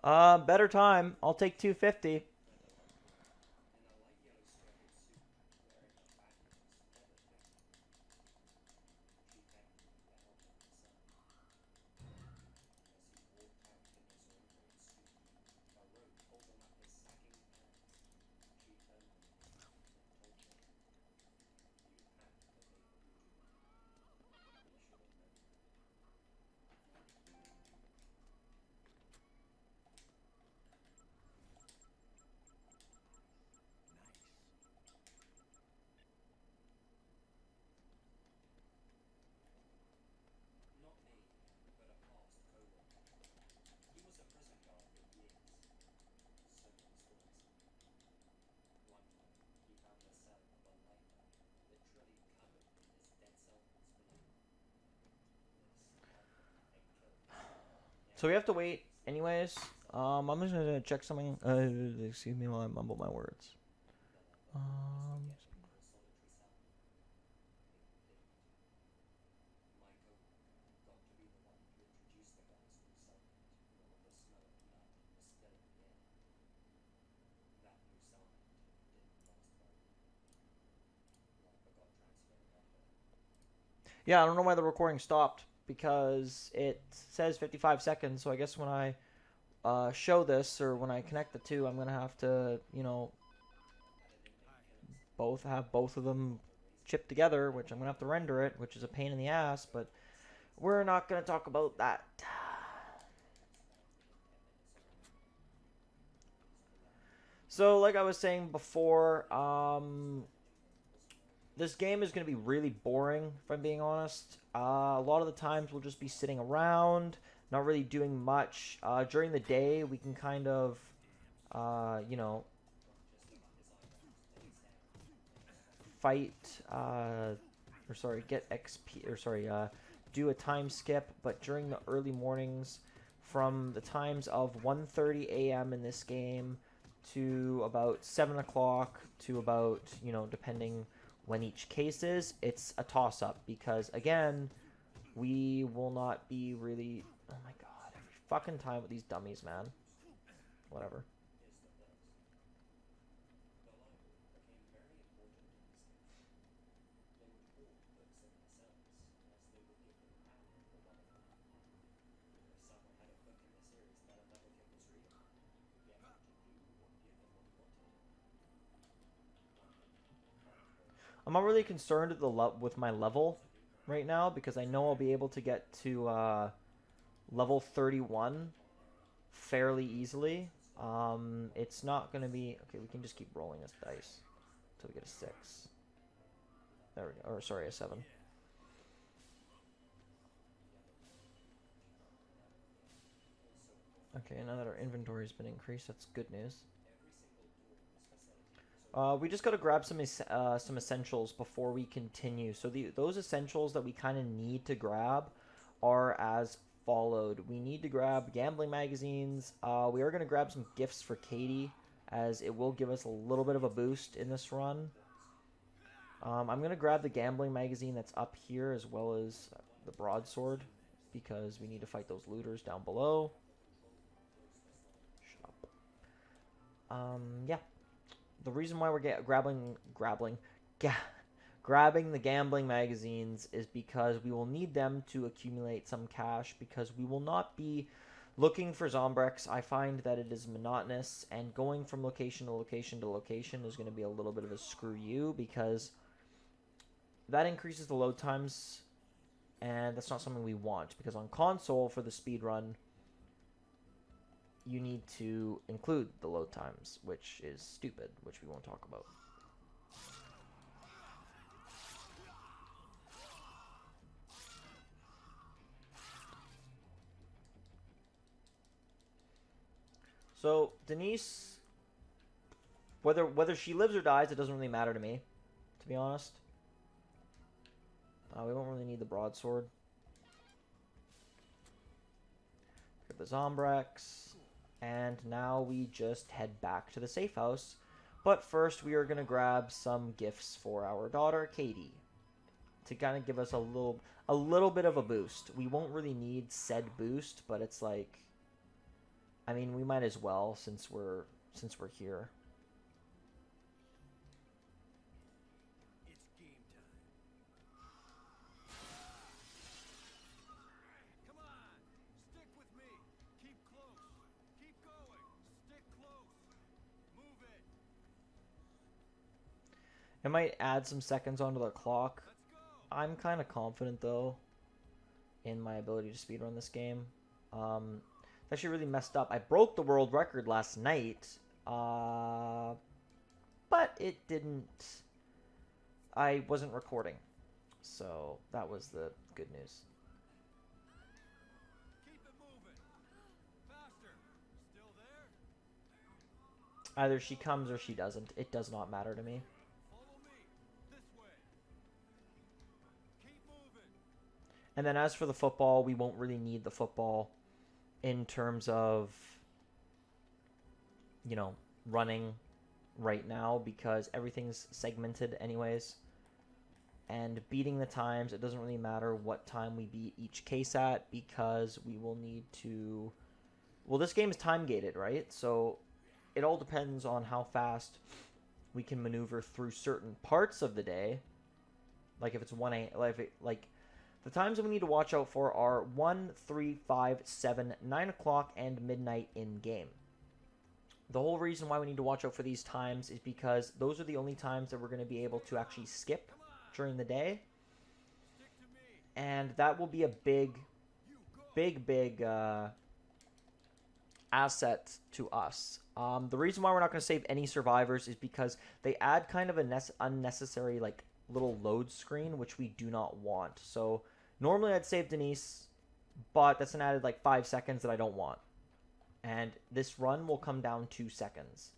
Better time. I'll take 250. So we have to wait anyways. I'm just gonna check something. Excuse me while I mumble my words. Um, yeah, I don't know why the recording stopped because it says 55 seconds. So I guess when I show this or when I connect the two, I'm gonna have to, both of them chipped together, which I'm gonna have to render it, which is a pain in the ass. But we're not gonna talk about that. So, like I was saying before, this game is going to be really boring, if I'm being honest. A lot of the times we'll just be sitting around, not really doing much. During the day, we can kind of, uh, you know, fight, or sorry, get XP, or sorry, do a time skip. But during the early mornings, from the times of 1:30 a.m. in this game to about 7 o'clock to about, depending when each case is, it's a toss-up because, again, we will not be really... Oh my god, every fucking time with these dummies, man. Whatever. I'm not really concerned with, with my level right now because I know I'll be able to get to level 31 fairly easily. It's not going to be... Okay, we can just keep rolling this dice until we get a 6. There we go. Or, sorry, a 7. Okay, now that our inventory has been increased, that's good news. We just got to grab some essentials before we continue. So those essentials that we kind of need to grab are as followed. We need to grab gambling magazines. We are going to grab some gifts for Katie, as it will give us a little bit of a boost in this run. I'm going to grab the gambling magazine that's up here, as well as the broadsword, because we need to fight those looters down below. Shut up. Yeah. The reason why we're grabbing the gambling magazines is because we will need them to accumulate some cash, because we will not be looking for Zombrex. I find that it is monotonous, and going from location to location to location is going to be a little bit of a screw you, because that increases the load times, and that's not something we want, because on console for the speed run you need to include the load times, which is stupid, which we won't talk about. So Denise, whether she lives or dies, it doesn't really matter to me, to be honest. We won't really need the broadsword. Get the Zombrex, and now we just head back to the safe house. But first, we are gonna grab some gifts for our daughter Katie to kind of give us a little bit of a boost. We won't really need said boost, but it's like, I mean, we might as well since we're here. It's game time. Come on, stick with me. Keep close. Keep going. Stick close. Move it. It might add some seconds onto the clock. Let's go. I'm kind of confident though in my ability to speedrun this game. It's actually really messed up. I broke the world record last night, but it didn't. I wasn't recording, so that was the good news. Keep it moving. Faster. Still there? Either she comes or she doesn't. It does not matter to me. Follow me. This way. Keep moving. And then as for the football, we won't really need the football in terms of, running right now because everything's segmented anyways. And beating the times, it doesn't really matter what time we beat each case at because we will need to... Well, this game is time gated, right? So it all depends on how fast we can maneuver through certain parts of the day. Like if it's 1 a.m. Like the times that we need to watch out for are 1, 3, 5, 7, 9 o'clock, and midnight in game. The whole reason why we need to watch out for these times is because those are the only times that we're going to be able to actually skip during the day. Stick to me. And that will be a big asset to us. The reason why we're not going to save any survivors is because they add kind of a unnecessary like little load screen, which we do not want. So normally I'd save Denise, but that's an added like 5 seconds that I don't want. And this run will come down 2 seconds.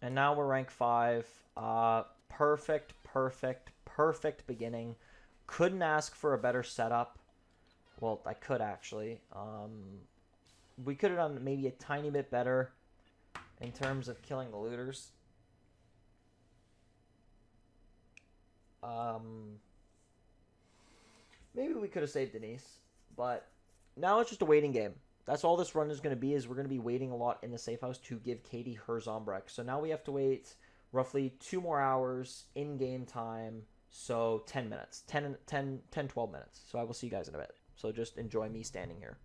And now we're rank 5. Perfect beginning. Couldn't ask for a better setup. Well, I could actually. We could have done maybe a tiny bit better in terms of killing the looters. Maybe we could have saved Denise. But now it's just a waiting game. That's all this run is going to be, is we're going to be waiting a lot in the safe house to give Katie her Zombrex. So now we have to wait roughly 2 more hours in-game time. So 10 minutes. 10, 12 minutes. So I will see you guys in a bit. So just enjoy me standing here.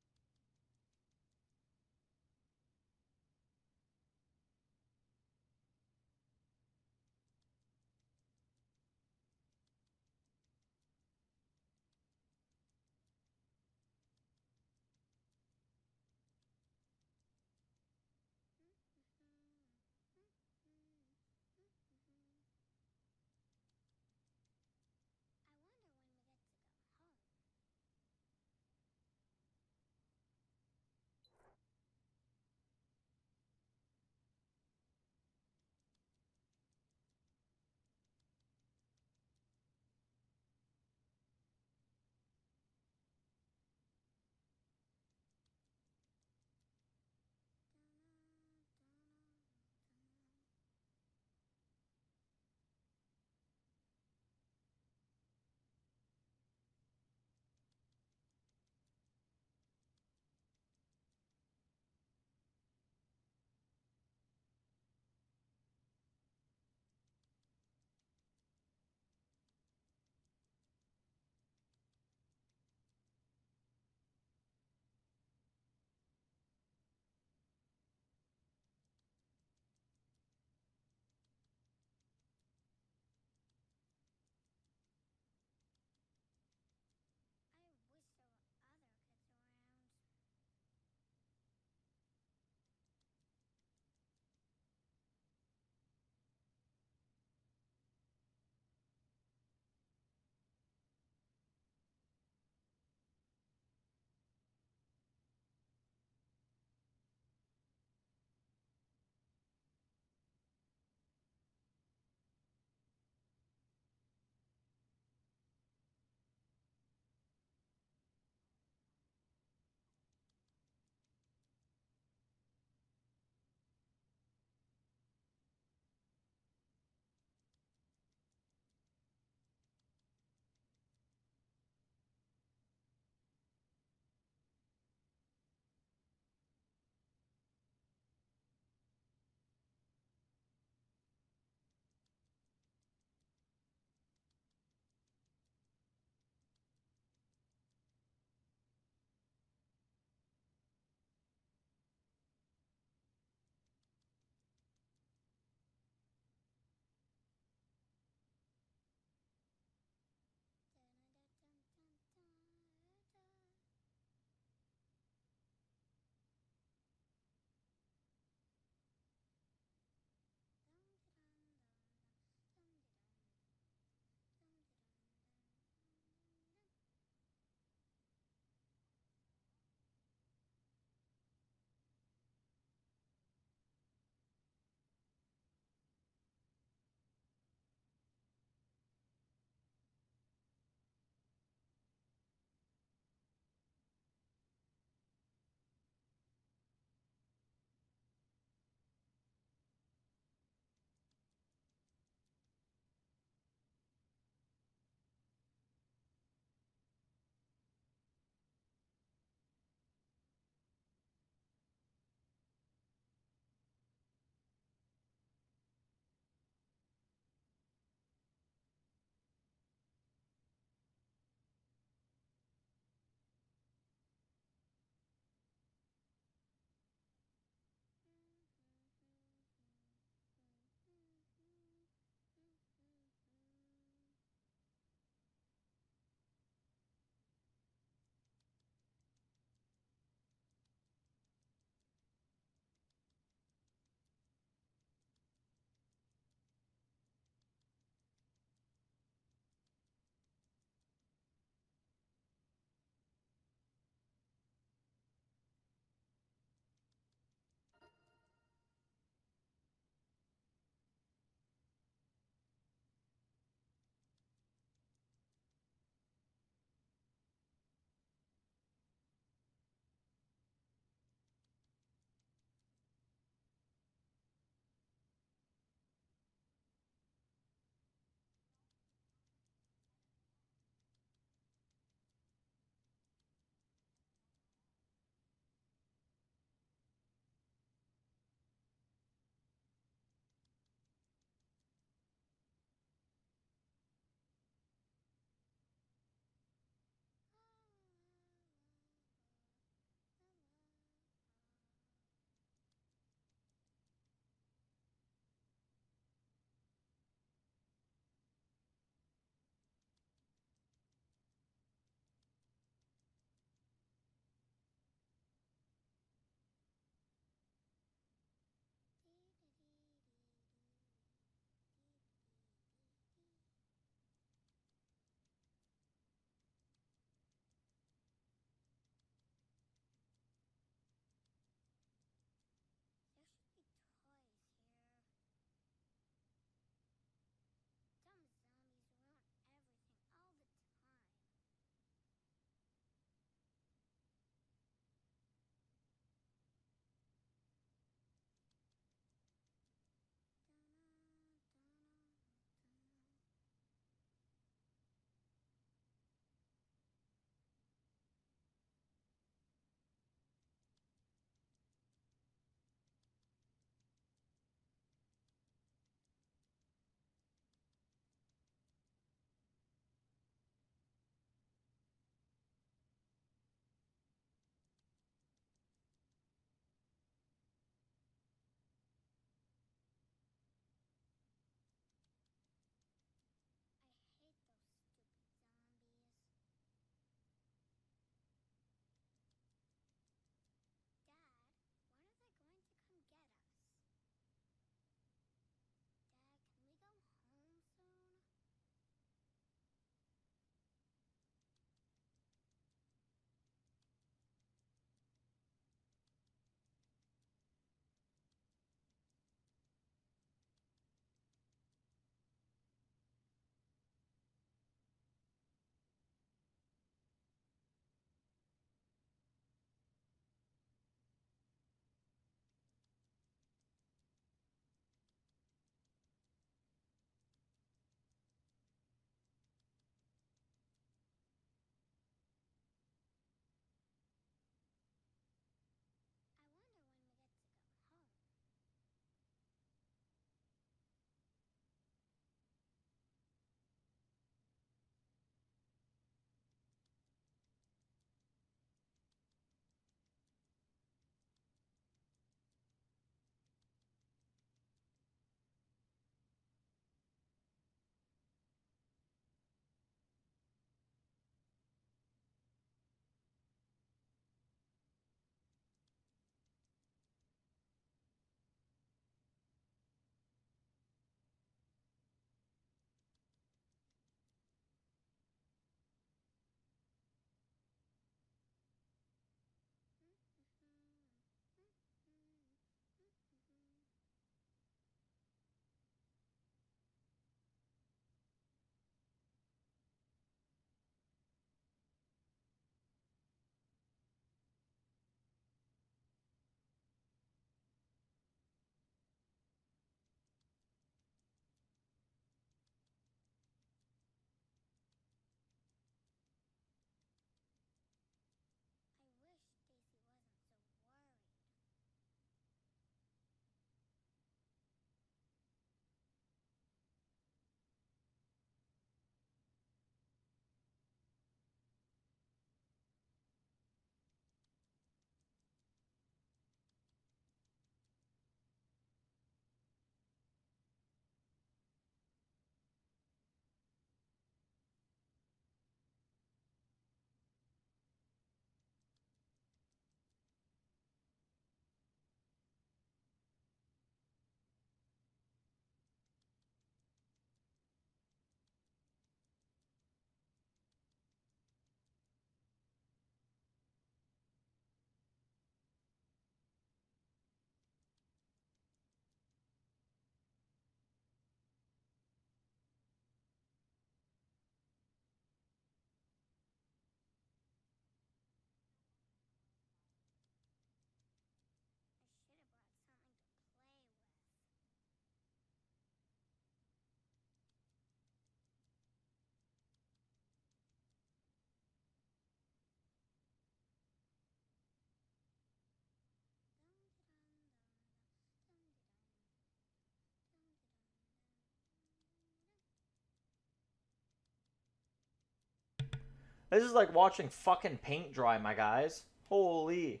This is like watching fucking paint dry, my guys. Holy.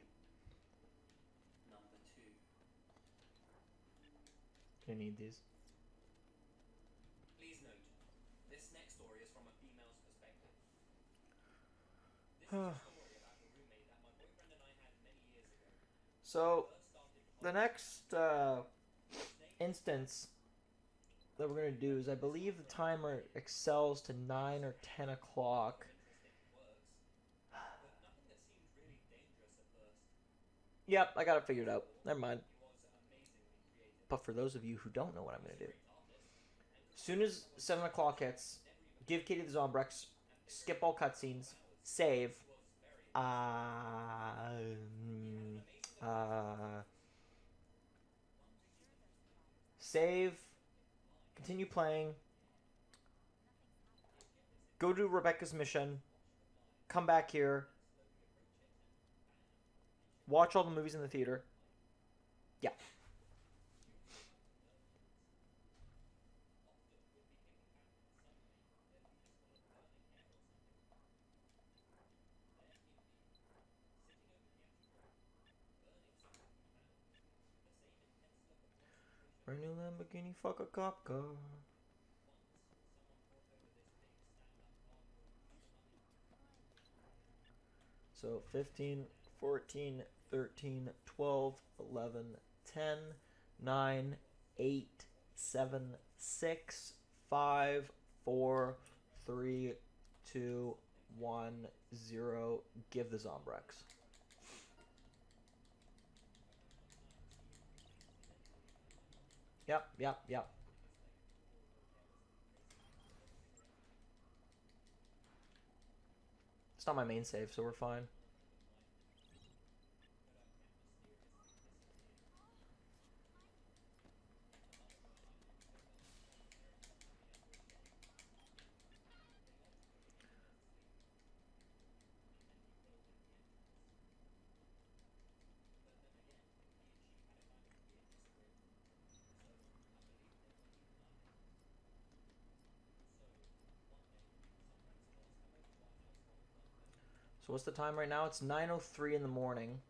Number 2. You need these. Please note, this next story is from a female's perspective. This is a story about a roommate that my boyfriend and I had many years ago. So, First started the college. next instance that we're going to do is I believe the timer excels to 9 or 10 o'clock. Interesting works, but nothing that seemed really dangerous at first. Yep, I got it figured out. Never mind. He was amazingly creative. But for those of you who don't know what I'm going to do, Great artist, and as soon as 7 o'clock hits, give Katie the Zombrex, skip all cutscenes, save, save, continue playing, go do Rebecca's mission, come back here, watch all the movies in the theater. Yeah. Brand new Lamborghini, fuck a cop car. So 15, 14, 13, 12, 11, 10, 9, 8, 7, 6, 5, 4, 3, 2, 1, 0. Give the Zombrex. Yep. It's not my main save, so we're fine. So what's the time right now? It's 9:03 in the morning.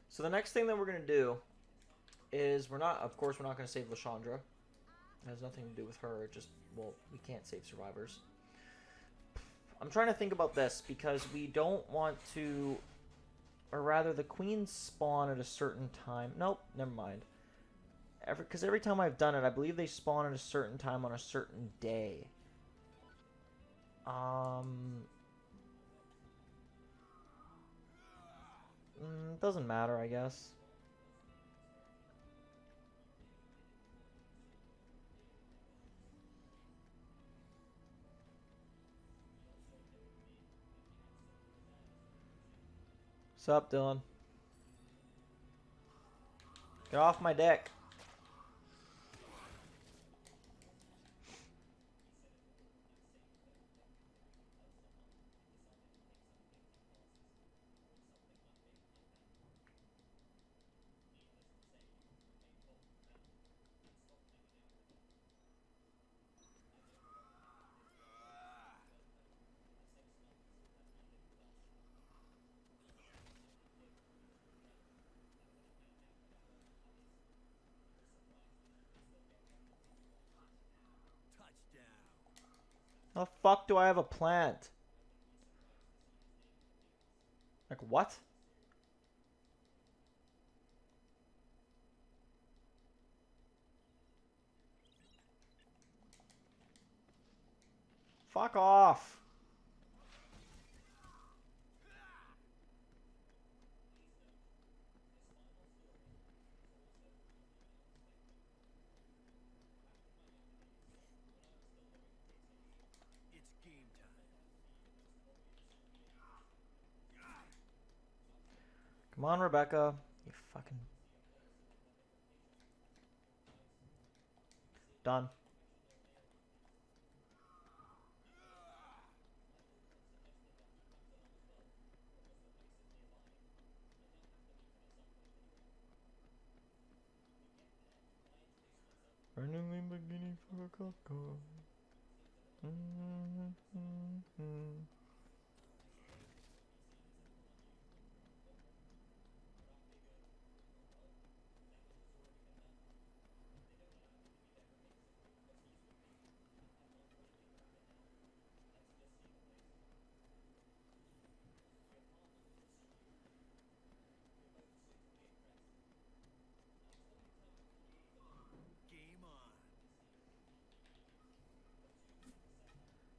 So the next thing that we're gonna do is of course we're not gonna save Lashandra. It has nothing to do with her. Well, we can't save survivors. I'm trying to think about this because we don't want to, or rather, the queens spawn at a certain time. Nope, never mind. Because every time I've done it, I believe they spawn at a certain time on a certain day. Doesn't matter, I guess. Sup, Dylan? Get off my dick. How the fuck do I have a plant? Like, what? Fuck off. It's game time. Come on, Rebecca. You fucking... Done. Burning Lamborghini for a cop car. Game on.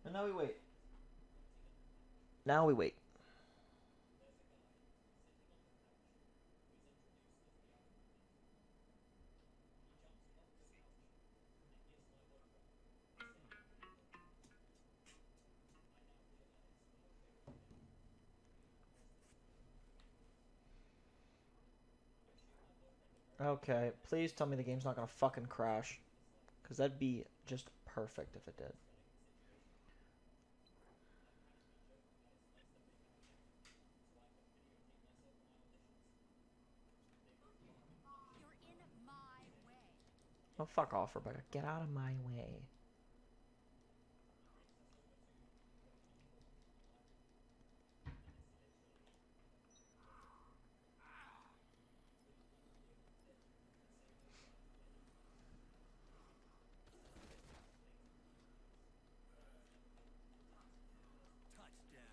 And now we wait. Now we wait. Okay, please tell me the game's not gonna fucking crash. Because that'd be just perfect if it did. You're in my way. Oh, fuck off, Rebecca. Get out of my way. Touchdown.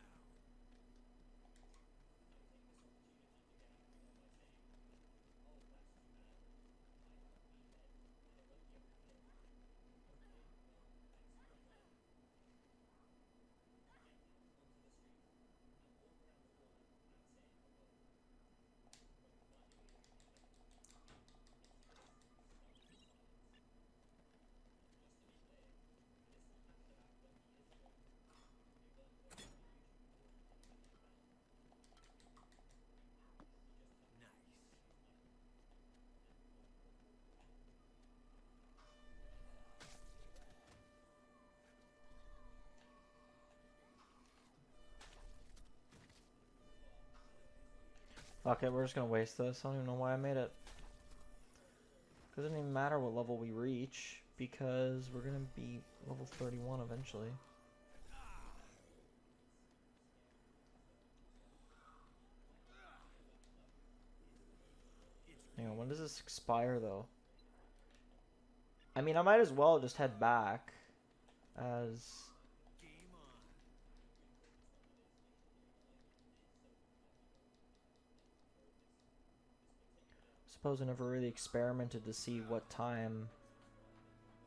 Nice. Okay, we're just gonna waste this. I don't even know why I made it. Doesn't even matter what level we reach, because we're gonna be level 31 eventually. Hang on, when does this expire though? I mean, I might as well just head back as... Game on. Suppose I never really experimented to see what time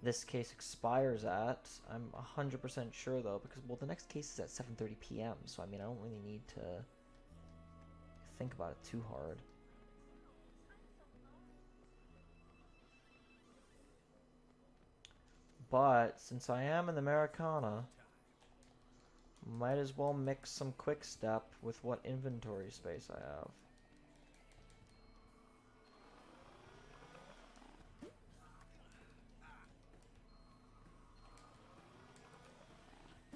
this case expires at. I'm 100% sure though, because, well, the next case is at 7:30 p.m., so I mean, I don't really need to think about it too hard. But since I am in the Americana, might as well mix some quick step with what inventory space I have.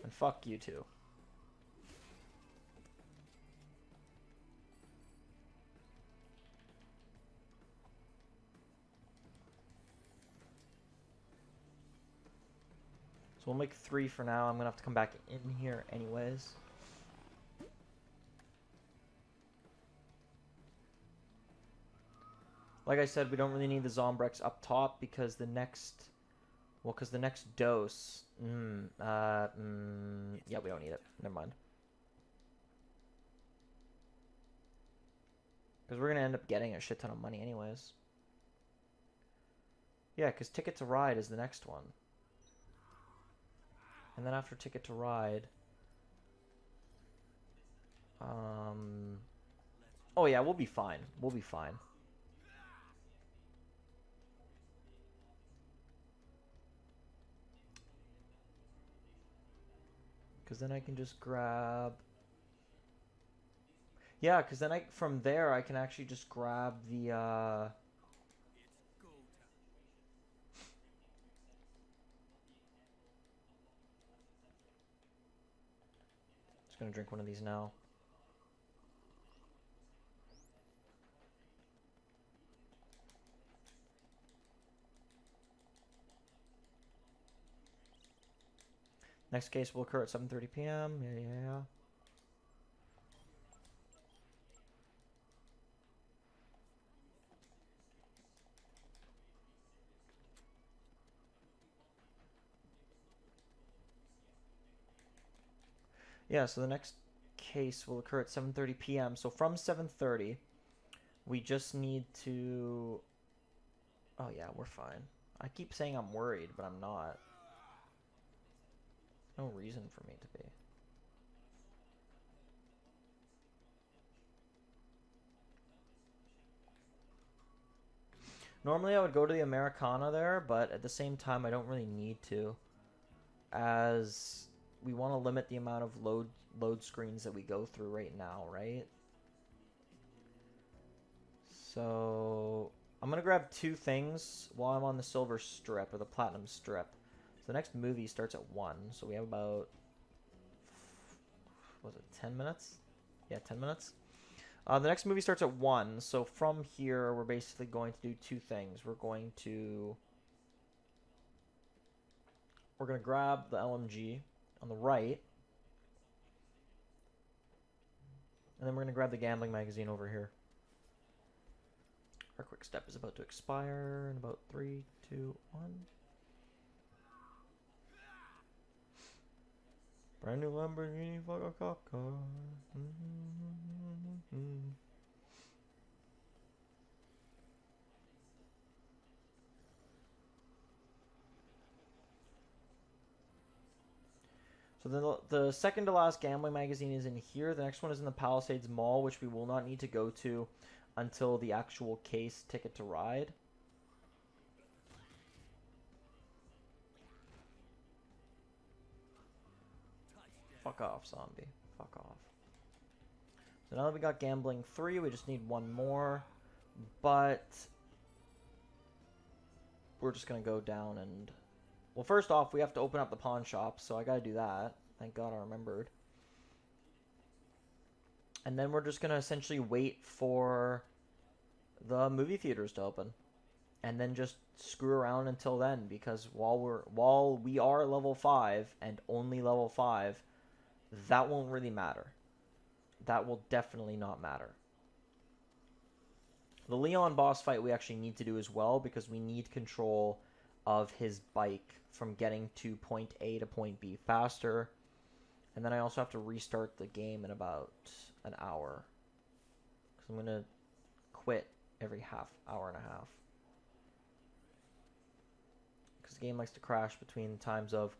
And fuck you too. So we'll make 3 for now. I'm gonna have to come back in here anyways. Like I said, we don't really need the Zombrex up top because the next... Well, because the next dose... yeah, we don't need it. Never mind. Because we're going to end up getting a shit ton of money anyways. Yeah, because Ticket to Ride is the next one. And then after Ticket to Ride... Oh yeah, we'll be fine. We'll be fine. Because then I can just grab... Yeah, because then from there I can actually just grab the, It's go time. Just gonna drink one of these now. Next case will occur at 7:30 p.m. Yeah. Yeah, so the next case will occur at 7:30 p.m. So from 7:30, we just need to... Oh yeah, we're fine. I keep saying I'm worried, but I'm not. No reason for me to be. Normally I would go to the Americana there, but at the same time I don't really need to, as we want to limit the amount of load screens that we go through right now, right? So I'm gonna grab two things while I'm on the silver strip or the platinum strip. So the next movie starts at 1, so we have about, was it 10 minutes? Yeah, 10 minutes. The next movie starts at 1, so from here we're basically going to do two things. We're going to grab the LMG on the right, and then we're going to grab the gambling magazine over here. Our quick step is about to expire in about 3, 2, 1. Brand new Lamborghini, fuck a cop car. So the second to last gambling magazine is in here. The next one is in the Palisades Mall, which we will not need to go to until the actual case Ticket to Ride. Fuck off, zombie. Fuck off. So now that we got Gambling 3, we just need one more. But we're just going to go down and... Well, first off, we have to open up the pawn shop, so I got to do that. Thank God I remembered. And then we're just going to essentially wait for the movie theaters to open. And then just screw around until then, because while we are level 5 and only level 5, that won't really matter. That will definitely not matter. The Leon boss fight we actually need to do as well, because we need control of his bike from getting to point A to point B faster. And then I also have to restart the game in about an hour, because I'm going to quit every hour and a half. Because the game likes to crash between times of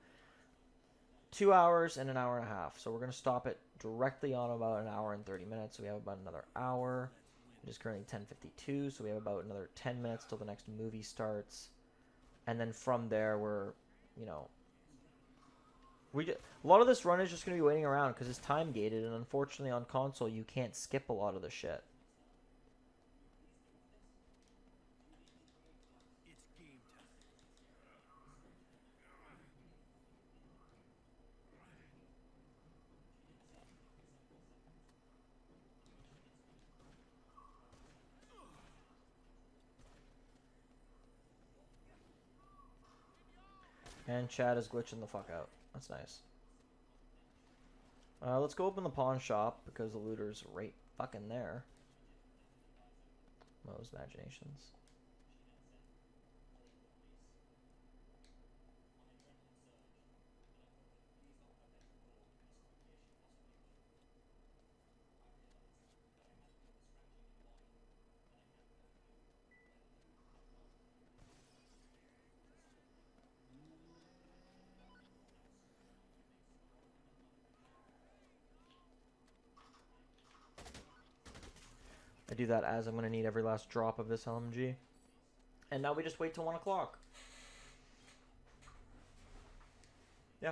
2 hours and an hour and a half. So we're going to stop it directly on about an hour and 30 minutes. So we have about another hour. It is currently 10:52, so we have about another 10 minutes till the next movie starts. And then from there, we're, a lot of this run is just going to be waiting around because it's time gated, and unfortunately on console you can't skip a lot of the shit. It's game time. And Chad is glitching the fuck out. That's nice. Let's go open the pawn shop because the looter's right fucking there. Mo's imaginations. I do that as I'm going to need every last drop of this LMG. And now we just wait till 1 o'clock. Yeah.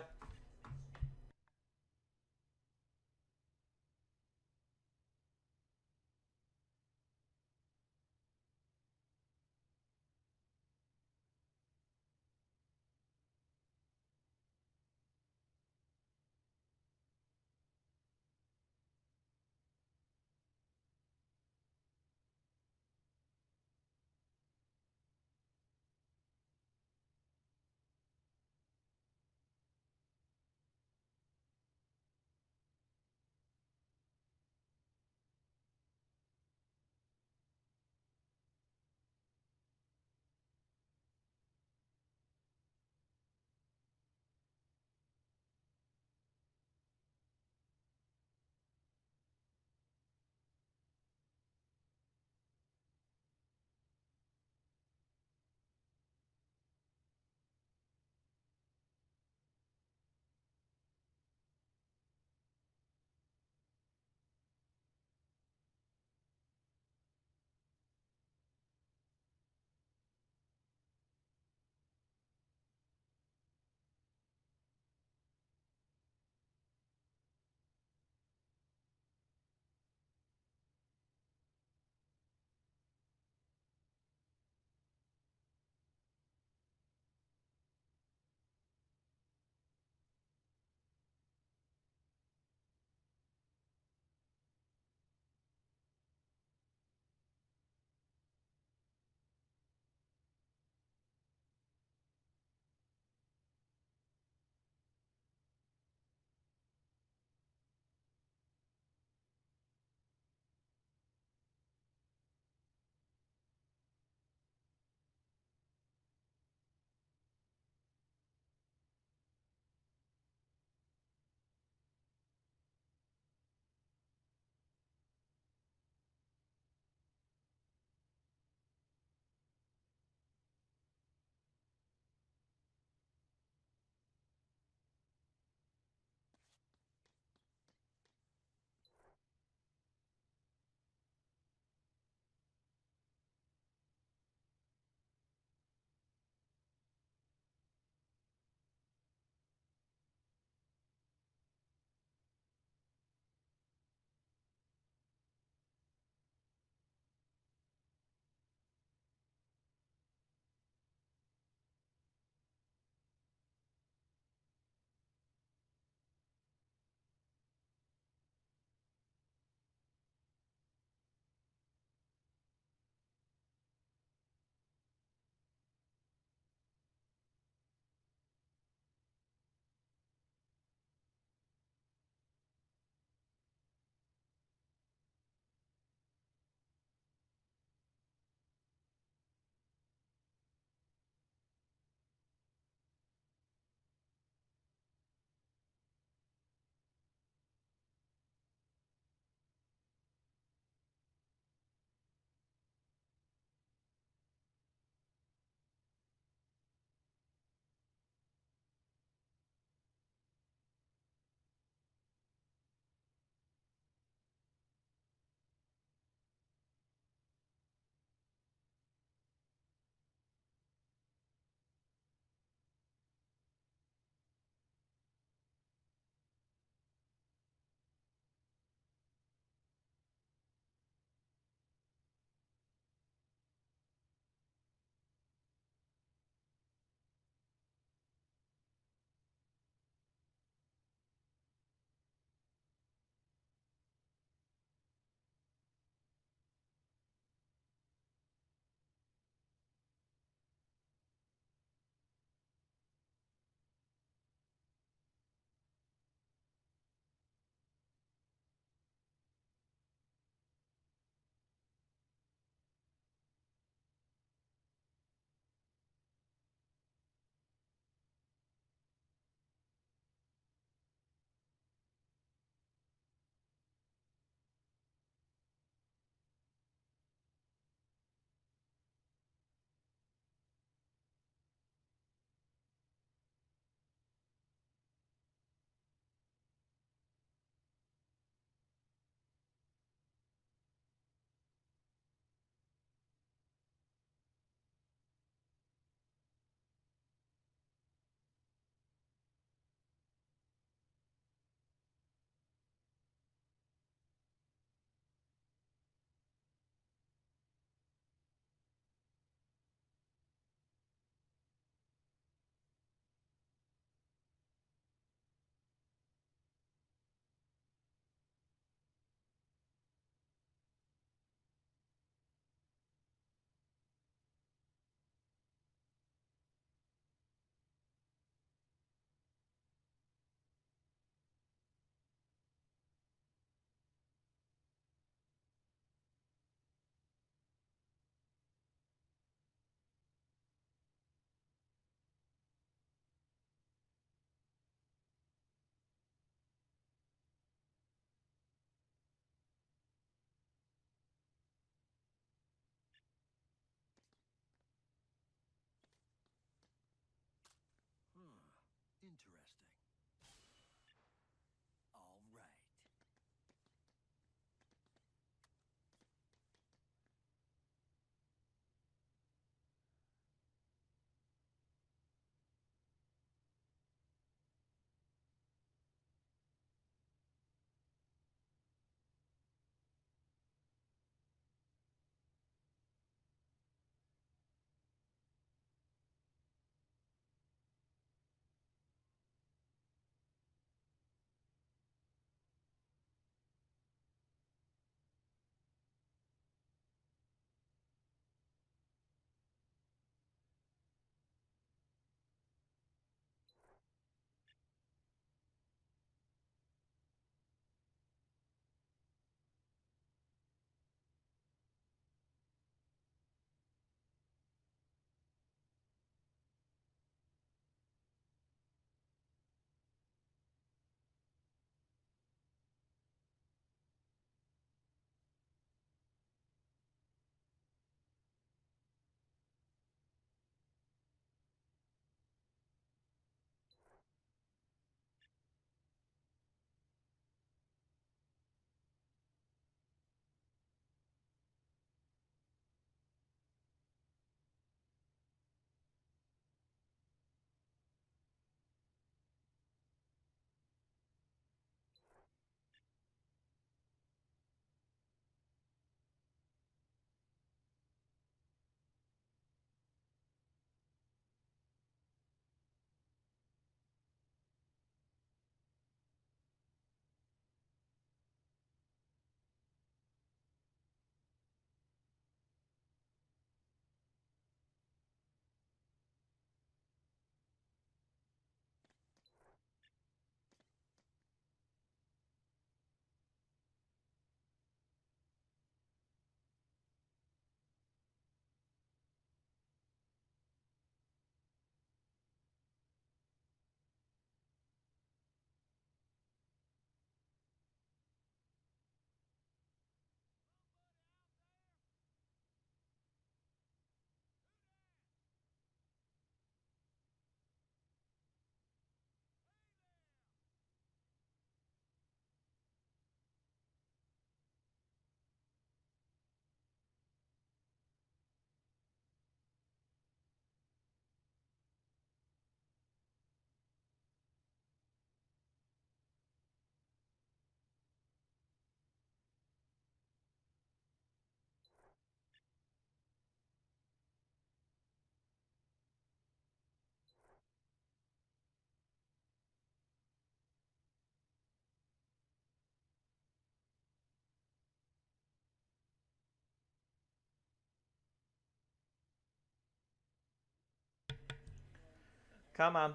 Come on.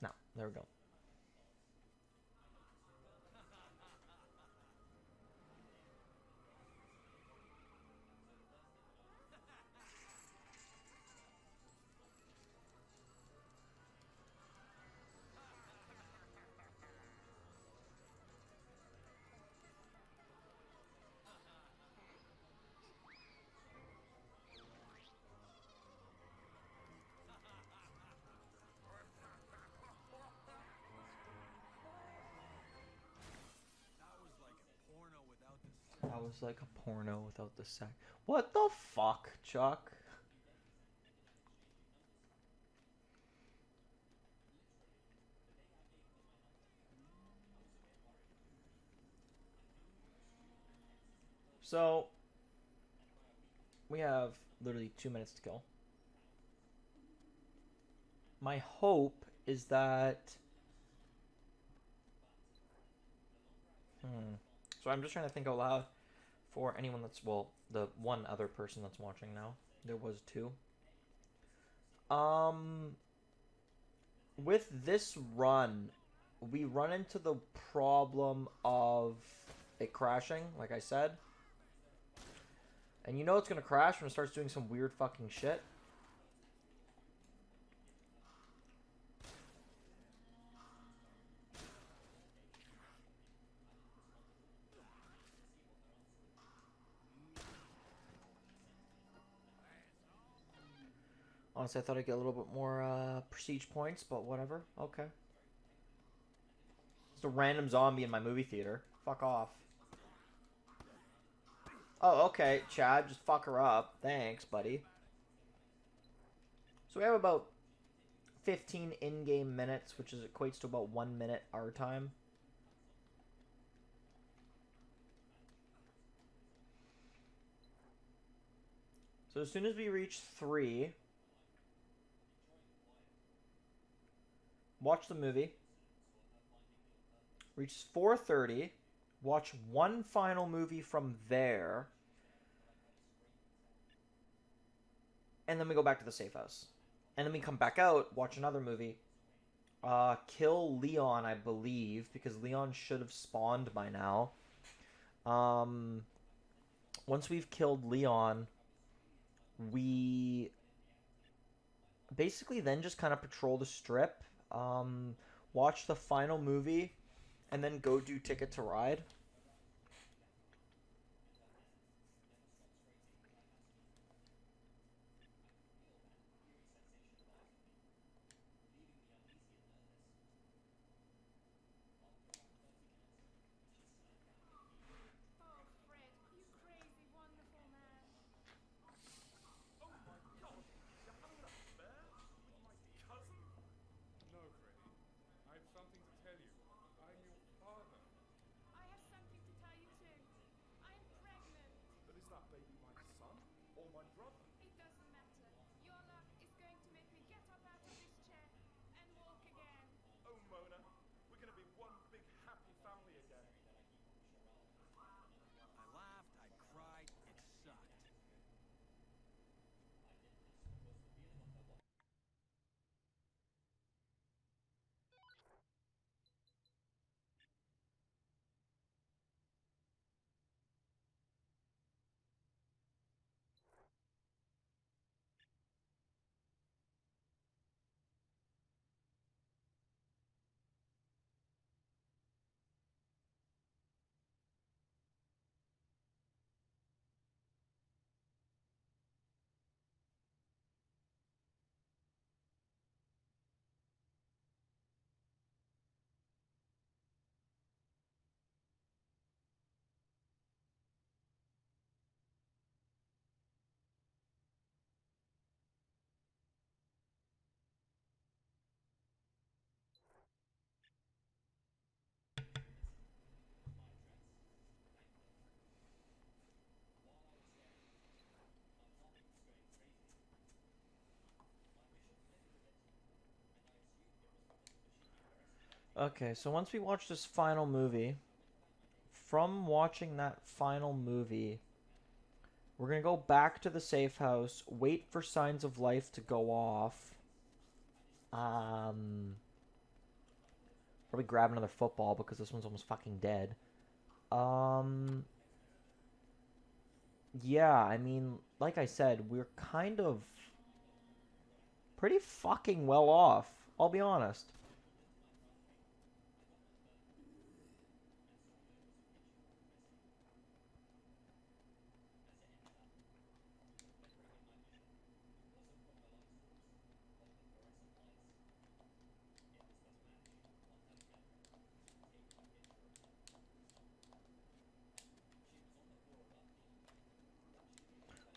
No, there we go. That was like a porno without the sex. What the fuck, Chuck? So, we have literally 2 minutes to kill. My hope is that... So I'm just trying to think out loud for anyone that's, well, the one other person that's watching now. There was two. With this run, we run into the problem of it crashing, like I said. And you know it's gonna crash when it starts doing some weird fucking shit. Honestly, I thought I'd get a little bit more prestige points, but whatever. Okay. Just a random zombie in my movie theater. Fuck off. Oh, okay, Chad, just fuck her up. Thanks, buddy. So we have about 15 in-game minutes, which is equates to about 1 minute our time. So as soon as we reach 3, watch the movie. Reaches 4:30, watch one final movie from there, and then we go back to the safe house. And then we come back out, watch another movie. Kill Leon, I believe, because Leon should have spawned by now. Once we've killed Leon, we basically then just kind of patrol the strip, watch the final movie, and then go do Ticket to Ride. Oh, Fred, you crazy, wonderful man. Oh my god! You're having an affair with my cousin? No, Freddy. I have something to tell you. I'm your father. I have something to tell you too. I'm pregnant. But is that baby my son or my brother? It doesn't matter. Your luck is going to make me get up out of this chair and walk again. Oh, Mona, we're gonna be one big happy family again. I laughed, I cried, it sucked. Okay, so once we watch this final movie, from watching that final movie, We're going to go back to the safe house, wait for signs of life to go off. Probably grab another football because this one's almost fucking dead. Yeah, I mean, like I said, we're kind of pretty fucking well off. I'll be honest.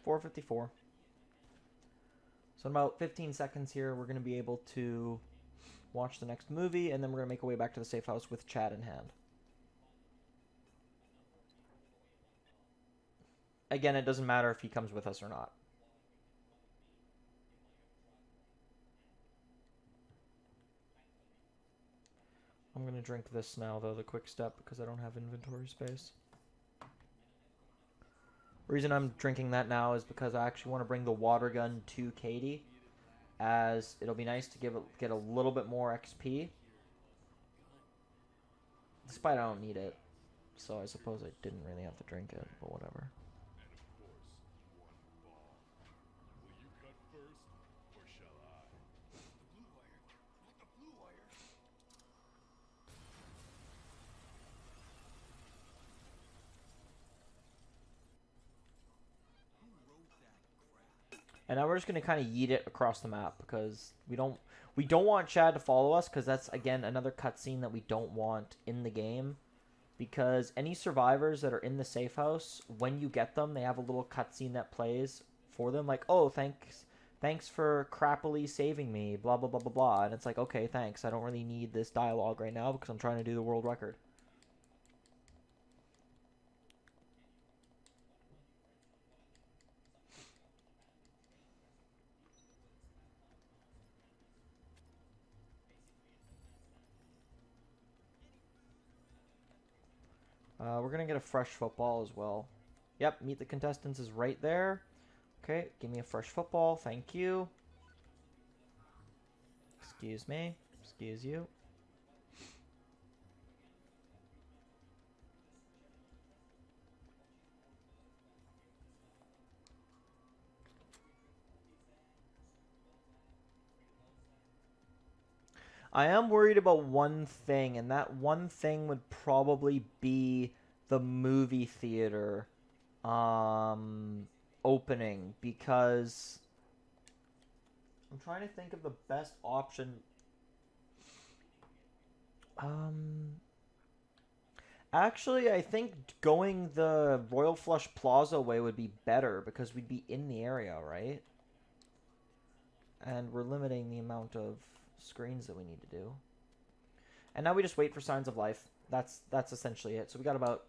$4.54. So in about 15 seconds here, we're going to be able to watch the next movie, and then we're going to make our way back to the safe house with Chad in hand. Again, it doesn't matter if he comes with us or not. I'm going to drink this now, though, the quick step, because I don't have inventory space. The reason I'm drinking that now is because I actually want to bring the water gun to Katie, as it'll be nice to get a little bit more XP. Despite I don't need it, so I suppose I didn't really have to drink it, but whatever. And now we're just going to kind of yeet it across the map because we don't want Chad to follow us, because that's, again, another cutscene that we don't want in the game. Because any survivors that are in the safe house, when you get them, they have a little cutscene that plays for them. Like, oh, thanks for crappily saving me, blah, blah, blah, blah, blah. And it's like, okay, thanks. I don't really need this dialogue right now because I'm trying to do the world record. We're going to get a fresh football as well. Yep, meet the contestants is right there. Okay, give me a fresh football. Thank you. Excuse me. Excuse you. I am worried about one thing, and that one thing would probably be the movie theater opening, because I'm trying to think of the best option. Actually, I think going the Royal Flush Plaza way would be better because we'd be in the area, right? And we're limiting the amount of screens that we need to do. And now we just wait for signs of life. That's essentially it. So we got about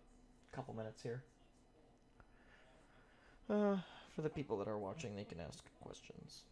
a couple minutes here. For the people that are watching, they can ask questions.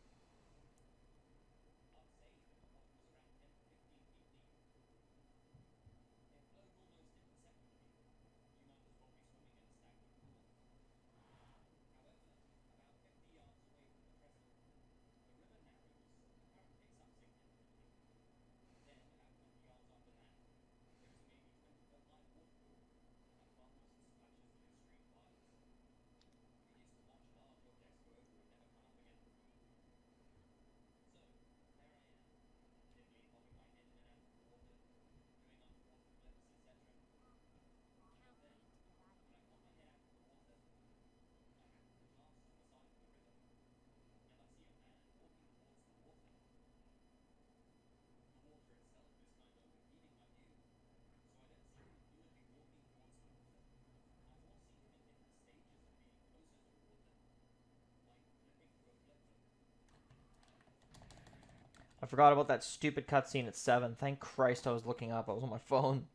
I forgot about that stupid cutscene at 7. Thank Christ I was looking up. I was on my phone.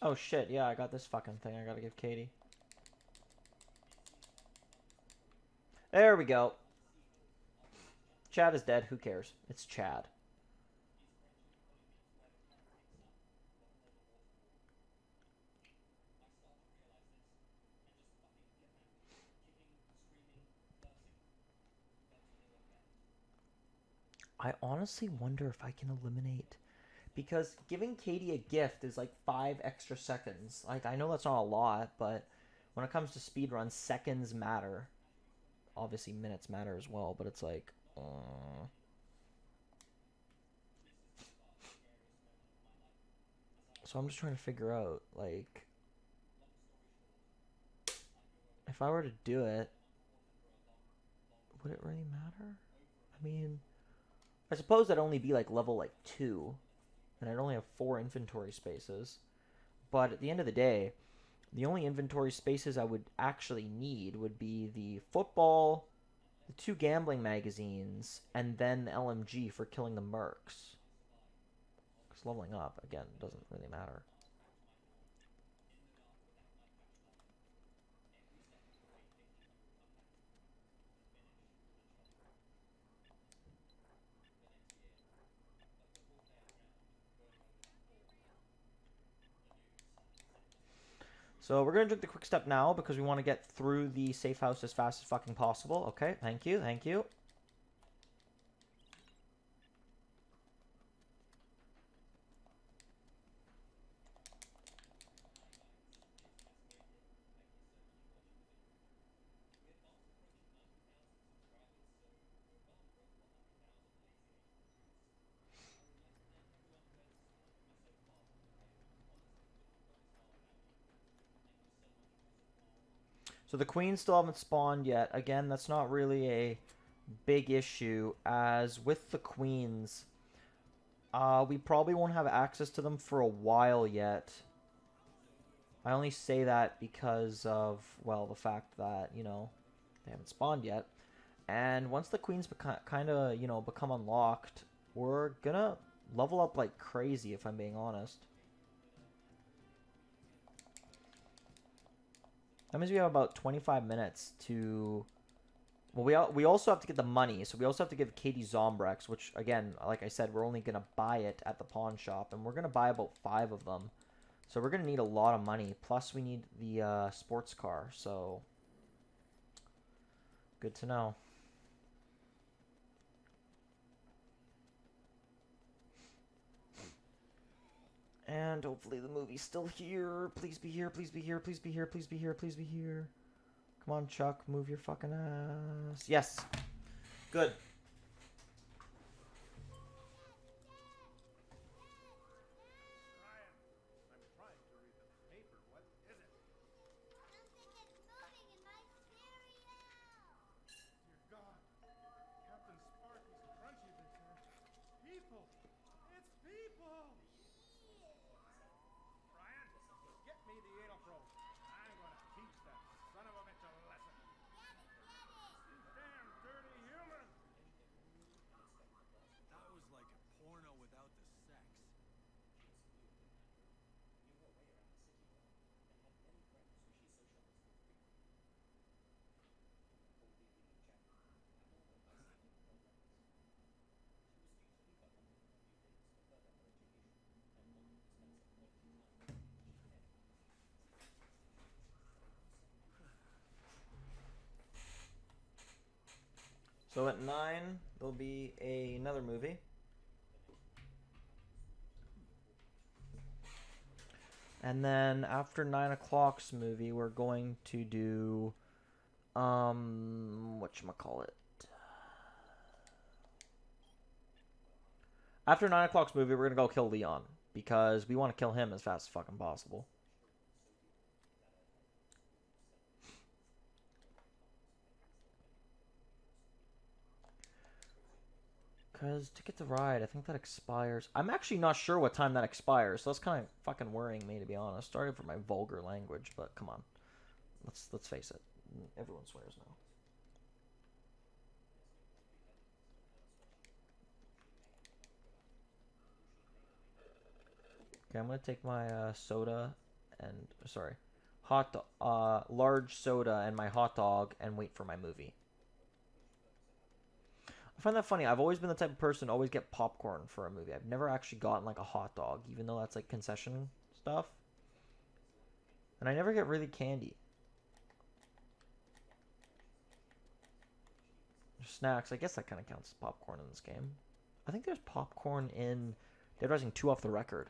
Oh shit, yeah, I got this fucking thing I gotta give Katie. There we go. Chad is dead, who cares? It's Chad. I honestly wonder if I can eliminate... Because giving Katie a gift is like 5 extra seconds. Like, I know that's not a lot, but when it comes to speedruns, seconds matter. Obviously, minutes matter as well, but it's like... So I'm just trying to figure out, like... If I were to do it, would it really matter? I mean... I suppose I'd only be like level like 2, and I'd only have 4 inventory spaces. But at the end of the day, the only inventory spaces I would actually need would be the football, the 2 gambling magazines, and then the LMG for killing the mercs. Because leveling up, again, doesn't really matter. So we're going to drink the quick step now because we want to get through the safe house as fast as fucking possible. Okay, thank you, thank you. So the queens still haven't spawned yet. Again, that's not really a big issue, as with the queens, we probably won't have access to them for a while yet. I only say that because of, well, the fact that, you know, they haven't spawned yet. And once the queens kind of, you know, become unlocked, we're gonna level up like crazy, if I'm being honest. That means we have about 25 minutes to... Well, we also have to get the money, so we also have to give Katie Zombrex, which, again, like I said, we're only going to buy it at the pawn shop, and we're going to buy about 5 of them. So we're going to need a lot of money, plus we need the sports car, so... Good to know. And hopefully the movie's still here. Please be here, please be here, please be here, please be here, please be here. Come on, Chuck, move your fucking ass. Yes. Good. Ryan, I'm trying to read the paper. What is it? Something is moving in my stereo. Dear God. Captain Sparky's crunchy bits are people. It's people. Ryan, get me the Adafro. I'm gonna teach that son of a bitch a lesson. Damn dirty human. That was like a porno without the sex. So at 9, there'll be another movie. And then after 9 o'clock's movie, we're going to do, whatchamacallit. After 9 o'clock's movie, we're going to go kill Leon, because we want to kill him as fast as fucking possible. Because Ticket to Ride, I think that expires. I'm actually not sure what time that expires, so that's kind of fucking worrying me, to be honest. Sorry for my vulgar language, but come on. Let's face it. Everyone swears now. Okay, I'm going to take my soda and sorry, large soda and my hot dog and wait for my movie. I find that funny. I've always been the type of person to always get popcorn for a movie. I've never actually gotten like a hot dog, even though that's like concession stuff. And I never get really candy. Snacks, I guess that kind of counts as popcorn in this game. I think there's popcorn in Dead Rising 2 off the record.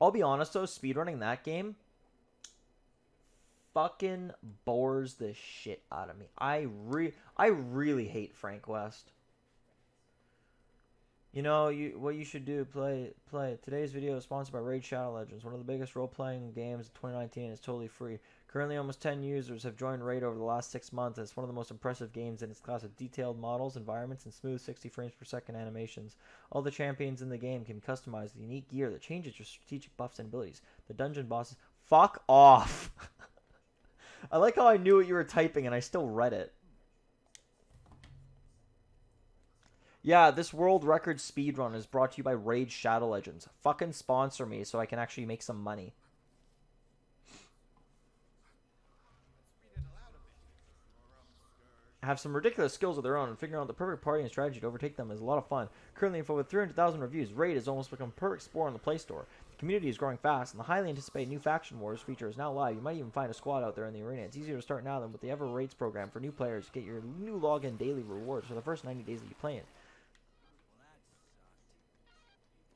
I'll be honest though, speedrunning that game fucking bores the shit out of me. I really hate Frank West. You know, what you should do, play. Today's video is sponsored by Raid Shadow Legends, one of the biggest role-playing games of 2019. It's totally free. Currently, almost 10 users have joined Raid over the last 6 months. It's one of the most impressive games in its class with detailed models, environments, and smooth 60 frames per second animations. All the champions in the game can be customized with unique gear that changes your strategic buffs and abilities. The dungeon bosses... Fuck off! I like how I knew what you were typing and I still read it. Yeah, this world record speedrun is brought to you by Raid Shadow Legends. Fucking sponsor me so I can actually make some money. Have some ridiculous skills of their own, and figuring out the perfect party and strategy to overtake them is a lot of fun. Currently, with over 300,000 reviews, Raid has almost become a perfect explorer on the Play Store. The community is growing fast, and the highly anticipated new Faction Wars feature is now live. You might even find a squad out there in the arena. It's easier to start now than with the Ever Raids program for new players to get your new login daily rewards for the first 90 days that you play it.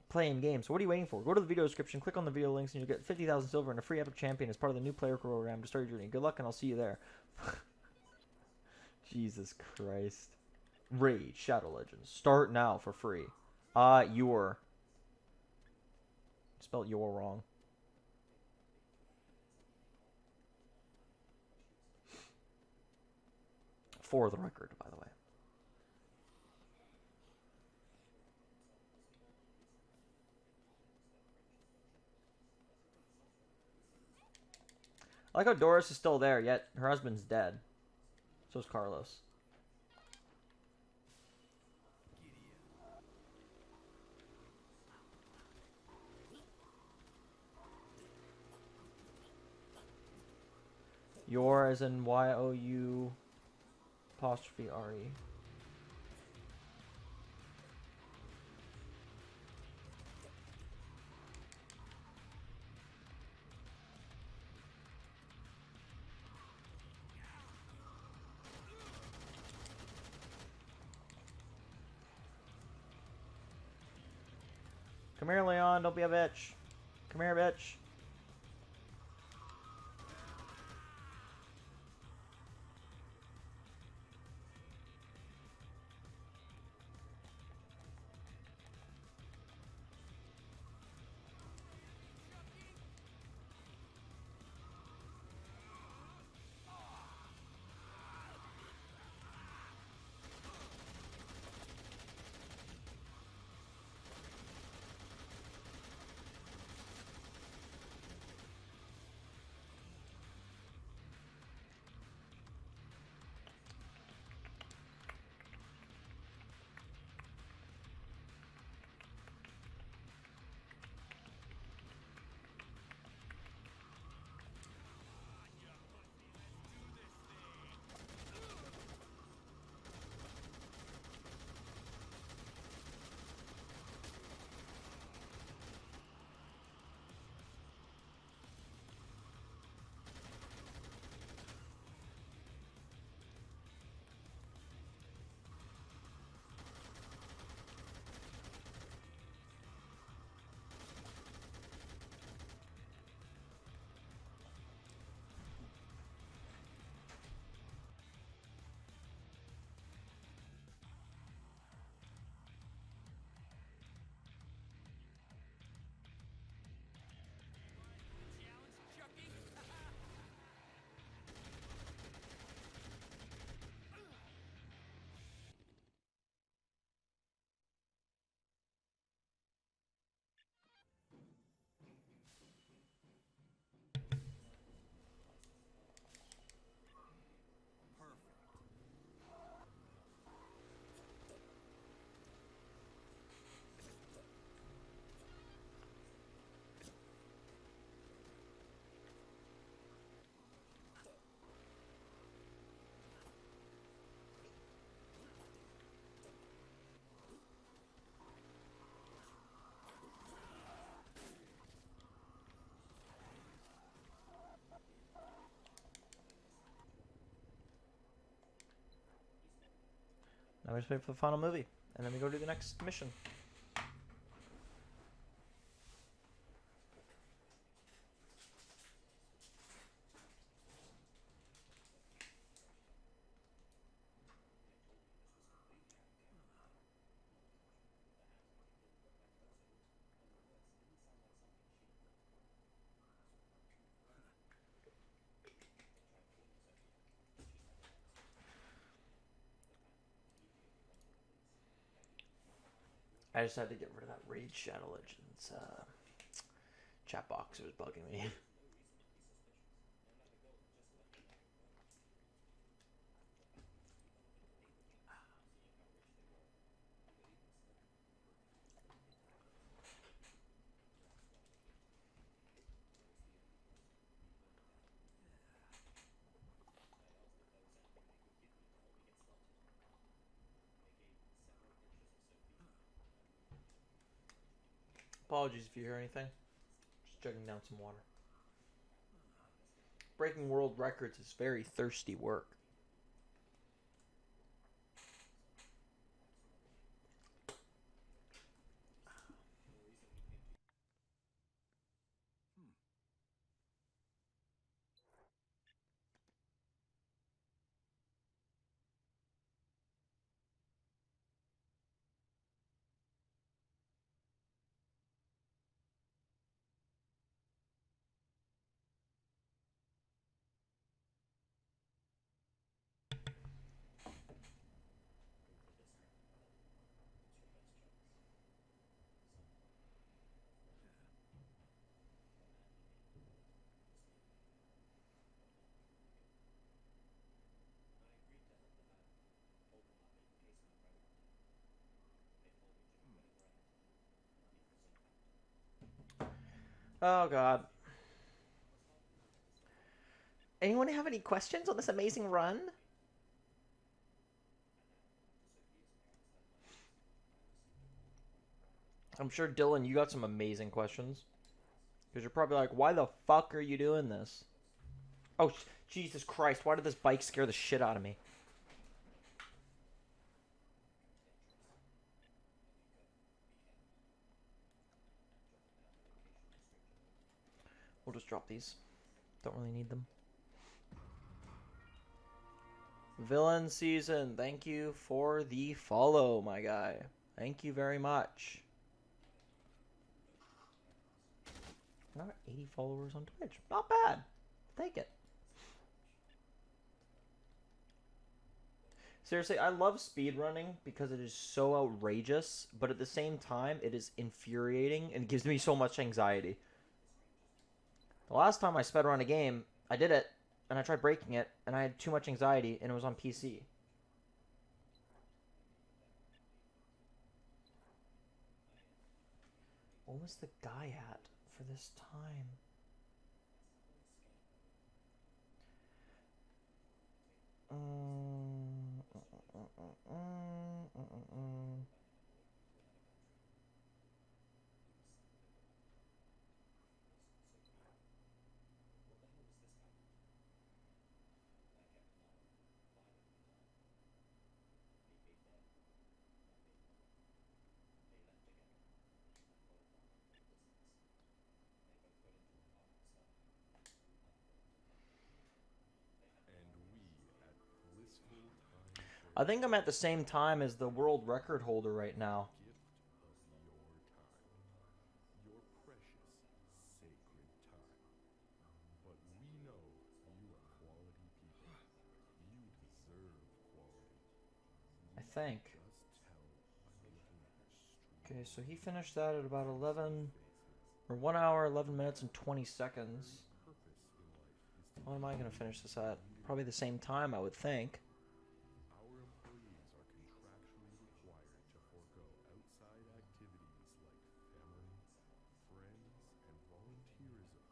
Playing games. So what are you waiting for? Go to the video description, click on the video links, and you'll get 50,000 silver and a free epic champion as part of the new player program to start your journey. Good luck, and I'll see you there. Jesus Christ. Raid Shadow Legends. Start now for free. Your. Spelled your wrong. For the record, by the way. I like how Doris is still there, yet her husband's dead. So is Carlos. Your as in Y-O-U apostrophe R-E. Come here, Leon. Don't be a bitch. Come here, bitch. Now we just wait for the final movie, and then we go do the next mission. I just had to get rid of that Raid Shadow Legends chat box. It was bugging me. Apologies if you hear anything. Just chugging down some water. Breaking world records is very thirsty work. Oh god. Anyone have any questions on this amazing run? I'm sure, Dylan, you got some amazing questions. Because you're probably like, why the fuck are you doing this? Oh, Jesus Christ, why did this bike scare the shit out of me? We'll just drop these. Don't really need them. Villain Season, thank you for the follow, my guy. Thank you very much. Not 80 followers on Twitch. Not bad. Take it. Seriously, I love speedrunning because it is so outrageous, but at the same time, it is infuriating and gives me so much anxiety. The last time I speedrun a game, I did it, and I tried breaking it, and I had too much anxiety, and it was on PC. What was the guy at for this time? I think I'm at the same time as the world record holder right now. Your precious, sacred time. But we know you are quality people. You deserve quality. I think. Just tell by looking at your street. Okay, so he finished that at about 11, or 1 hour, 11 minutes, and 20 seconds. Purpose in life is to What am I going to finish this at? Probably the same time, I would think. Our employees are contractually required to forego outside activities like family, friends, and volunteerism.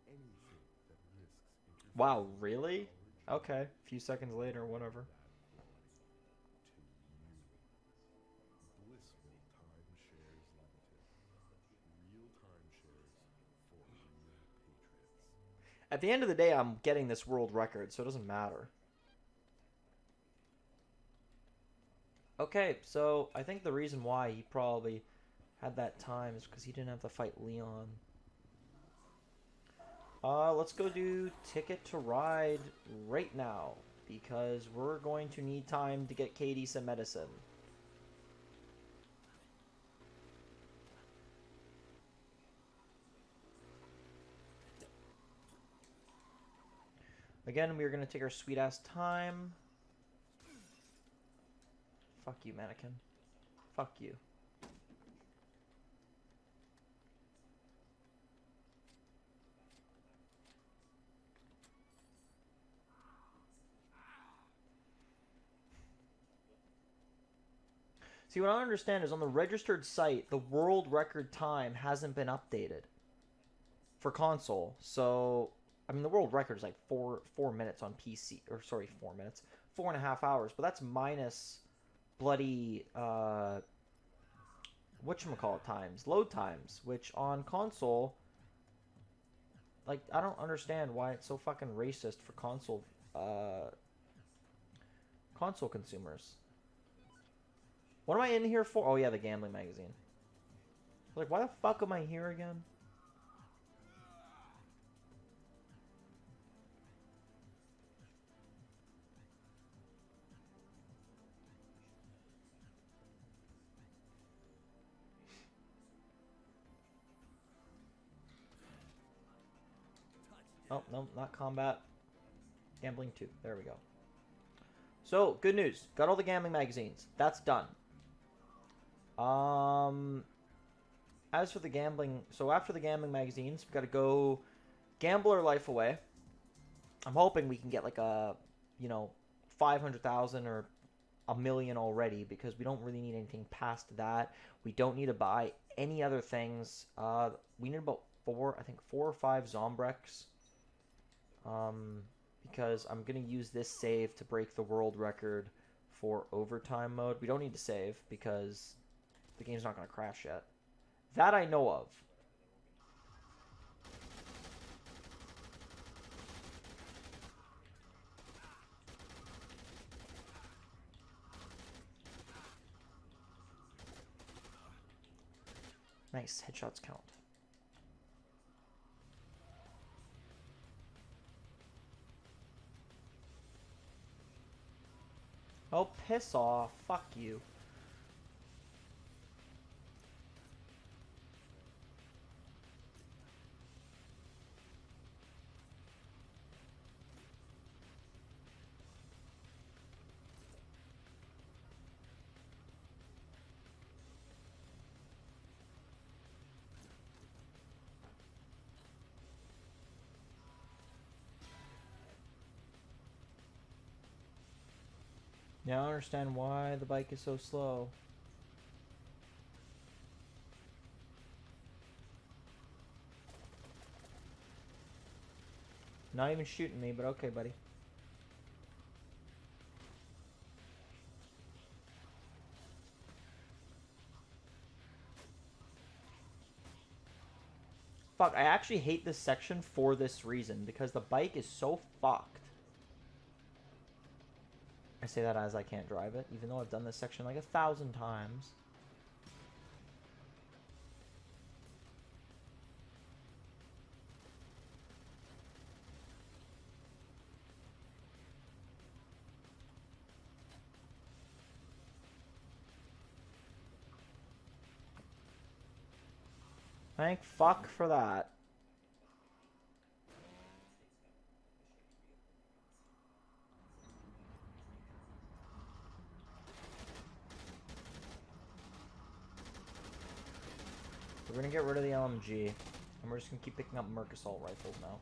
Anything that risks interfering Wow, with really? our job Okay, a few seconds later, whatever. that quality to you. Blissful Timeshares Limited. Real timeshares for real patriots. At the end of the day, I'm getting this world record, so it doesn't matter. Okay, so I think the reason why he probably had that time is because he didn't have to fight Leon. Let's go do Ticket to Ride right now, because we're going to need time to get Katie some medicine. Again, we're going to take our sweet-ass time. Fuck you, mannequin. Fuck you. See, what I don't understand is on the registered site, the world record time hasn't been updated for console. So, I mean, the world record is like four minutes on PC, or sorry, 4 minutes, 4.5 hours. But that's minus bloody whatchamacallit times, load times, which on console, like, I don't understand why it's so fucking racist for console consumers. What am I in here for? Oh yeah, the gambling magazine. Like, why the fuck am I here again? Oh, no, not combat. Gambling 2. There we go. So, good news. Got all the gambling magazines. That's done. As for the gambling... So, after the gambling magazines, we've got to go gamble our life away. I'm hoping we can get like a, 500,000 or a million already, because we don't really need anything past that. We don't need to buy any other things. We need about 4 or 5 Zombrex. Because I'm going to use this save to break the world record for overtime mode. We don't need to save because the game's not going to crash yet. That I know of. Nice, headshots count. Oh, piss off. Fuck you. Now I understand why the bike is so slow. Not even shooting me, but okay, buddy. Fuck, I actually hate this section for this reason, because the bike is so fucked. I say that as I can't drive it, even though I've done this section like 1,000 times. Thank fuck for that. We're gonna get rid of the LMG, and we're just gonna keep picking up Merc Assault rifles now.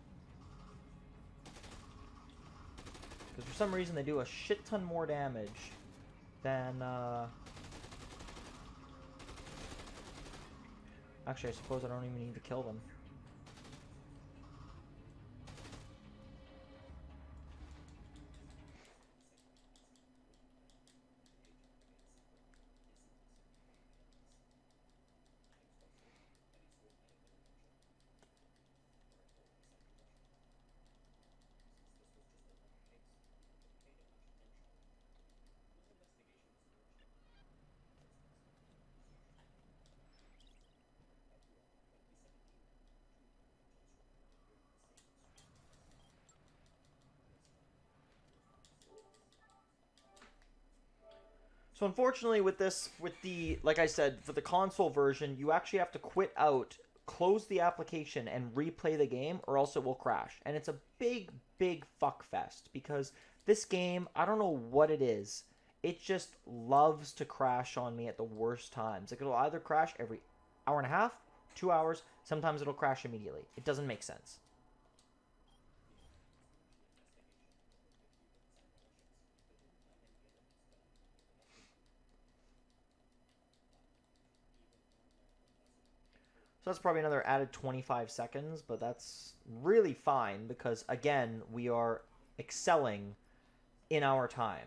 Because for some reason they do a shit ton more damage than, Actually, I suppose I don't even need to kill them. So unfortunately with this, with the, like I said, for the console version, you actually have to quit out, close the application, and replay the game, or else it will crash. And it's a big, big fuck fest, because this game, I don't know what it is, it just loves to crash on me at the worst times. Like, it'll either crash every hour and a half, 2 hours, sometimes it'll crash immediately. It doesn't make sense. So that's probably another added 25 seconds, but that's really fine because, again, we are excelling in our time.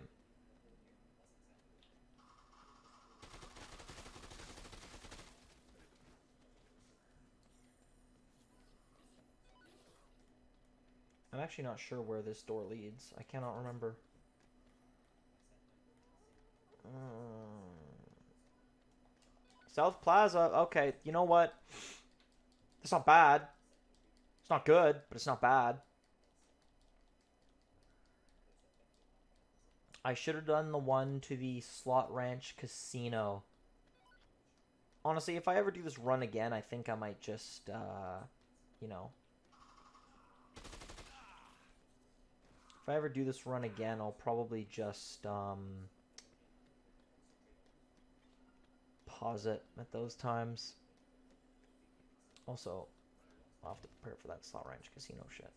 I'm actually not sure where this door leads. I cannot remember. South Plaza. Okay, you know what? It's not bad. It's not good, but it's not bad. I should have done the one to the Slot Ranch Casino. Honestly, if I ever do this run again, I think I might just, you know. If I ever do this run again, I'll probably just, pause it at those times. Also, I'll have to prepare for that Slot Ranch Casino shit.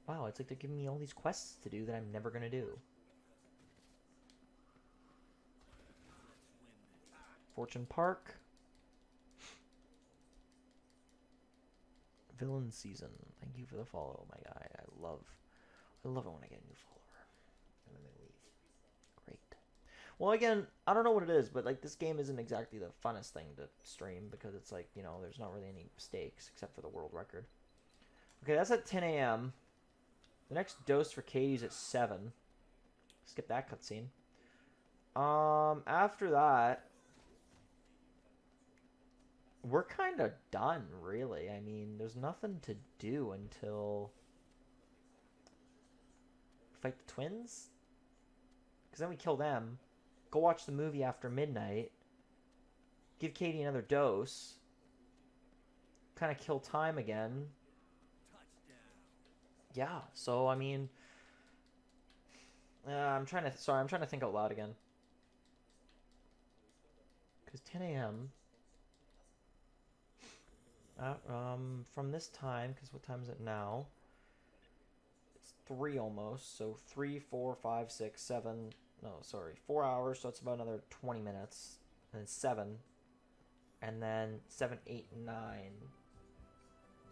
Wow, it's like they're giving me all these quests to do that I'm never gonna do. Fortune Park. Villain Season. Thank you for the follow, my guy. I love it when I get a new follower. And then they leave. Great. Well, again, I don't know what it is, but like this game isn't exactly the funnest thing to stream because it's like, you know, there's not really any stakes except for the world record. Okay, that's at 10 a.m. The next dose for Katie's at 7. Skip that cutscene. After that, we're kind of done, really. I mean, there's nothing to do until fight the twins? Because then we kill them, go watch the movie after midnight, give Katie another dose, kind of kill time again. Yeah, so I mean, I'm trying to think out loud again. Because 10 a.m. From this time, because what time is it now? It's 3 almost, so 3, 4, 5, 6, 7, no, sorry, 4 hours, so it's about another 20 minutes, and then 7, and then 7, 8, 9,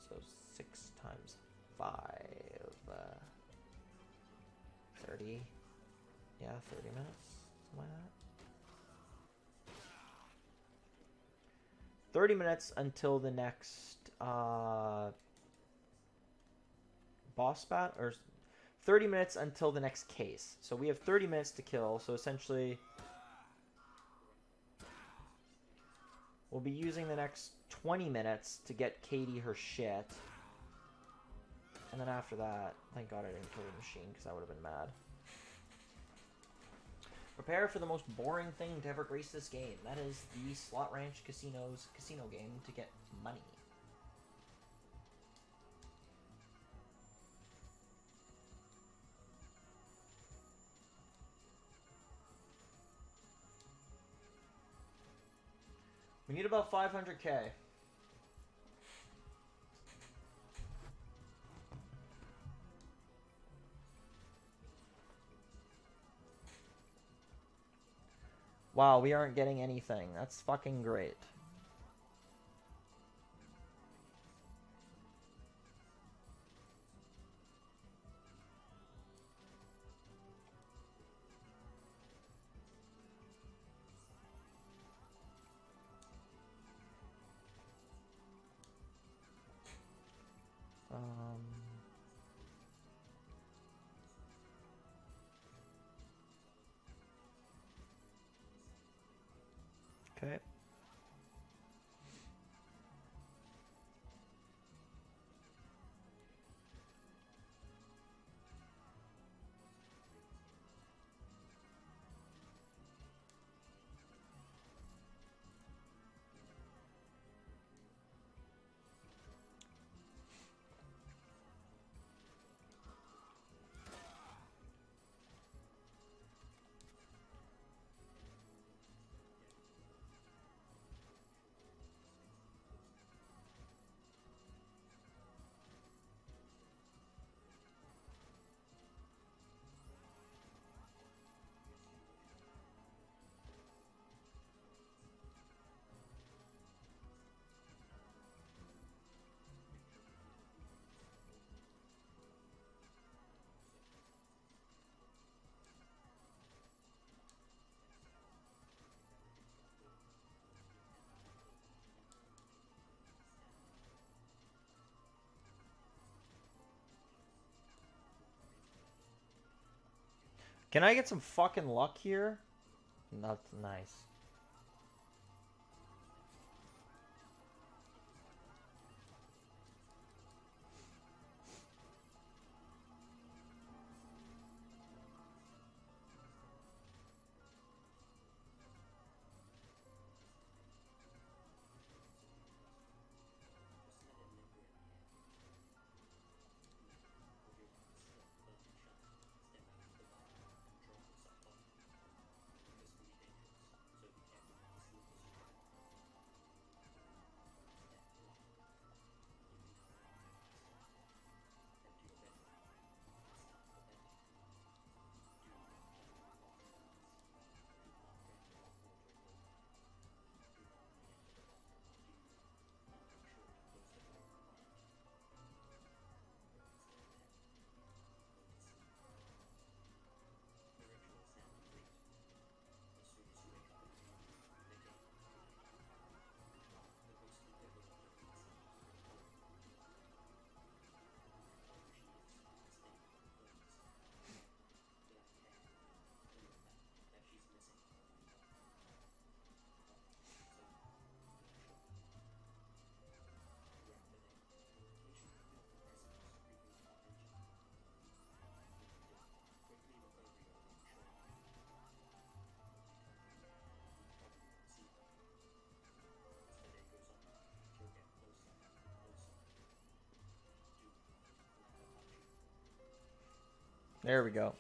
so 6 times 5, 30, yeah, 30 minutes, something like that. 30 minutes until the next boss bat, or 30 minutes until the next case. So we have 30 minutes to kill, so essentially we'll be using the next 20 minutes to get Katie her shit. And then after that, thank God I didn't kill the machine because I would have been mad. Prepare for the most boring thing to ever grace this game. That is the Slot Ranch Casino's casino game to get money. We need about 500k. Wow, we aren't getting anything. That's fucking great. Okay. Can I get some fucking luck here? That's nice. There we go.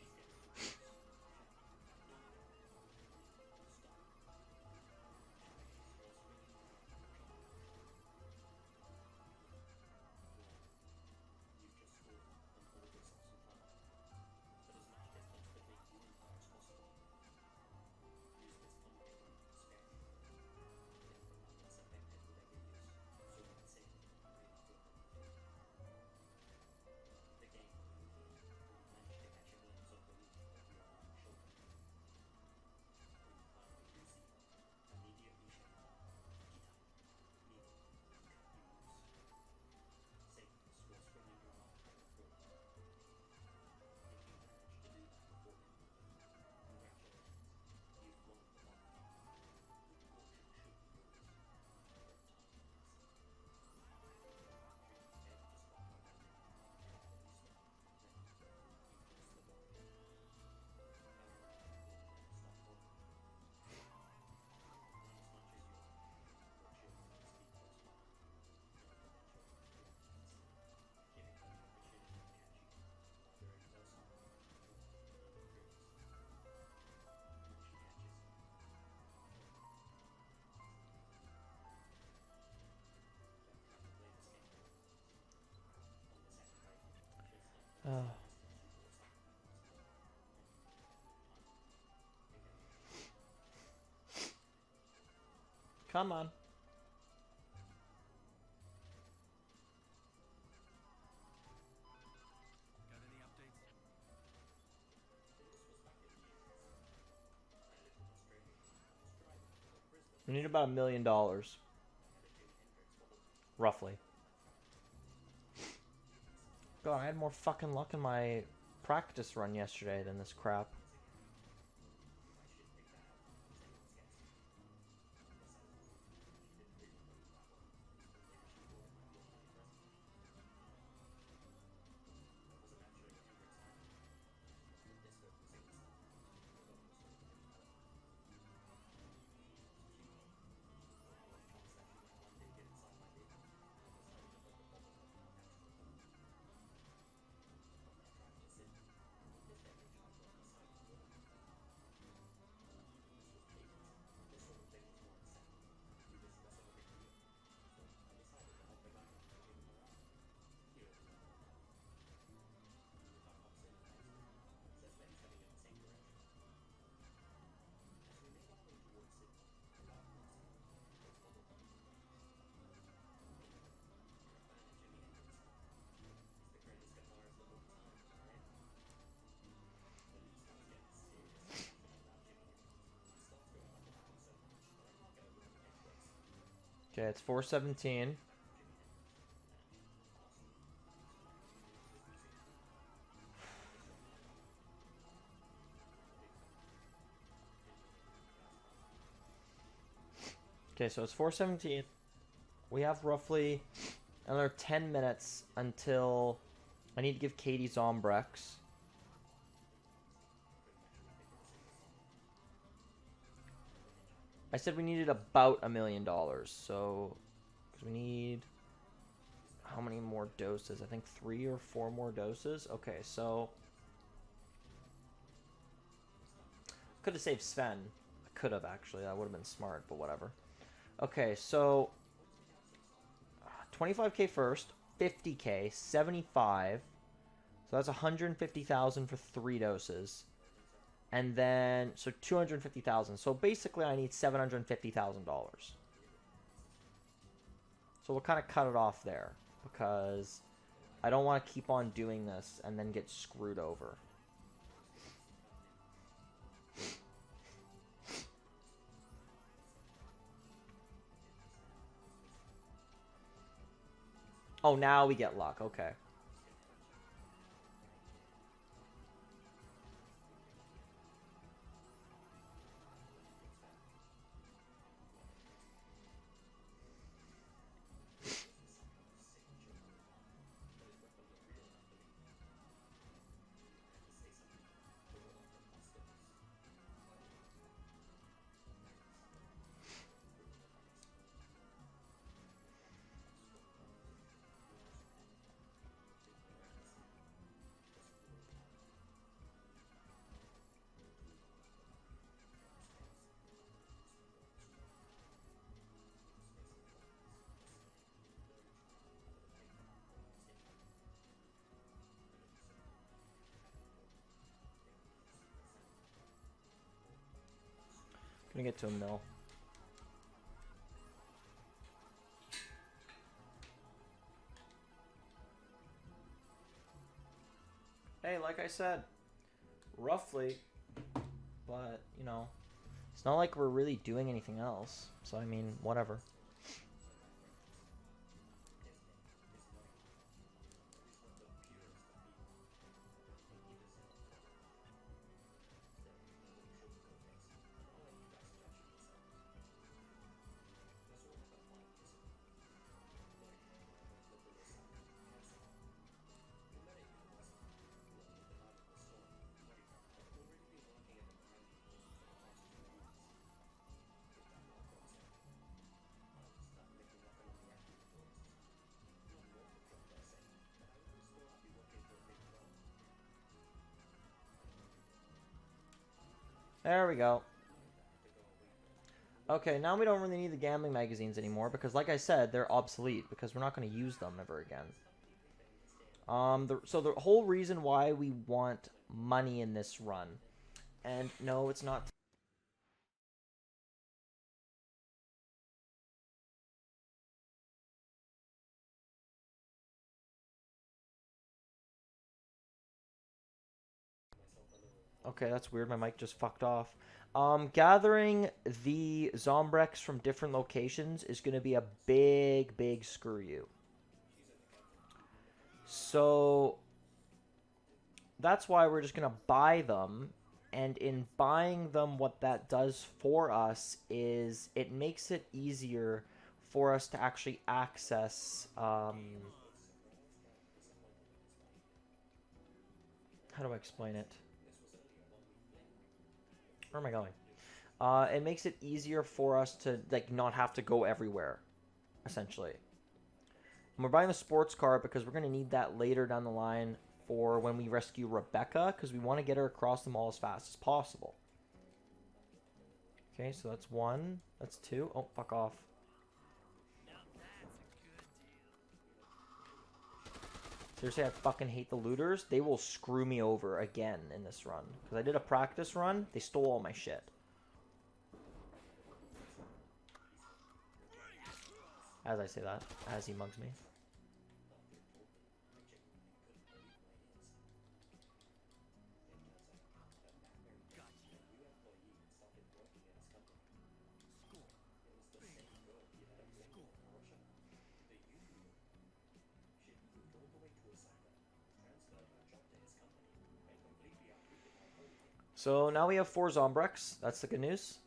Come on. Got any updates? We need about $1 million. Roughly. God, I had more fucking luck in my practice run yesterday than this crap. Okay, it's 417. Okay, so it's 4:17. We have roughly another 10 minutes until I need to give Katie Zombrex. I said we needed about $1 million, so 'cause we need how many more doses? I think 3 or 4 more doses. Okay, so could have saved Sven. I could have actually. That would have been smart, but whatever. Okay, so 25K first, 50K, 75. So that's 150,000 for 3 doses. And then, so 250,000. So basically I need $750,000. So we'll kind of cut it off there because I don't want to keep on doing this and then get screwed over. Oh, now we get luck. Okay. Gonna get to a mill. Hey, like I said, roughly, but, you know, it's not like we're really doing anything else. So, I mean, whatever. There we go. Okay, now we don't really need the gambling magazines anymore because, like I said, they're obsolete because we're not going to use them ever again. So the whole reason why we want money in this run, and no, it's not. Okay, that's weird. My mic just fucked off. Gathering the Zombrex from different locations is going to be a big, big screw you. So that's why we're just going to buy them. And in buying them, what that does for us is it makes it easier for us to actually access... how do I explain it? Where am I going? It makes it easier for us to like not have to go everywhere, essentially. And we're buying the sports car because we're going to need that later down the line for when we rescue Rebecca, because we want to get her across the mall as fast as possible. Okay, so that's 1. That's 2. Oh, fuck off. Seriously, I fucking hate the looters. They will screw me over again in this run. Because I did a practice run. They stole all my shit. As I say that. As he mugs me. So now we have 4 Zombrex. That's the good news.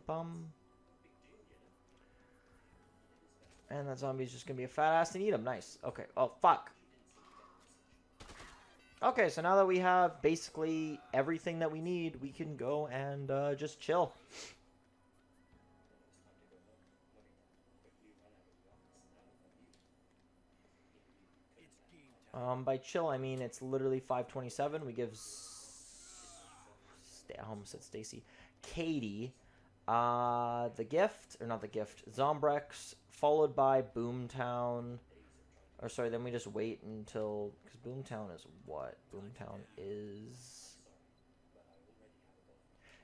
bum. And that zombie's just gonna be a fat ass and eat him. Nice. Okay. Oh, fuck. Okay, so now that we have basically everything that we need, we can go and just chill. It's game time. By chill, I mean it's literally 5:27. We give I almost said Stacy, Katie, the gift, or not the gift, Zombrex, followed by Boomtown. Or sorry, then we just wait until, because Boomtown is what? Boomtown is,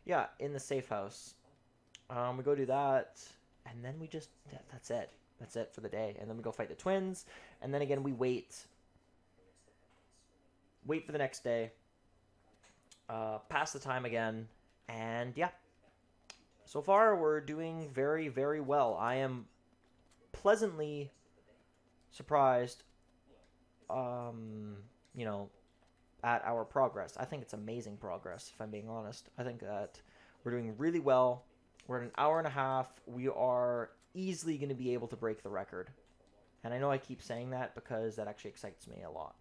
yeah, in the safe house. We go do that, and then we just, that's it. That's it for the day. And then we go fight the twins, and then again we wait for the next day. Pass the time again, and yeah. So far, we're doing very, very well. I am pleasantly surprised, you know, at our progress. I think it's amazing progress, if I'm being honest. I think that we're doing really well. We're at an hour and a half. We are easily going to be able to break the record. And I know I keep saying that because that actually excites me a lot.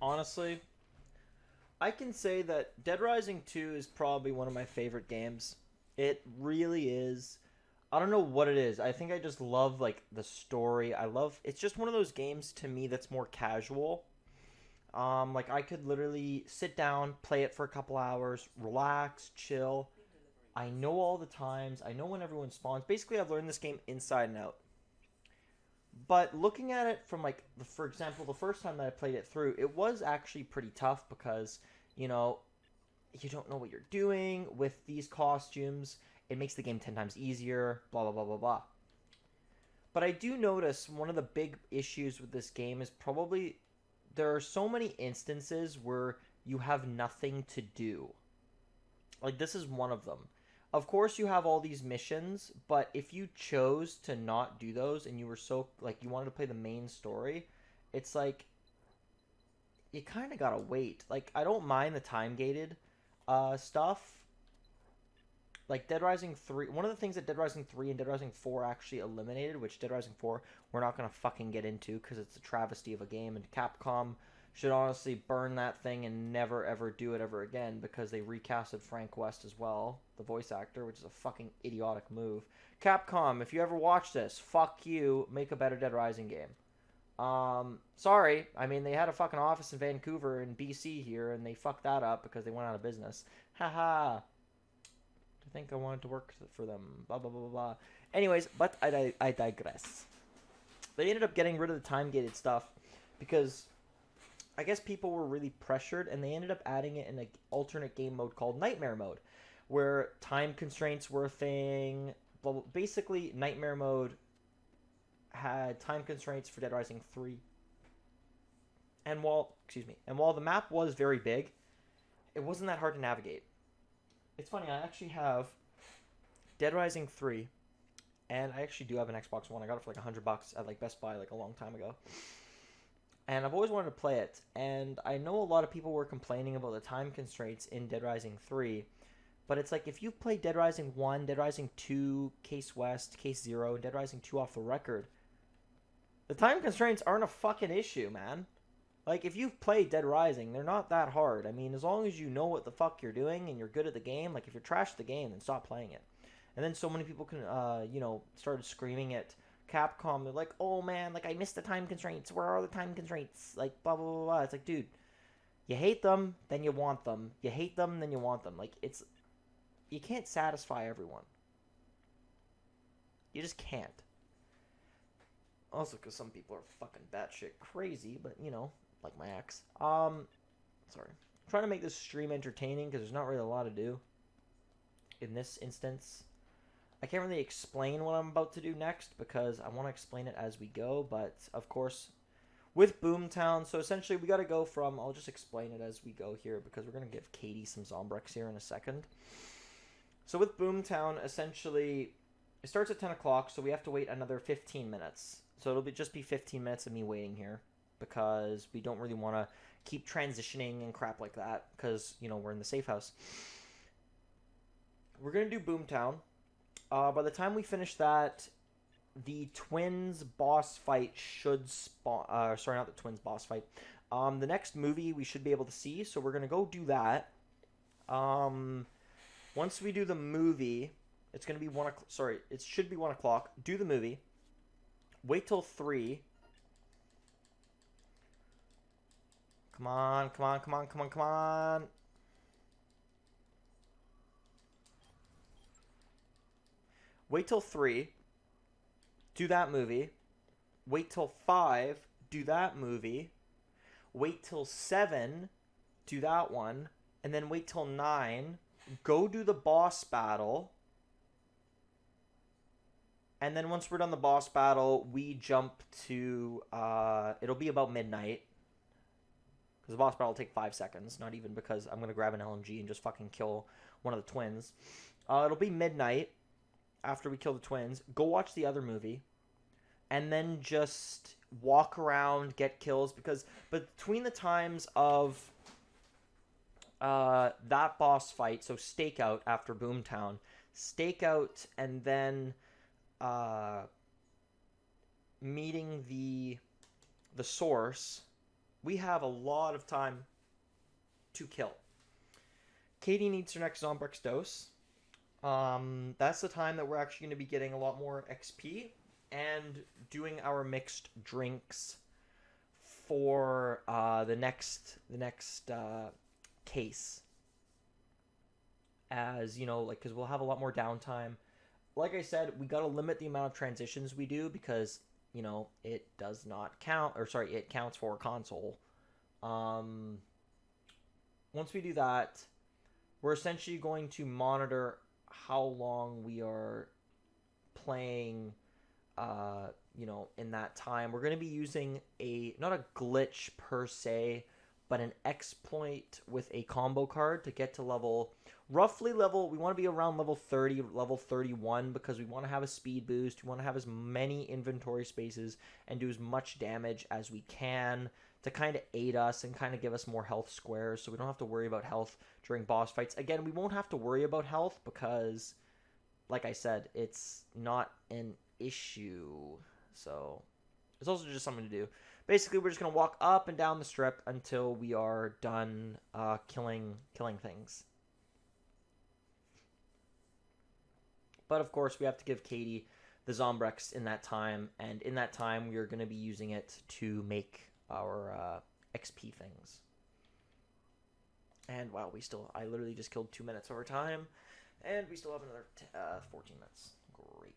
Honestly, I can say that Dead Rising 2 is probably one of my favorite games. It really is. I don't know what it is. I think I just love like the story. I love it's just one of those games to me that's more casual. Like I could literally sit down, play it for a couple hours, relax, chill. I know all the times. I know when everyone spawns. Basically, I've learned this game inside and out. But looking at it from like, for example, the first time that I played it through, it was actually pretty tough because, you know, you don't know what you're doing with these costumes. It makes the game 10 times easier, blah, blah, blah, blah, blah. But I do notice one of the big issues with this game is probably there are so many instances where you have nothing to do. Like, this is one of them. Of course, you have all these missions, but if you chose to not do those and you were so, like, you wanted to play the main story, it's like, you kind of gotta wait. Like, I don't mind the time-gated stuff. Like, Dead Rising 3, one of the things that Dead Rising 3 and Dead Rising 4 actually eliminated, which Dead Rising 4 we're not gonna fucking get into because it's a travesty of a game, and Capcom should honestly burn that thing and never ever do it ever again because they recasted Frank West as well, the voice actor, which is a fucking idiotic move. Capcom, if you ever watch this, fuck you, make a better Dead Rising game. Sorry, I mean, they had a fucking office in Vancouver and BC here, and they fucked that up because they went out of business. Haha. I think I wanted to work for them, blah, blah, blah, blah, blah. Anyways, but I digress. They ended up getting rid of the time-gated stuff because I guess people were really pressured, and they ended up adding it in an alternate game mode called Nightmare Mode, where time constraints were a thing. Basically, Nightmare Mode had time constraints for Dead Rising 3. And while the map was very big, it wasn't that hard to navigate. It's funny, I actually have Dead Rising 3, and I actually do have an Xbox One. I got it for like $100 at like Best Buy like a long time ago. And I've always wanted to play it, and I know a lot of people were complaining about the time constraints in Dead Rising 3, but it's like if you've played Dead Rising 1, Dead Rising 2, Case West, Case 0, and Dead Rising 2 off the record, the time constraints aren't a fucking issue, man. Like, if you've played Dead Rising, they're not that hard. I mean, as long as you know what the fuck you're doing and you're good at the game, like, if you're trash at the game, then stop playing it. And then so many people can, started screaming at Capcom. They're like, oh, man, like, I missed the time constraints. Where are the time constraints? Like, blah, blah, blah, blah. It's like, dude, you hate them, then you want them. You hate them, then you want them. Like, you can't satisfy everyone. You just can't. Also, because some people are fucking batshit crazy, but, like my ex. Sorry. I'm trying to make this stream entertaining because there's not really a lot to do in this instance. I can't really explain what I'm about to do next because I want to explain it as we go, but, of course, with Boomtown, so essentially we got to go from, I'll just explain it as we go here because we're going to give Katie some Zombrex here in a second. So with Boomtown, essentially, it starts at 10 o'clock, so we have to wait another 15 minutes. So it'll just be 15 minutes of me waiting here because we don't really want to keep transitioning and crap like that because, we're in the safe house. We're going to do Boomtown. By the time we finish that, the twins boss fight should spawn. Sorry, not the twins boss fight. The next movie we should be able to see, so we're going to go do that. Once we do the movie, it's going to be 1 o'clock. Sorry, it should be 1 o'clock. Do the movie. Wait till 3. Come on, come on, come on, come on, come on. Wait till 3. Do that movie. Wait till 5. Do that movie. Wait till 7. Do that one. And then wait till 9. Go do the boss battle. And then once we're done the boss battle, we jump to, it'll be about midnight. Because the boss battle will take 5 seconds. Not even because I'm going to grab an LMG and just fucking kill one of the twins. It'll be midnight after we kill the twins. Go watch the other movie. And then just walk around, get kills. Because between the times of that boss fight, so Stakeout after Boomtown, Stakeout and then meeting the source, we have a lot of time to kill. Katie needs her next Zombrex dose. That's the time that we're actually going to be getting a lot more XP and doing our mixed drinks for the next case. As, because we'll have a lot more downtime. Like I said, we got to limit the amount of transitions we do because, it does not count, it counts for console. Once we do that, we're essentially going to monitor how long we are playing you know, in that time. We're going to be using not a glitch per se, but an exploit with a combo card to get to roughly level, we want to be around level 30, level 31, because we want to have a speed boost. We want to have as many inventory spaces and do as much damage as we can to kind of aid us and kind of give us more health squares so we don't have to worry about health during boss fights. Again, we won't have to worry about health because, like I said, it's not an issue. So it's also just something to do. Basically, we're just going to walk up and down the strip until we are done killing things. But of course, we have to give Katie the Zombrex in that time, and in that time, we are going to be using it to make our XP things. And wow, I literally just killed 2 minutes over time, and we still have another 14 minutes. Great.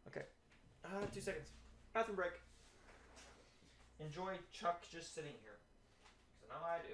Okay. 2 seconds. Bathroom break. Enjoy Chuck just sitting here. So now I do.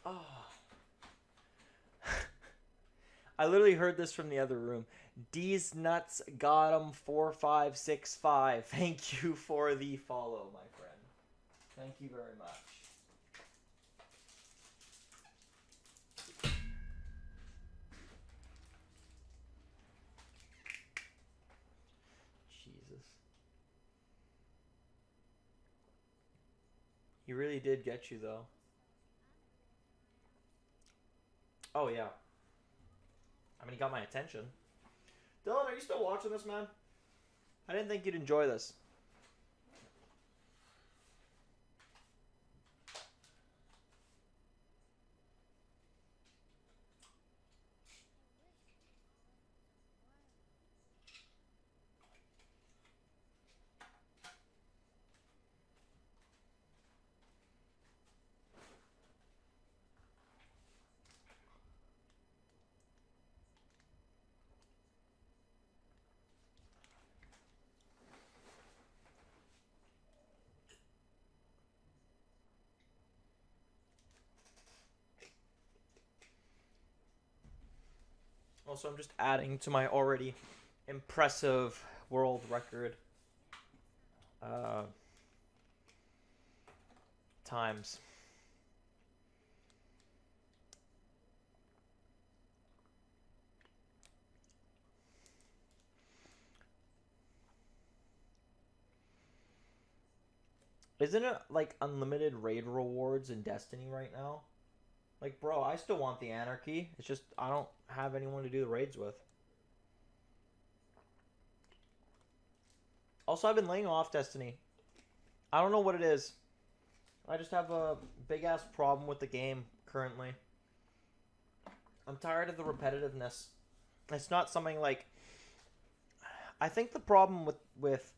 Oh. I literally heard this from the other room. D's nuts got 'em 4565. Thank you for the follow, my friend. Thank you very much. Jesus. He really did get you, though. Oh, yeah. I mean, he got my attention. Dylan, are you still watching this, man? I didn't think you'd enjoy this. Also, I'm just adding to my already impressive world record times. Isn't it like unlimited raid rewards in Destiny right now? Like, bro, I still want the anarchy. It's just I don't have anyone to do the raids with. Also, I've been laying off Destiny. I don't know what it is. I just have a big ass problem with the game currently. I'm tired of the repetitiveness. It's not something like. I think the problem with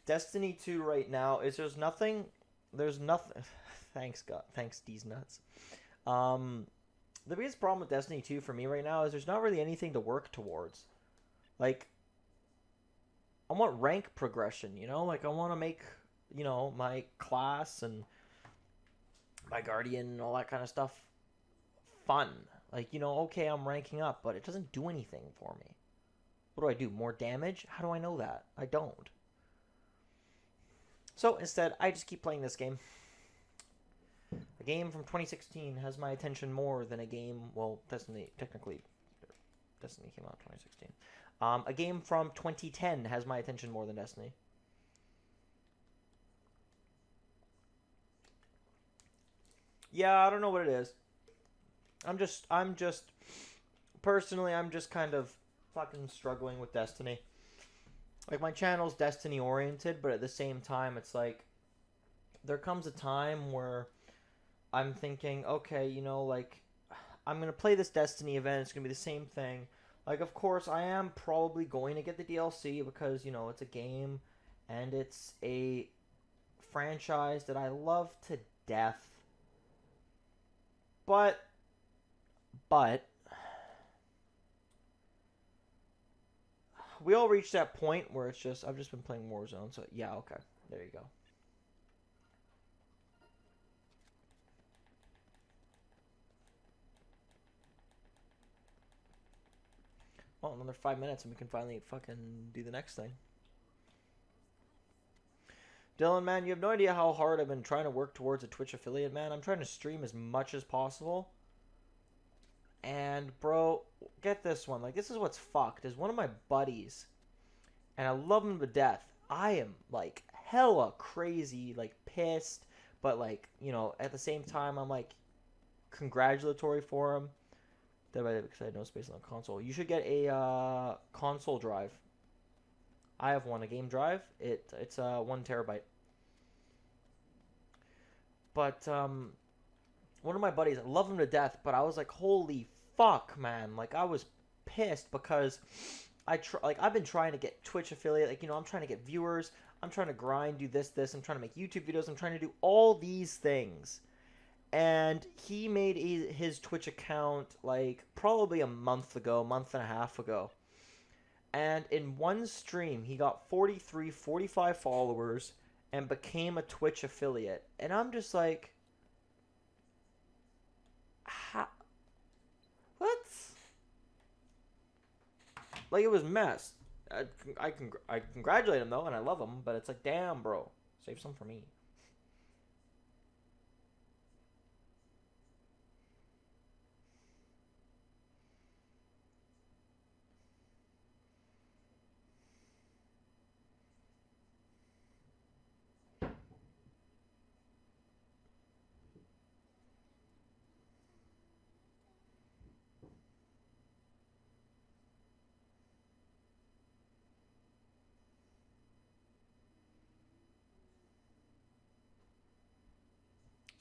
Destiny 2 right now is there's nothing. Thanks God. Thanks D's nuts. The biggest problem with Destiny 2 for me right now is there's not really anything to work towards. Like, I want rank progression, you know? Like, I want to make, you know, my class and my guardian and all that kind of stuff fun. Like, you know, okay, I'm ranking up, but it doesn't do anything for me. What do I do? More damage? How do I know that? I don't. So, instead, I just keep playing this game. A game from 2016 has my attention more than a game, well, Destiny came out in 2016. A game from 2010 has my attention more than Destiny. Yeah, I don't know what it is. I'm just personally, I'm just kind of fucking struggling with Destiny. Like, my channel's Destiny oriented, but at the same time, it's like, there comes a time where I'm thinking, okay, you know, like, I'm going to play this Destiny event, it's going to be the same thing. Like, of course, I am probably going to get the DLC because, you know, it's a game, and it's a franchise that I love to death. But, we all reach that point where it's just, I've just been playing Warzone, so yeah, okay, there you go. Well, another 5 minutes and we can finally fucking do the next thing. Dylan, man, you have no idea how hard I've been trying to work towards a Twitch affiliate, man. I'm trying to stream as much as possible. And, bro, get this one. Like, this is what's fucked. Is one of my buddies, and I love him to death. I am, like, hella crazy, like, pissed. But, like, you know, at the same time, I'm, like, congratulatory for him. Because I had no space on the console. You should get a console drive. I have one, a game drive. It's 1 terabyte. But one of my buddies, I love him to death, but I was like, holy fuck, man! Like, I was pissed because I've been trying to get Twitch affiliate. Like, you know, I'm trying to get viewers. I'm trying to grind, do this. I'm trying to make YouTube videos. I'm trying to do all these things. And he made his Twitch account, like, probably a month and a half ago. And in one stream, he got 45 followers and became a Twitch affiliate. And I'm just like, what? Like, it was mess. I congratulate him, though, and I love him. But it's like, damn, bro. Save some for me.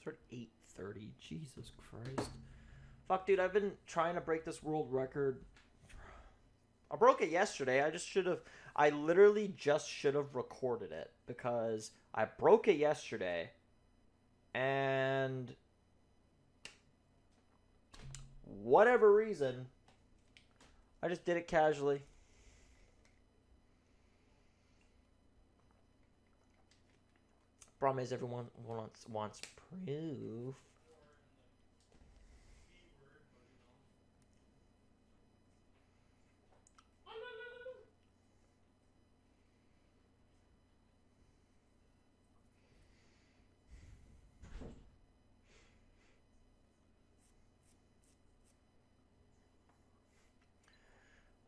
Start 8:30. Jesus Christ. Fuck, dude, I've been trying to break this world record. I broke it yesterday. I literally just should have recorded it because I broke it yesterday and whatever reason, I just did it casually. Problem is everyone wants proof.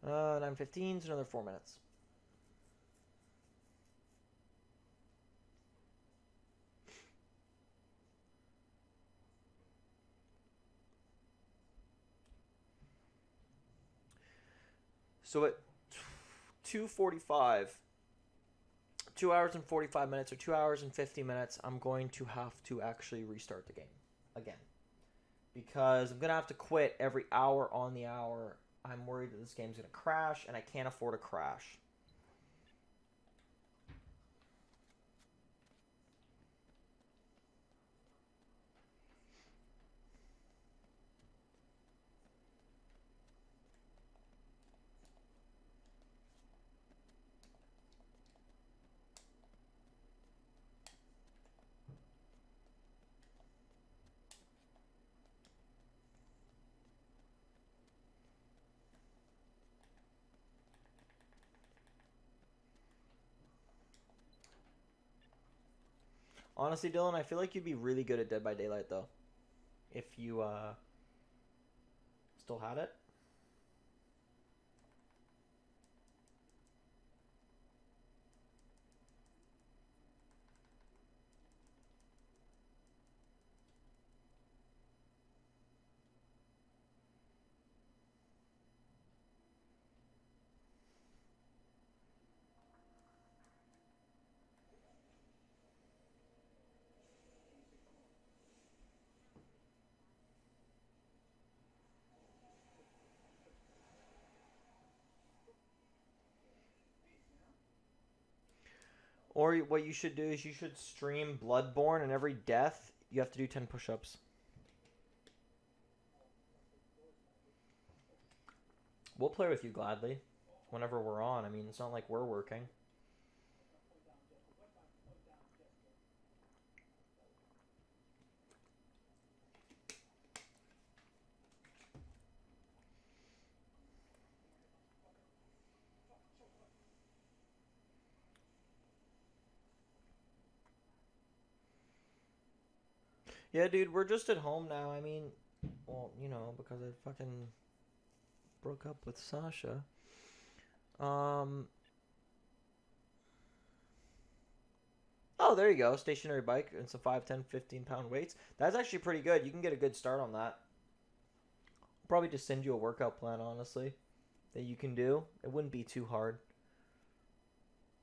Uh, 9:15, so another 4 minutes. So at 2:45, 2 hours and 45 minutes or 2 hours and 50 minutes, I'm going to have to actually restart the game again. Because I'm going to have to quit every hour on the hour. I'm worried that this game's going to crash, and I can't afford a crash. Honestly, Dylan, I feel like you'd be really good at Dead by Daylight, though. If you, still had it. Or what you should do is you should stream Bloodborne, and every death, you have to do 10 push-ups. We'll play with you gladly whenever we're on. I mean, it's not like we're working. Yeah, dude, we're just at home now. I mean, well, you know, because I fucking broke up with Sasha. Oh, there you go. Stationary bike and some 5, 10, 15-pound weights. That's actually pretty good. You can get a good start on that. I'll probably just send you a workout plan, honestly, that you can do. It wouldn't be too hard.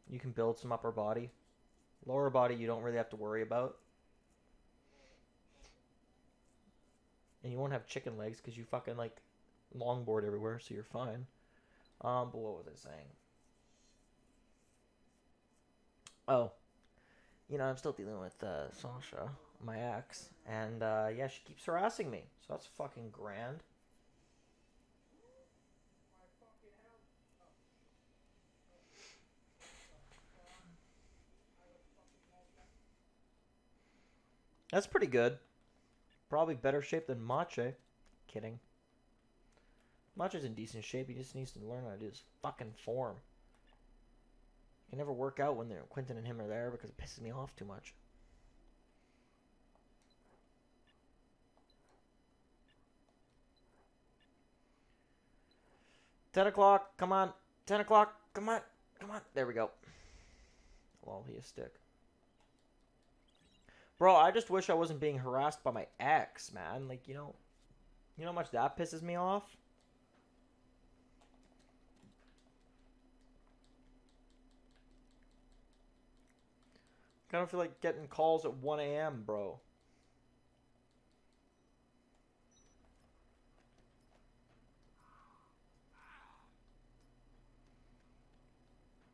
You can build some upper body. Lower body, you don't really have to worry about. And you won't have chicken legs because you fucking, like, longboard everywhere, so you're fine. But what was I saying? Oh. You know, I'm still dealing with Sasha, my ex. And, yeah, she keeps harassing me. So that's fucking grand. That's pretty good. Probably better shape than Mache. Kidding. Mache's in decent shape. He just needs to learn how to do his fucking form. He can never work out when Quentin and him are there because it pisses me off too much. $10, come on. $10, come on. Come on. There we go. Well, he is stick. Bro, I just wish I wasn't being harassed by my ex, man. Like, you know how much that pisses me off? I don't feel like getting calls at 1 a.m., bro.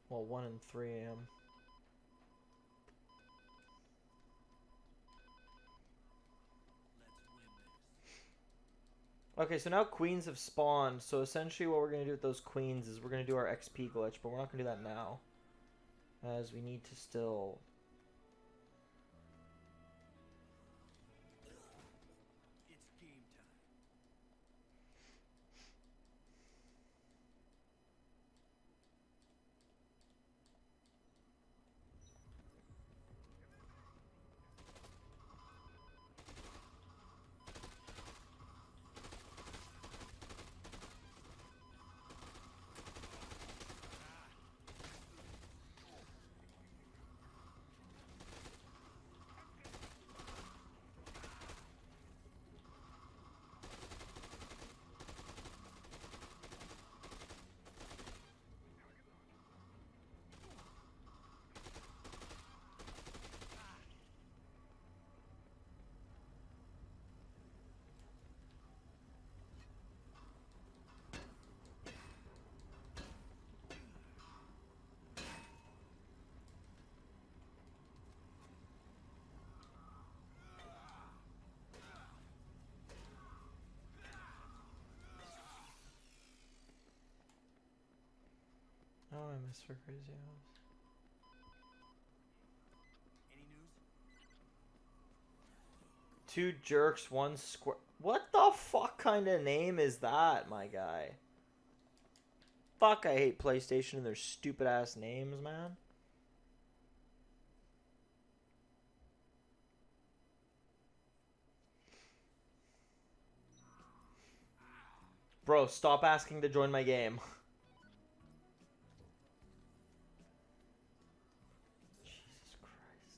Well, 1 and 3 a.m. Okay, so now queens have spawned. So essentially what we're going to do with those queens is we're going to do our XP glitch, but we're not going to do that now. As we need to still... It's game time. miss for crazy hours. Any news? Two jerks, one square. What the fuck kind of name is that, my guy? Fuck, I hate PlayStation and their stupid ass names, man. Bro, stop asking to join my game. Jesus Christ.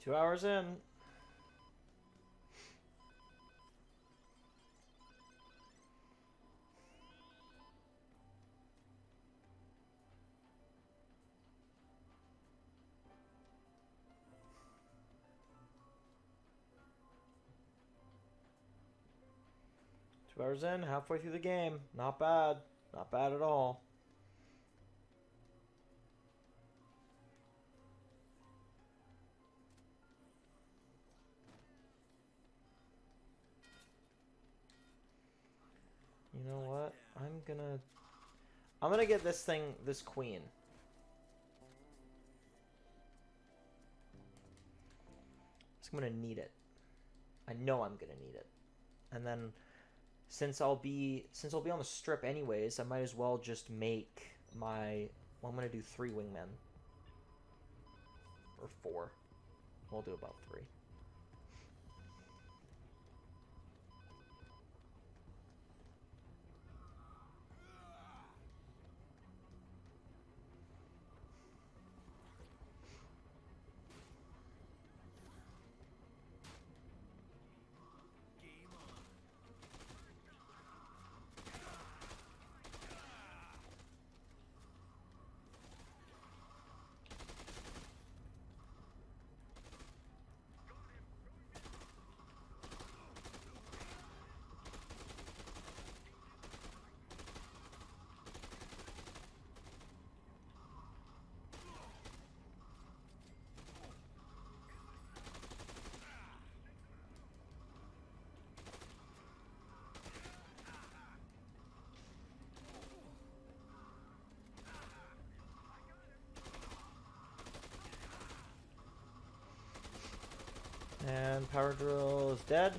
Two hours in. Two hours in, halfway through the game. Not bad. Not bad at all. You know what? I'm gonna get this thing, this queen. I'm gonna need it. I know I'm gonna need it. And then since I'll be on the strip anyways, I might as well just make my, well, I'm gonna do 3 wingmen. Or 4. We'll do about 3. Game on. And power drill is dead.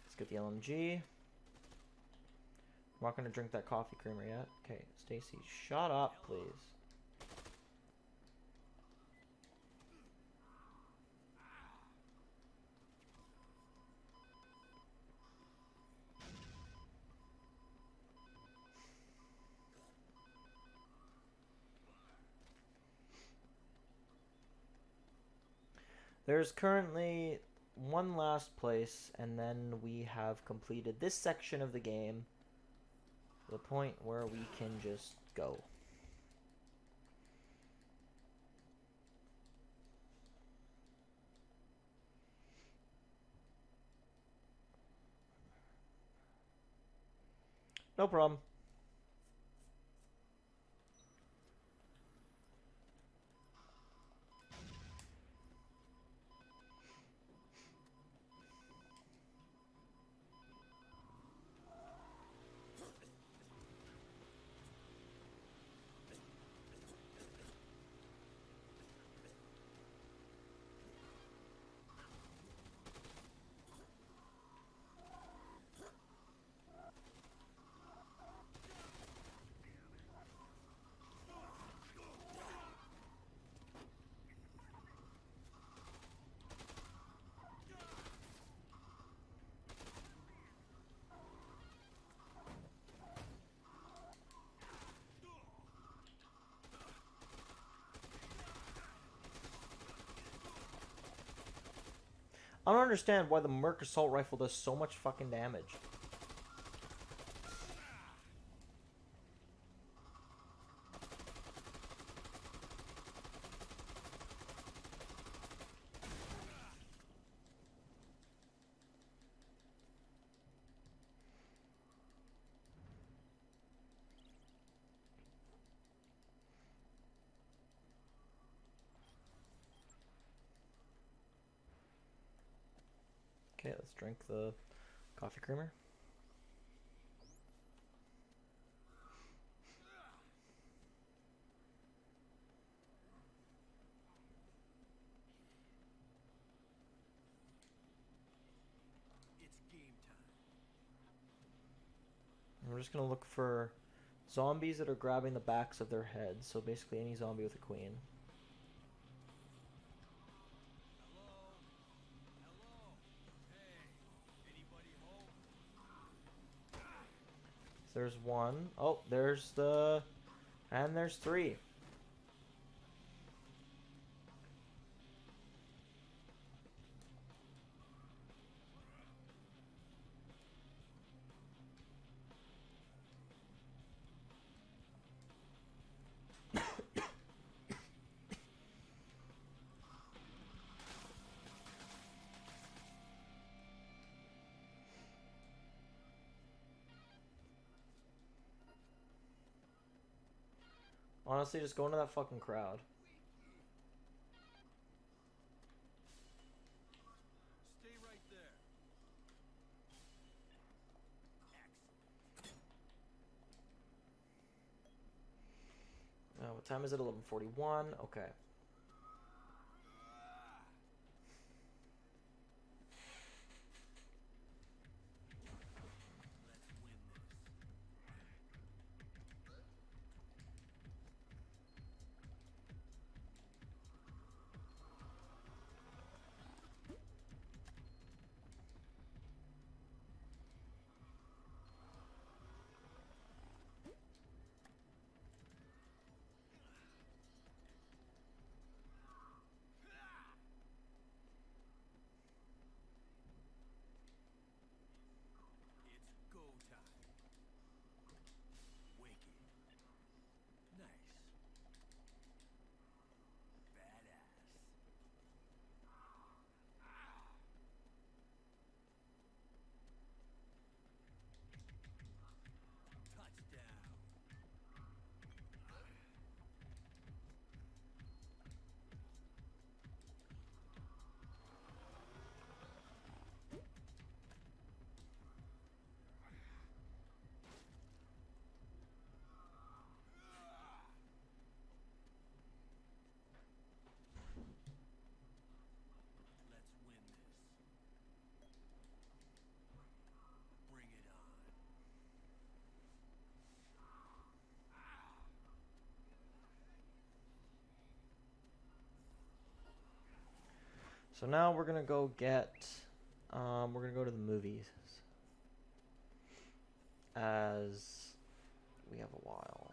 Let's get the LMG. I'm not gonna drink that coffee creamer yet. Okay, Stacy, shut up, please. There's currently one last place, and then we have completed this section of the game to the point where we can just go. No problem. I don't understand why the Merc Assault Rifle does so much fucking damage. Okay, let's drink the coffee creamer. It's game time. And we're just gonna look for zombies that are grabbing the backs of their heads. So basically any zombie with a queen. Hello? Hello? Hey, anybody home? So there's one. Oh, there's the... And there's three. Honestly, just go into that fucking crowd. Stay right there. Excellent. What time is it? 11:41. Okay. Let's win this. It's go time. Wicked. Nice. Badass. Touchdown. Let's win this. Bring it on. So now we're gonna go get... we're gonna go to the movies. As we have a while.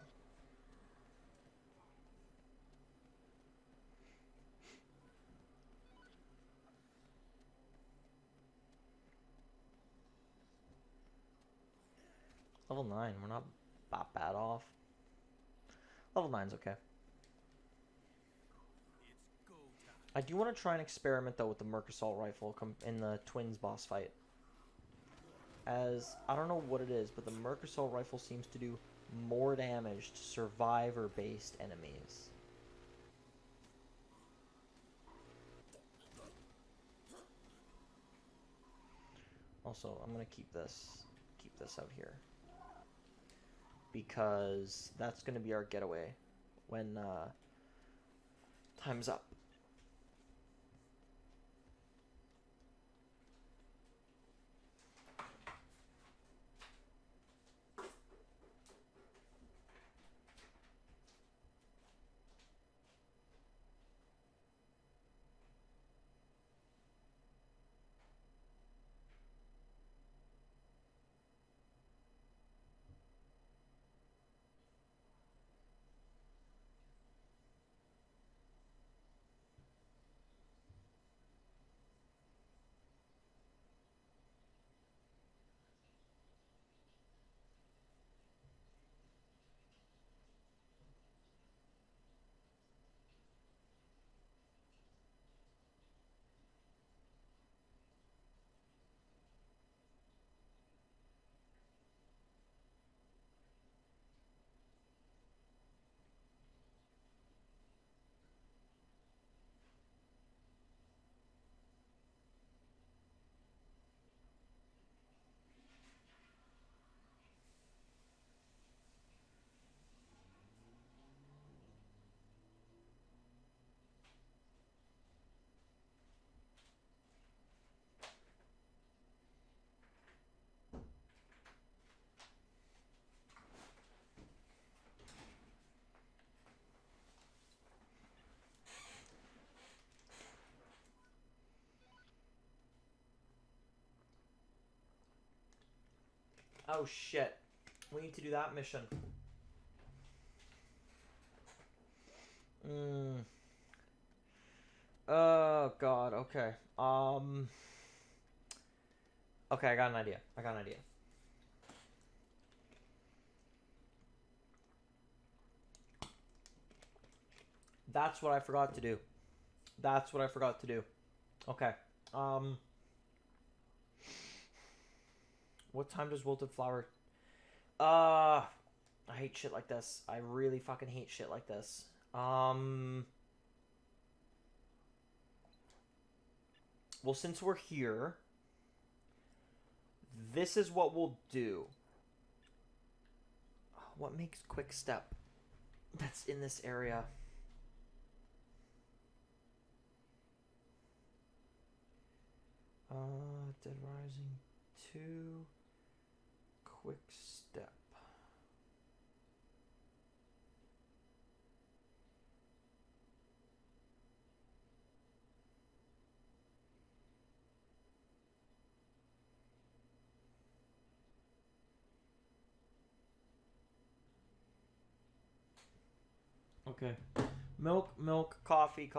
Level 9, we're not that bad off. Level 9's okay. It's go time. I do want to try and experiment though with the Merc Assault Rifle in the Twins boss fight. as I don't know what it is, but the Merc Assault Rifle seems to do more damage to survivor-based enemies. Also, I'm gonna keep this out here because that's gonna be our getaway when time's up. Oh shit. We need to do that mission. Oh god, okay. Okay, I got an idea. That's what I forgot to do. Okay. What time does Wilted Flower... I hate shit like this. I really fucking hate shit like this. Well, since we're here, this is what we'll do. What makes Quick Step that's in this area? Dead Rising 2, Quick Step. Okay. Milk, coffee.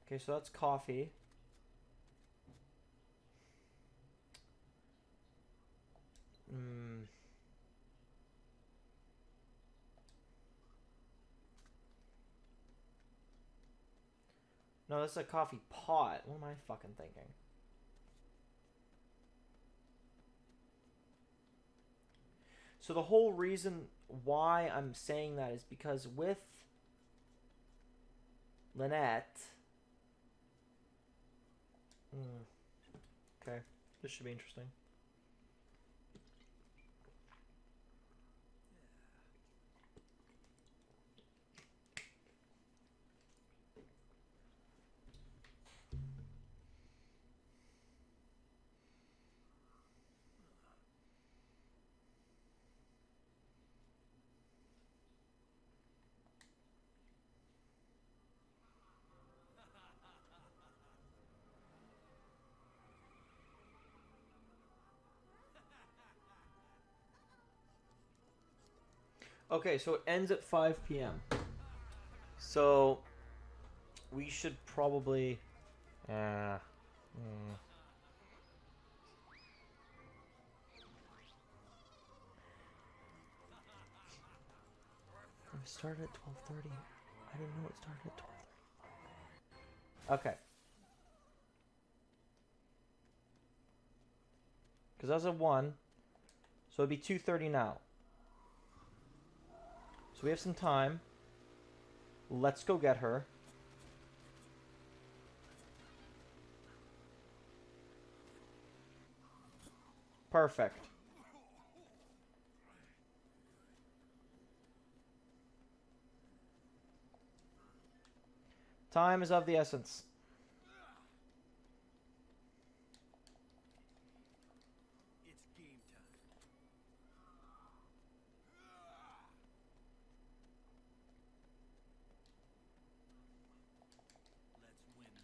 Okay, so that's coffee. No, that's a coffee pot. What am I fucking thinking? So the whole reason why I'm saying that is because with Lynette... Okay, this should be interesting. Okay, so it ends at 5 p.m. So we should probably... It started at 12:30. I didn't know it started at 12:30. Okay. Because that's a 1. So it'd be 2:30 now. So we have some time. Let's go get her. Perfect. Time is of the essence. It's game time. Let's win this.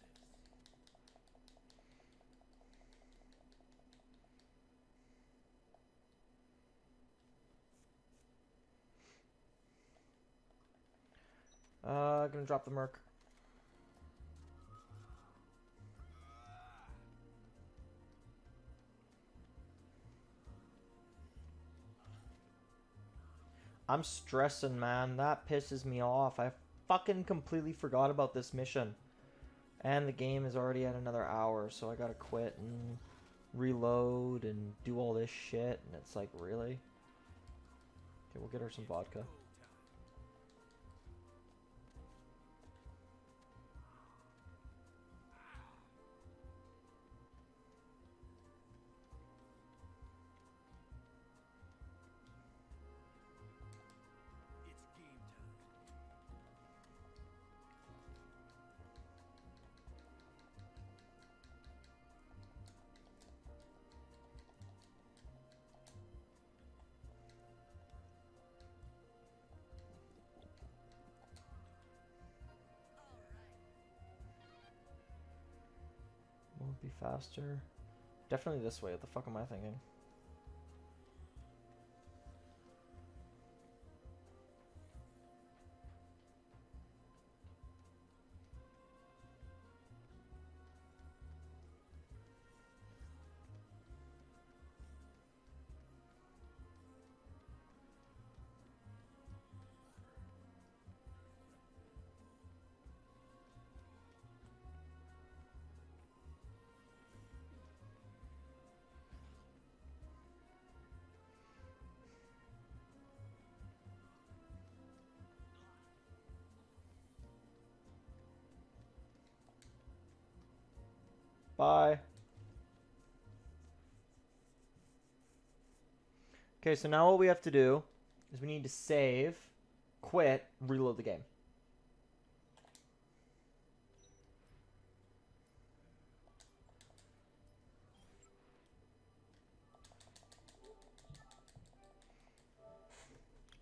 Gonna drop the Merc. I'm stressing, man. That pisses me off. I fucking completely forgot about this mission. And the game is already at another hour, so I gotta quit and reload and do all this shit. And it's like, really? Okay, we'll get her some vodka. Go time. It's game time. Won't be faster. Definitely this way. What the fuck am I thinking? Bye. Okay, so now what we have to do is we need to save, quit, reload the game.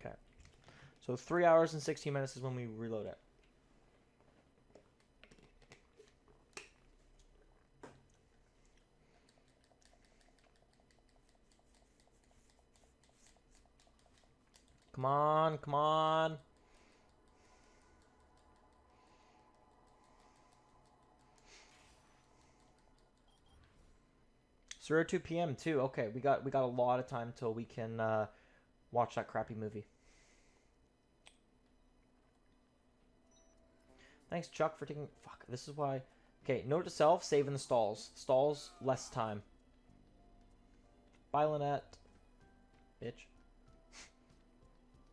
Okay. So 3 hours and 16 minutes is when we reload it. Come on, come on. So 2 p.m. too. Okay, we got a lot of time till we can watch that crappy movie. Thanks, Chuck, for taking. Fuck. This is why. Okay, note to self: save in the stalls. Stalls, less time. Bye, Lynette. Bitch.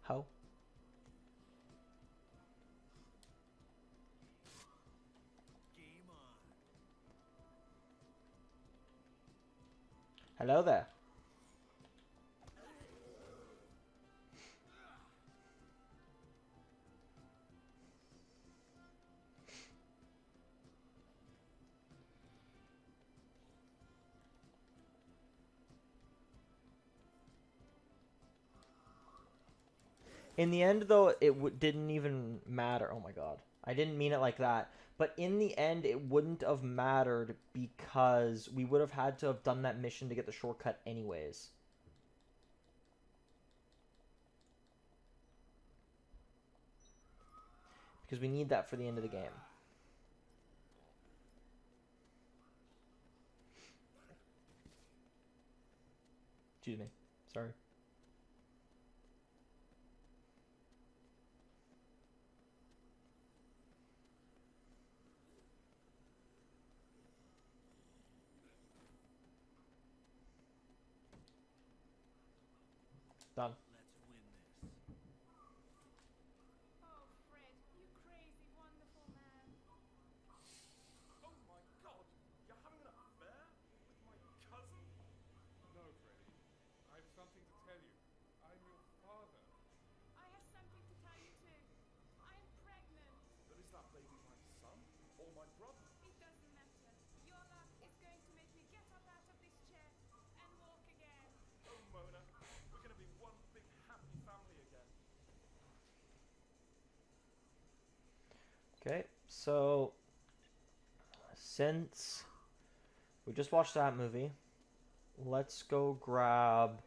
How? Game on. Hello there. In the end, though, it didn't even matter. Oh my god. I didn't mean it like that. But in the end, it wouldn't have mattered because we would have had to have done that mission to get the shortcut anyways. Because we need that for the end of the game. Excuse me. Sorry. Done. Let's win this. Oh, Fred, you crazy, wonderful man. Oh my god! You're having an affair? With my cousin? No, Freddy. I have something to tell you. I'm your father. I have something to tell you too. I am pregnant. But is that baby my son? Or my brother? It doesn't matter. Your luck is going to make me get up out of this chair and walk again. Oh, Mona. We're gonna be one big happy family again. Okay, so since we just watched that movie, let's go grab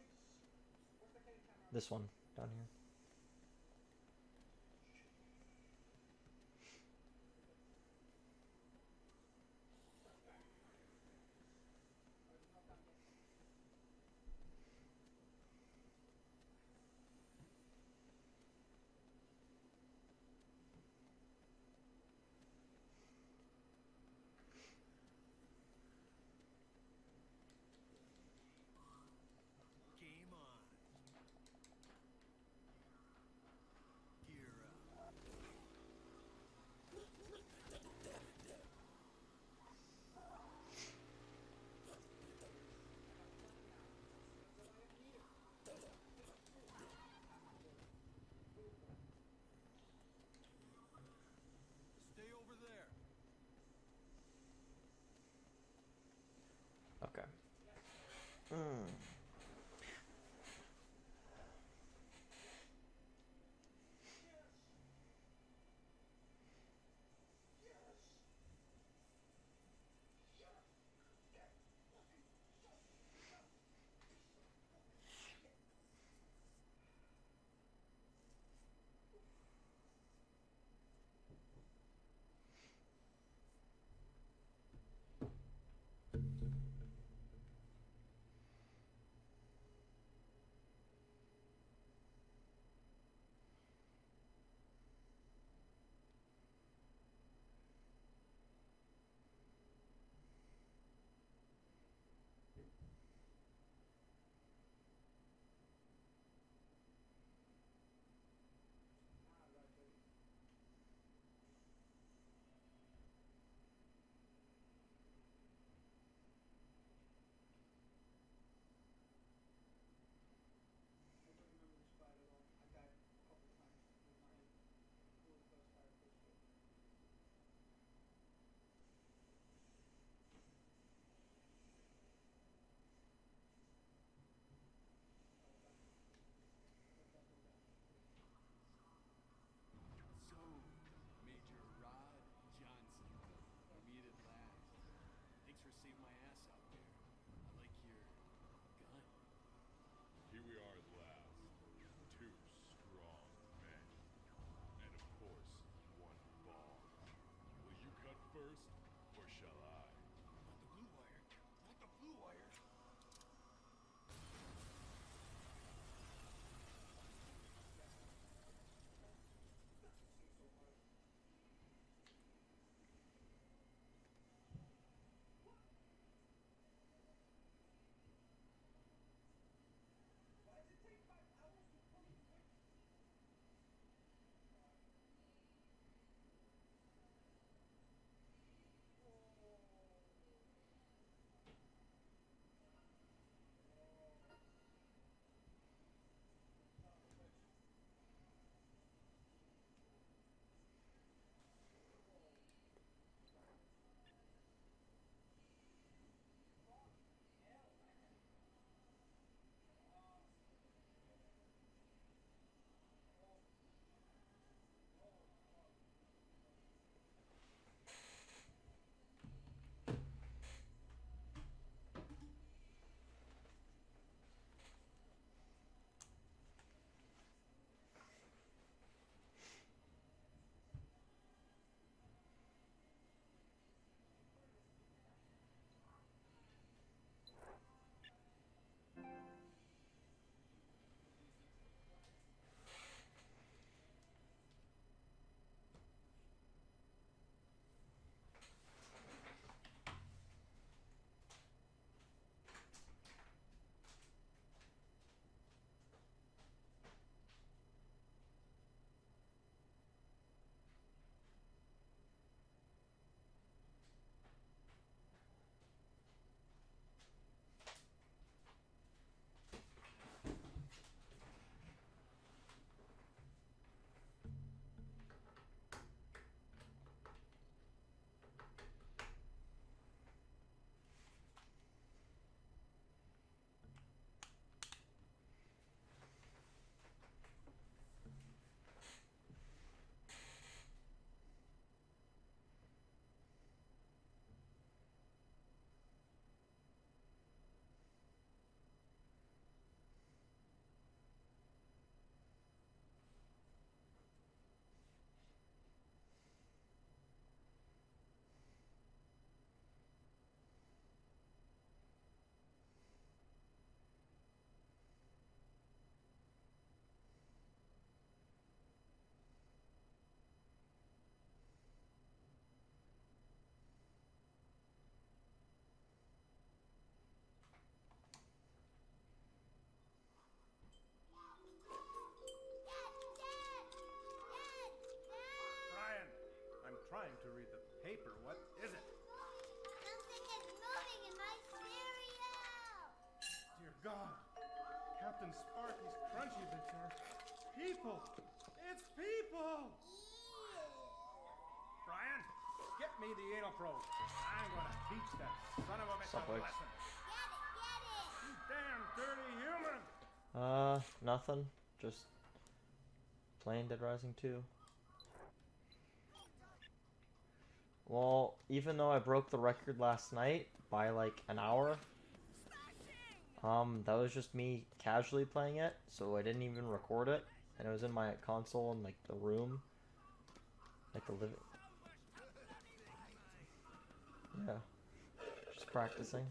this one down here. Game on. Gear up. Stay over there. Okay. Hmm. So, Major Rod Johnson, we meet at last. Thanks for saving my ass out there. I like your gun. Here we are at last. Two strong men. And of course, one ball. Will you cut first, or shall I? Not the blue wire. Not the blue wire. trying to read the paper. What is it? Something is moving in my cereal. Dear God. Captain Sparky's crunchy bits are people. It's people. Brian, get me the anal probe. I'm gonna teach that son of a bitch a Subways. lesson. Get it. You damn dirty human. Nothing. Just playing Dead Rising 2. Well, even though I broke the record last night by like an hour, that was just me casually playing it, so I didn't even record it, and it was in my console in like the room, like the living. Yeah, just practicing.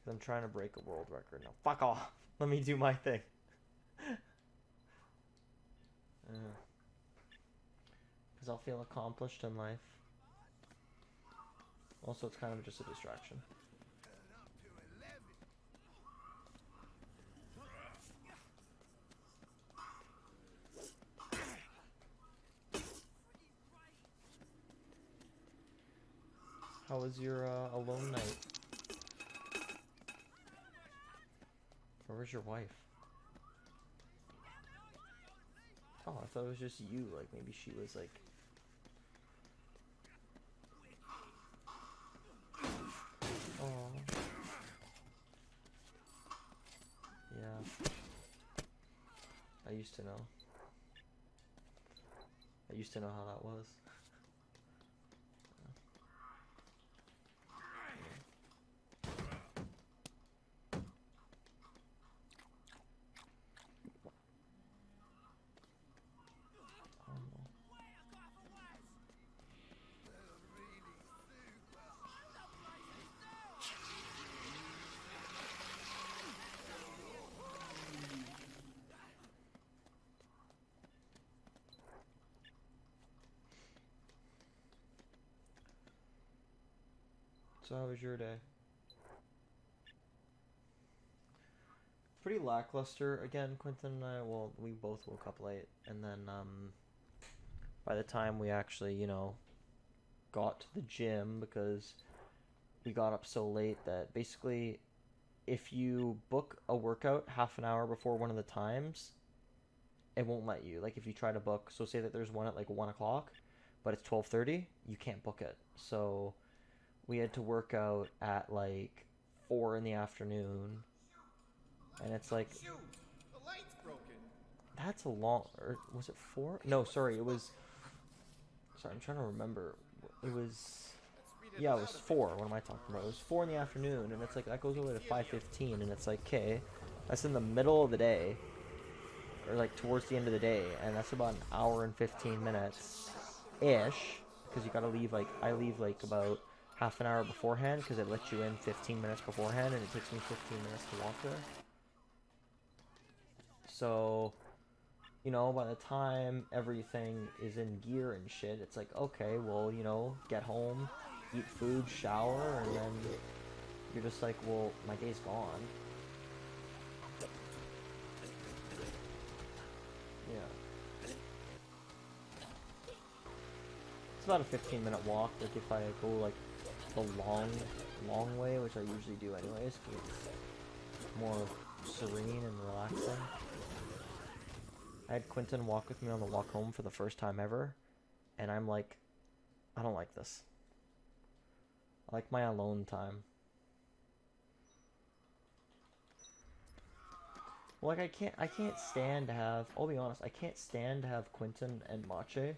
I'm trying to break a world record now. Fuck off. Let me do my thing. Because I'll feel accomplished in life. Also, it's kind of just a distraction. How was your alone night? Or where's your wife? Oh, I thought it was just you. Like, maybe she was like... Oh. Yeah. I used to know. I used to know how that was. So how was your day? Pretty lackluster. Again, Quentin and I, well, we both woke up late. And then, by the time we actually, you know, got to the gym, because we got up so late that basically, if you book a workout half an hour before one of the times, it won't let you. Like, if you try to book, so say that there's one at like 1 o'clock, but it's 12:30, you can't book it. So we had to work out at like 4 in the afternoon, and it's like, Shoot! The light's broken. that's a long, or was it 4? No, sorry, it was, sorry, I'm trying to remember. It was, yeah, it was 4. What am I talking about? It was 4 in the afternoon, and it's like, that goes over to 5:15, and it's like, okay, that's in the middle of the day, or like towards the end of the day, and that's about an hour and 15 minutes ish, because you gotta leave, like, I leave like about half an hour beforehand, because it lets you in 15 minutes beforehand, and it takes me 15 minutes to walk there. So, you know, by the time everything is in gear and shit, it's like, okay, well, you know, get home, eat food, shower, and then you're just like, well, my day's gone. Yeah. It's about a 15-minute walk, like if I go like the long way, which I usually do anyways, because it's more serene and relaxing. I had Quentin walk with me on the walk home for the first time ever, and I'm like, I don't like this. I like my alone time. Like, I can't stand to have, I'll be honest, I can't stand to have Quentin and Mache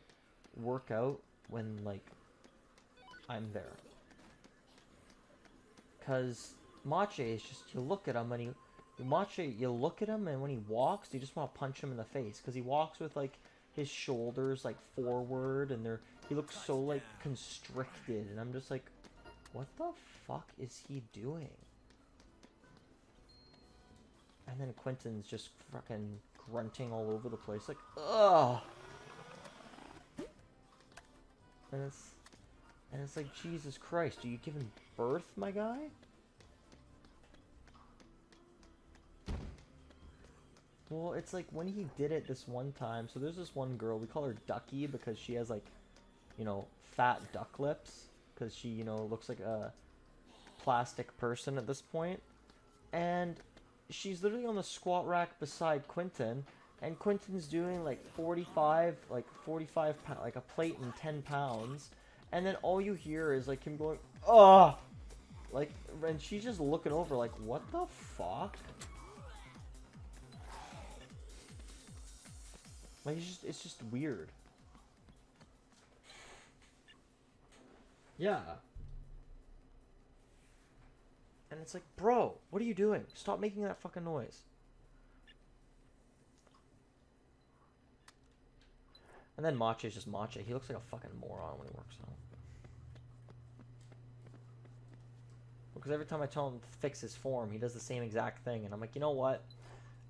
work out when, like, I'm there. Because Mache is just, you look at him and you look at him, and when he walks, you just want to punch him in the face. Because he walks with, like, his shoulders, like, forward, and he looks so, like, constricted. And I'm just like, what the fuck is he doing? And then Quentin's just fucking grunting all over the place, like, ugh! And it's like, Jesus Christ, are you giving birth, my guy? Well, it's like when he did it this one time. So there's this one girl. We call her Ducky because she has like, you know, fat duck lips. Because she, you know, looks like a plastic person at this point. And she's literally on the squat rack beside Quentin. And Quentin's doing like 45, like a plate and 10 pounds. And then all you hear is like him going, "Ugh!" Like, and she's just looking over like, what the fuck? Like, it's just weird. Yeah. And it's like, bro, what are you doing? Stop making that fucking noise. And then Mache is just Mache. He looks like a fucking moron when he works out. Because every time I tell him to fix his form, he does the same exact thing. And I'm like, you know what?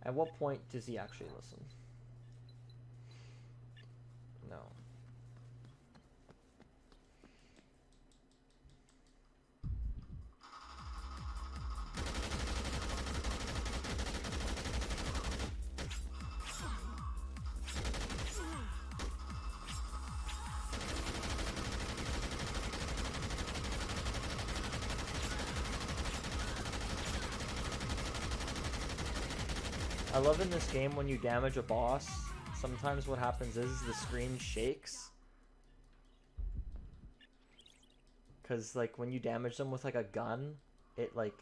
At what point does he actually listen? No. I love in this game when you damage a boss, sometimes what happens is the screen shakes. Because like when you damage them with like a gun, it like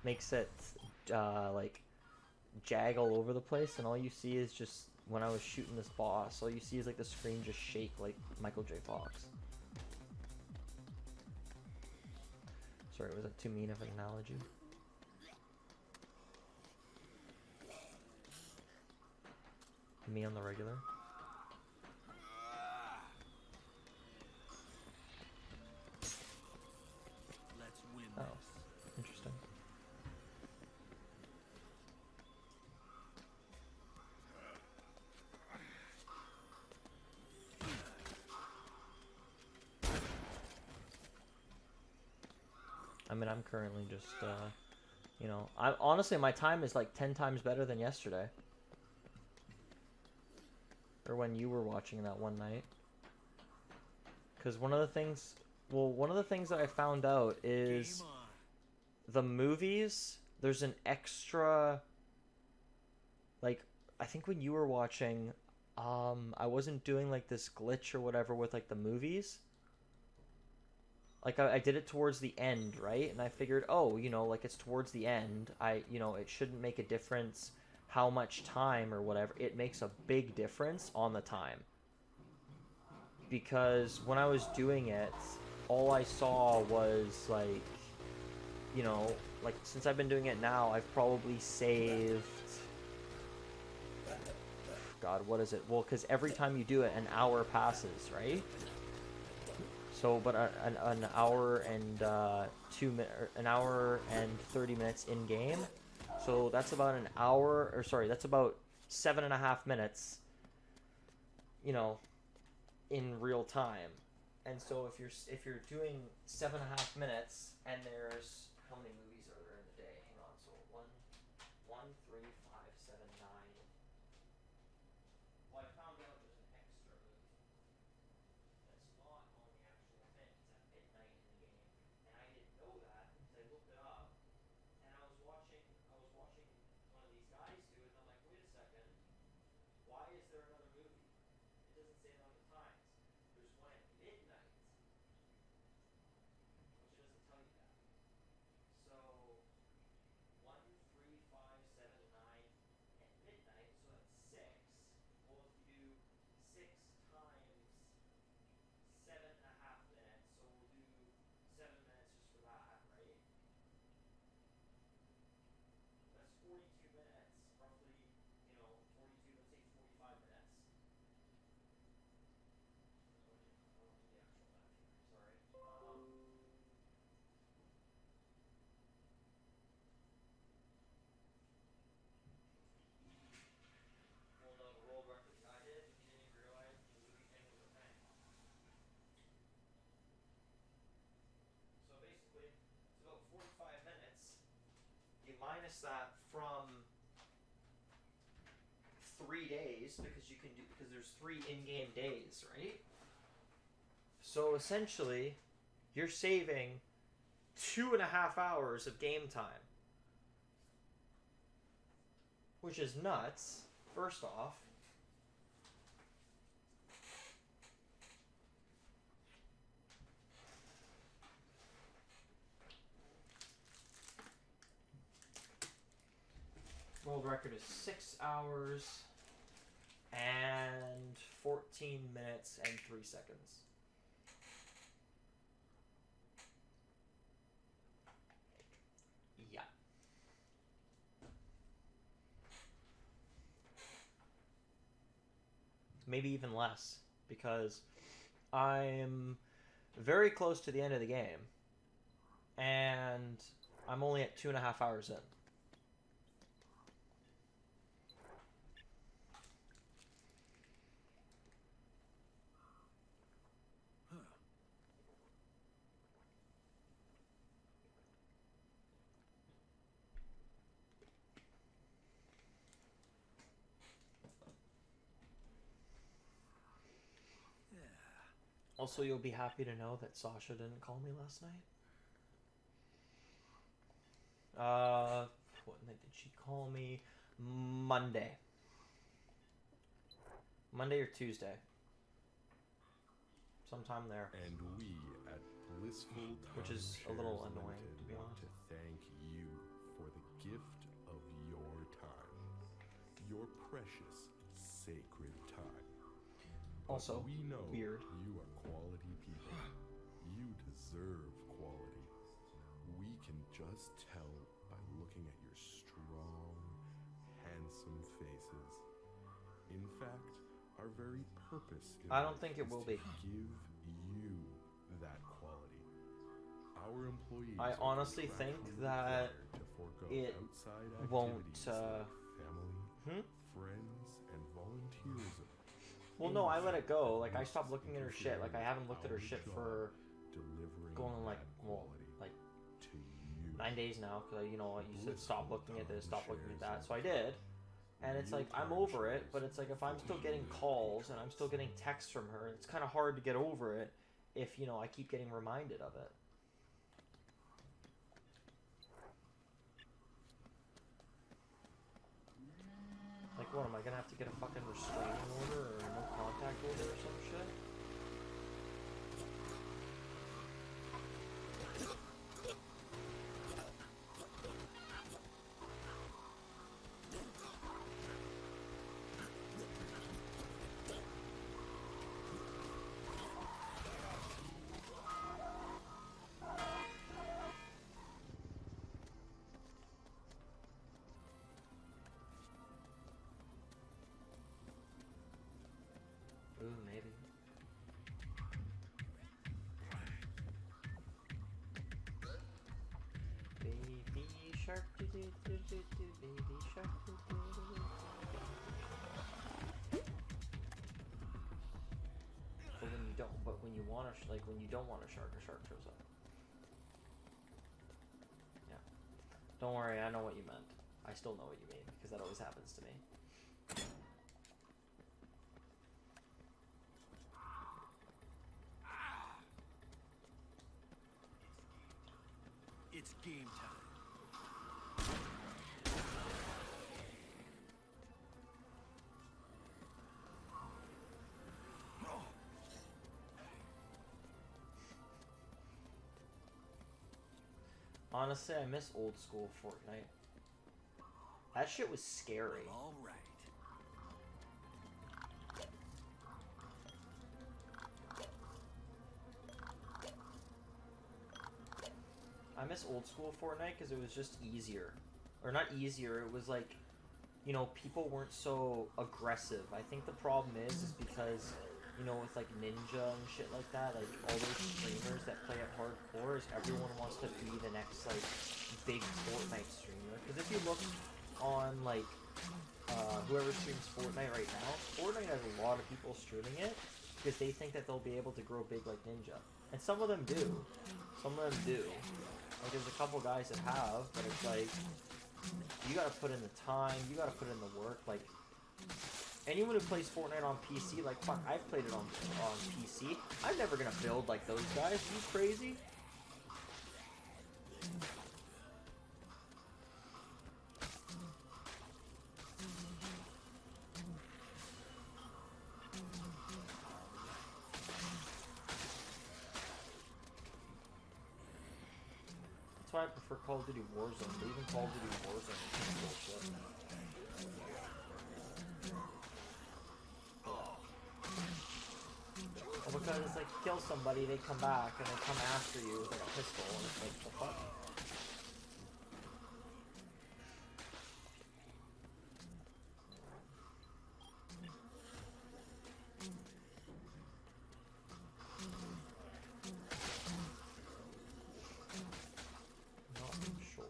makes it like jag all over the place, and all you see is just when I was shooting this boss, all you see is like the screen just shake like Michael J. Fox. Sorry, was that too mean of an analogy? Me on the regular. Let's win Oh, this. interesting. I mean, I'm currently just, you know, I honestly my time is like 10 times better than yesterday. Or when you were watching that one night. Because one of the things that I found out is Game on. the movies, there's an extra, like, I think when you were watching, I wasn't doing like this glitch or whatever with like the movies. Like I did it towards the end, right? And I figured, oh, you know, like it's towards the end. You know, it shouldn't make a difference how much time or whatever. It makes a big difference on the time. Because when I was doing it, all I saw was like, you know, like since I've been doing it now, I've probably saved, God, what is it? Well, because every time you do it, an hour passes, right? So, but an hour and an hour and 30 minutes in game. So that's about an hour, or sorry, that's about 7.5 minutes. You know, in real time. And so if you're doing 7.5 minutes, and there's how many movies are there in the day? Hang on, so 3, 5, 7, 9. Well, I found out there's an extra movie that's not on the actual thing. It's at midnight in the game, and I didn't know that because I looked it up, and I was watching one of these guys do it, and I'm like, wait a second, why is there another movie? It doesn't say that on the times. There's one at midnight, which it doesn't tell you that. So 1, 3, 5, 7, 9 at midnight, so that's 6. Well, if you do 6 times 7.5 minutes, so we'll do 7 minutes just for that, right? That's 42 minutes, roughly, you know, 42, let's say 45 minutes. I won't do the actual math here, sorry. Well, no, the world record guy did, but he didn't even realize the movie thing was a thing. So basically, it's about 45 minutes. You minus that from 3 days because there's 3 in-game days, right? So essentially, you're saving 2.5 hours of game time, which is nuts. First off. World record is 6 hours and 14 minutes and 3 seconds. Yeah. Maybe even less, because I'm very close to the end of the game, and I'm only at 2.5 hours in. Also, you'll be happy to know that Sasha didn't call me last night. What night did she call me? Monday. Monday or Tuesday. Sometime there. And we at Blissful Which is a little annoying, to be want honest. to thank you for the gift of your time. Your precious, sacred time. But Also, we know weird. you are quality people. You deserve quality. We can just tell by looking at your strong, handsome faces. In fact, our very purpose in I don't life think it is will to be. give you that quality. Our employees I are honestly think contractually that required to forego it outside won't, activities like family, Hmm? friends, and volunteers. Well, no, I let it go. Like, I stopped looking at her shit. Like, I haven't looked at her shit for delivering going on, like, that well, quality like to you. 9 days now. Because, you know, you said stop looking at this, stop looking at that. So I did. And it's like, I'm over it. But it's like, if I'm still getting calls and I'm still getting texts from her, it's kind of hard to get over it if, you know, I keep getting reminded of it. Like, what, am I gonna have to get a fucking restraining order or no contact order or some shit? Ooh, maybe. Baby shark, do do do do do, baby shark, do do do do. But when you want to, like when you don't want a shark shows up. Yeah. Don't worry, I know what you meant. I still know what you mean because that always happens to me. It's game time. Honestly, I miss old school Fortnite. That shit was scary. All right. I miss old school Fortnite because it was just easier. Or not easier, it was like, you know, people weren't so aggressive. I think the problem is because, you know, with like Ninja and shit like that, like all those streamers that play at hardcore is everyone wants to be the next like big Fortnite streamer. Because if you look on like whoever streams Fortnite right now, Fortnite has a lot of people streaming it because they think that they'll be able to grow big like Ninja. And some of them do. Some of them do. Like there's a couple guys that have, but it's like you gotta put in the time, you gotta put in the work. Like anyone who plays Fortnite on PC, like, fuck, I've played it on PC. I'm never gonna build like those guys. Are you crazy? That's why I prefer Call of Duty Warzone, but even Call of Duty Warzone is bullshit. Well, because it's like, kill somebody, they come back, and they come after you with like a pistol, and it's like, the fuck? Not sure.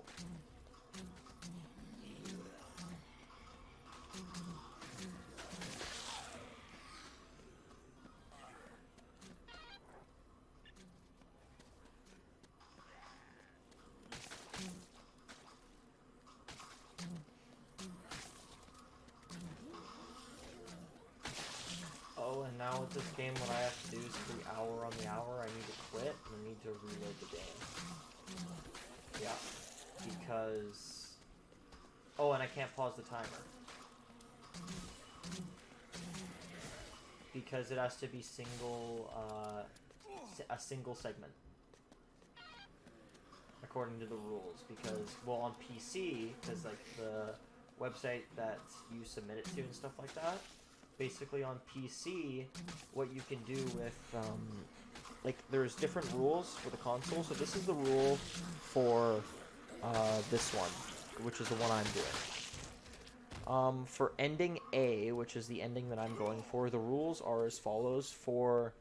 Oh, and now with this game, what I have to do is every hour on the hour, I need to quit and I need to reload the game. Yeah, because... Oh, and I can't pause the timer. Because it has to be single, a single segment. According to the rules. Because, well, on PC, because, like, the website that you submit it to and stuff like that, basically on PC, what you can do with, like, there's different rules for the console. So this is the rule for this one, which is the one I'm doing. For ending A, which is the ending that I'm going for, the rules are as follows. For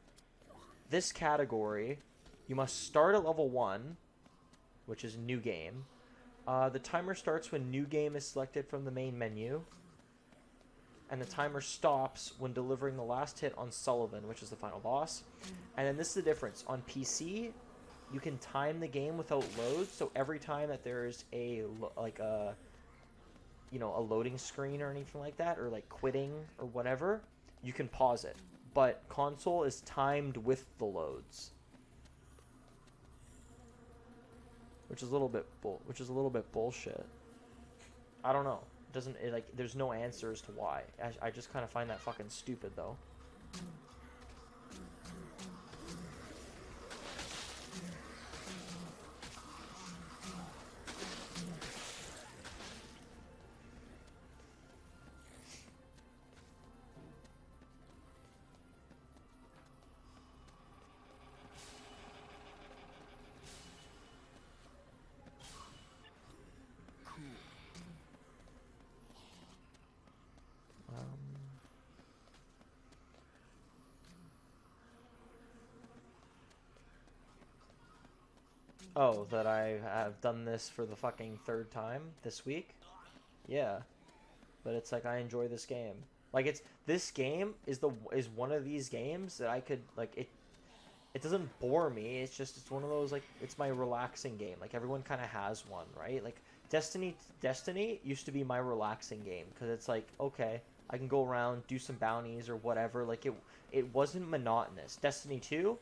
this category, you must start at level 1, which is new game. The timer starts when new game is selected from the main menu. And the timer stops when delivering the last hit on Sullivan, which is the final boss. And then this is the difference. On PC, you can time the game without load, so every time that there's a loading screen or anything like that, or like quitting or whatever, you can pause it. But console is timed with the loads, which is a little bit bullshit. I don't know. There's no answer as to why. I just kind of find that fucking stupid, though. Oh, that I have done this for the fucking 3rd time this week? Yeah. But it's like, I enjoy this game. Like, this game is one of these games that I could, like, it doesn't bore me. It's one of those, like, it's my relaxing game. Like, everyone kind of has one, right? Like, Destiny used to be my relaxing game. Because it's like, okay, I can go around, do some bounties or whatever. Like, it wasn't monotonous. Destiny 2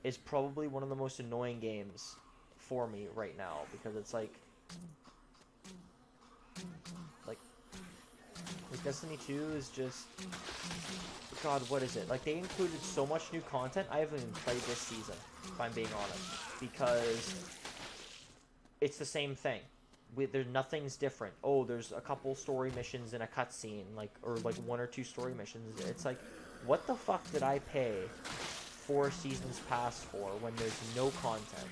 is probably one of the most annoying games for me right now, because it's like Destiny 2 is just, God, what is it? Like, they included so much new content. I haven't even played this season, if I'm being honest, because it's the same thing. Nothing's different. Oh, there's a couple story missions in a cutscene, or 1 or 2 story missions. It's like, what the fuck did I pay 4 seasons pass for when there's no content?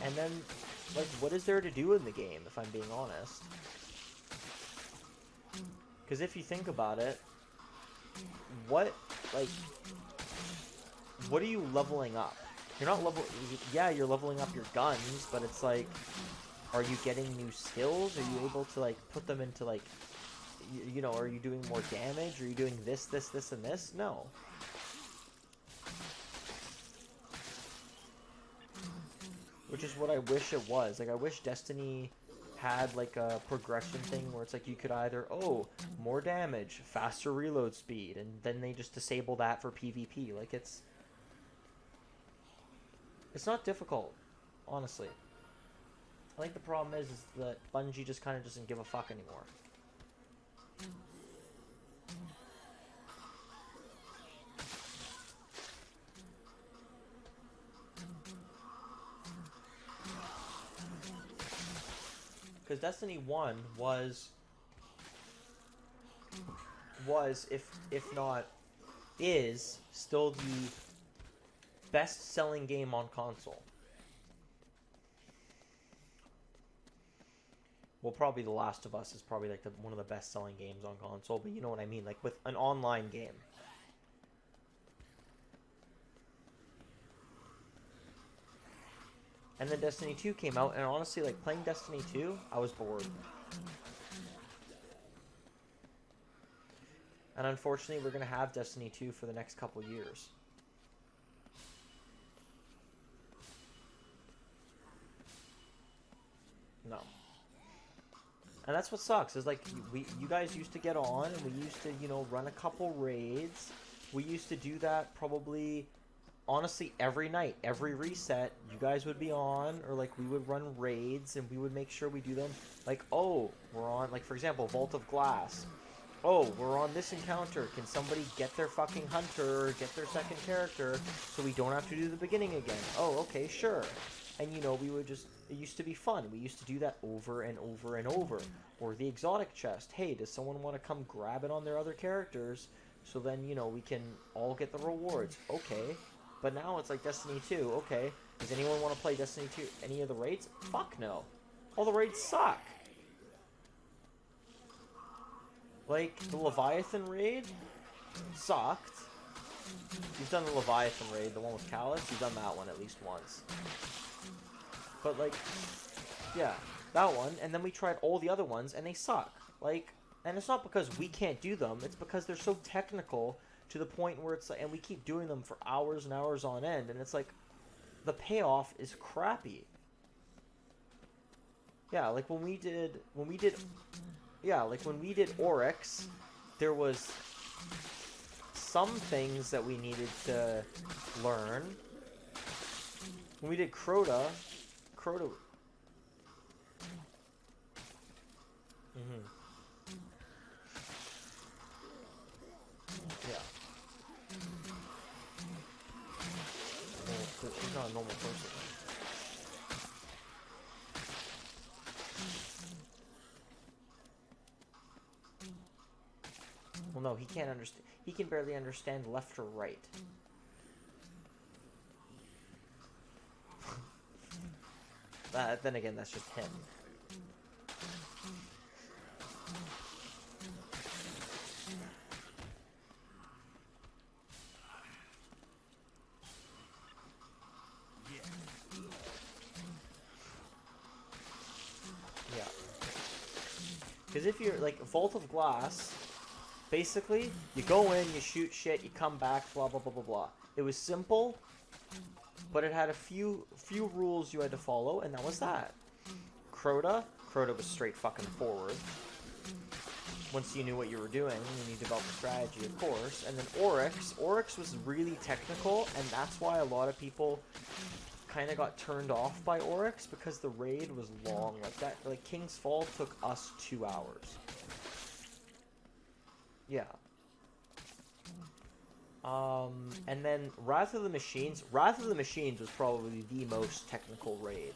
And then, like, what is there to do in the game, if I'm being honest? Because if you think about it, what are you leveling up? You're not you're leveling up your guns, but it's like, are you getting new skills? Are you able to, like, put them into, like, are you doing more damage? Are you doing this, and this? No. Which is what I wish it was. Like, I wish Destiny had like a progression thing where it's like you could either, oh, more damage, faster reload speed, and then they just disable that for PvP. Like it's not difficult, honestly. I think the problem is that Bungie just kind of doesn't give a fuck anymore. Because Destiny 1 was if not is still the best selling game on console. Well, probably The Last of Us is probably like one of the best selling games on console, but you know what I mean, like with an online game. And then Destiny 2 came out, and honestly, like, playing Destiny 2, I was bored. And unfortunately, we're going to have Destiny 2 for the next couple years. No. And that's what sucks, is like, you guys used to get on, and we used to, you know, run a couple raids. We used to do that probably... honestly, every night, every reset, you guys would be on, or like we would run raids and we would make sure we do them. Like, oh, we're on, like for example, Vault of Glass. Oh, we're on this encounter. Can somebody get their fucking hunter or get their second character so we don't have to do the beginning again? Oh, okay, sure. And you know, we would just, it used to be fun. We used to do that over and over and over. Or the exotic chest. Hey, does someone want to come grab it on their other characters? So then, you know, we can all get the rewards. Okay. But now it's like Destiny 2. Okay, does anyone want to play Destiny 2? Any of the raids? Fuck no. All the raids suck. Like, the Leviathan raid sucked. You've done the Leviathan raid, the one with Callus. You've done that one at least once. But, like, yeah, that one. And then we tried all the other ones, and they suck. Like, and it's not because we can't do them. It's because they're so technical to the point where it's like, and we keep doing them for hours and hours on end, and it's like, the payoff is crappy. Yeah, like when we did Oryx, there was some things that we needed to learn. When we did Crota. Yeah. Well, she's not a normal person. Well, no, he can't understand. He can barely understand left or right. Then again, that's just him. Yeah. Because if you're, like, Vault of Glass, basically, you go in, you shoot shit, you come back, blah, blah, blah, blah, blah. It was simple, but it had a few rules you had to follow, and that was that. Crota was straight fucking forward. Once you knew what you were doing, and you developed a strategy, of course. And then Oryx was really technical, and that's why a lot of people kind of got turned off by Oryx, because the raid was long. Like that, like King's Fall took us 2 hours. Yeah. And then Wrath of the Machines was probably the most technical raid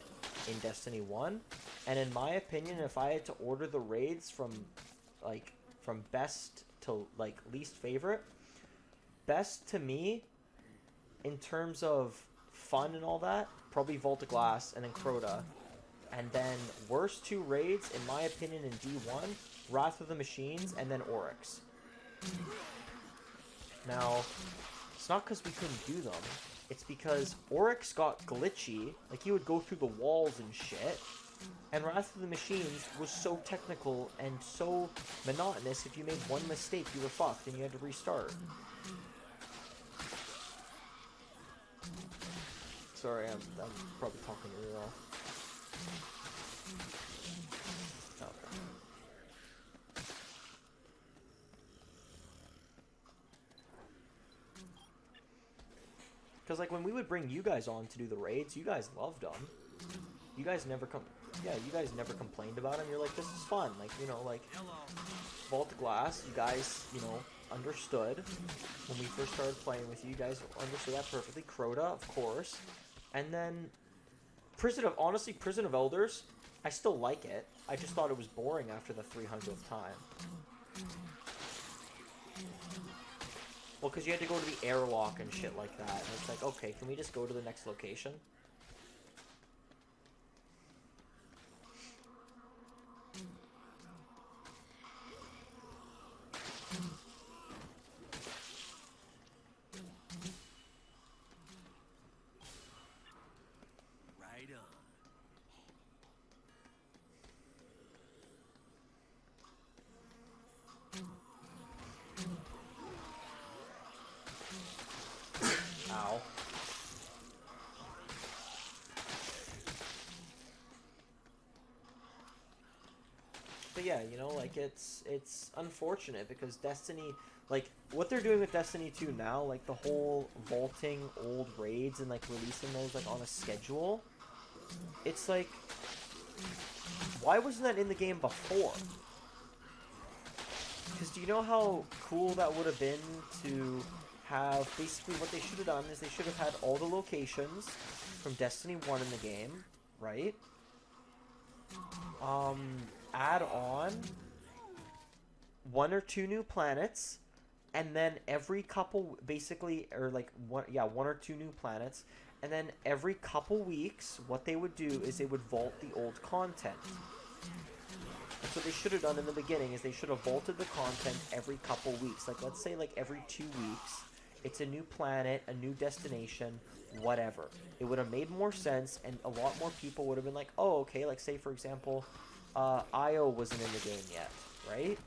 in Destiny 1. And in my opinion, if I had to order the raids from best to, like, least favorite, best to me, in terms of fun and all that, probably Vault of Glass and then Crota. And then worst 2 raids, in my opinion, in D1, Wrath of the Machines and then Oryx. Now, it's not because we couldn't do them. It's because Oryx got glitchy. Like, he would go through the walls and shit. And Wrath of the Machines was so technical and so monotonous, if you made one mistake, you were fucked and you had to restart. Sorry, I'm probably talking to you all. Because, like, when we would bring you guys on to do the raids, you guys loved them. You guys never you guys never complained about them. You're like, this is fun. Like, you know, like, Vault Glass, you guys, you know, understood. When we first started playing with you, you guys understood that perfectly. Crota, of course. And then, honestly, Prison of Elders, I still like it. I just thought it was boring after the 300th time. Well, because you had to go to the airlock and shit like that. And it's like, okay, can we just go to the next location? Right on. Ow. But yeah, you know, like, it's unfortunate because Destiny, like, what they're doing with Destiny 2 now, like, the whole vaulting old raids and, like, releasing those, like, on a schedule, it's like, why wasn't that in the game before? Because do you know how cool that would have been to have, basically what they should have done is they should have had all the locations from Destiny 1 in the game, right? Add on 1 or 2 new planets, and then every couple, basically, or like, 1 or 2 new planets, and then every couple weeks, what they would do is they would vault the old content. That's what they should have done in the beginning, is they should have vaulted the content every couple weeks. Like, let's say, like, every 2 weeks, it's a new planet, a new destination, whatever. It would have made more sense, and a lot more people would have been like, oh, okay, like, say, for example, Io wasn't in the game yet, right?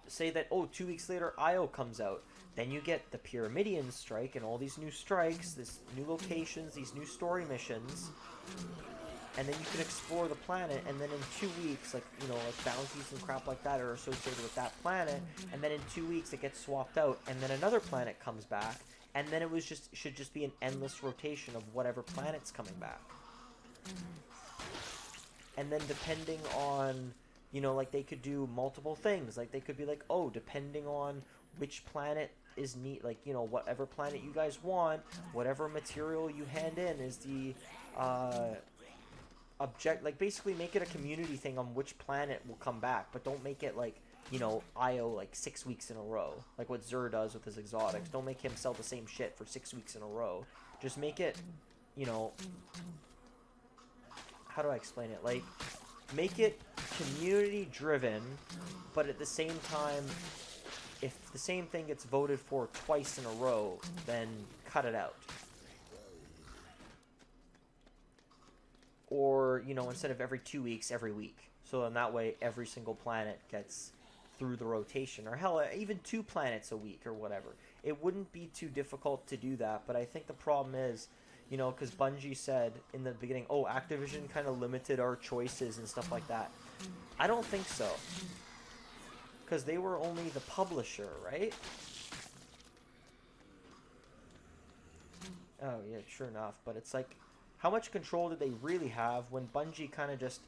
Say that, oh, 2 weeks later, Io comes out. Then you get the Pyramidian strike and all these new strikes, this new locations, these new story missions. And then you can explore the planet, and then in 2 weeks, like, you know, like, bounties and crap like that are associated with that planet, and then in 2 weeks it gets swapped out, and then another planet comes back, and then it should just be an endless rotation of whatever planet's coming back. And then depending on, you know, like, they could do multiple things. Like, they could be like, oh, depending on which planet is neat, like, you know, whatever planet you guys want, whatever material you hand in is the, like, basically make it a community thing on which planet will come back, but don't make it, like, you know, Io, like, 6 weeks in a row, like what Xur does with his exotics. Don't make him sell the same shit for 6 weeks in a row. Just make it, you know, how do I explain it? Like, make it community driven, but at the same time, if the same thing gets voted for twice in a row, then cut it out. Or, you know, instead of every 2 weeks, every week. So then that way every single planet gets through the rotation. Or hell, even 2 planets a week or whatever. It wouldn't be too difficult to do that, but I think the problem is, you know, because Bungie said in the beginning, oh, Activision kind of limited our choices and stuff like that. I don't think so. Because they were only the publisher, right? Oh, yeah, sure enough. But it's like, how much control did they really have when Bungie kind of just...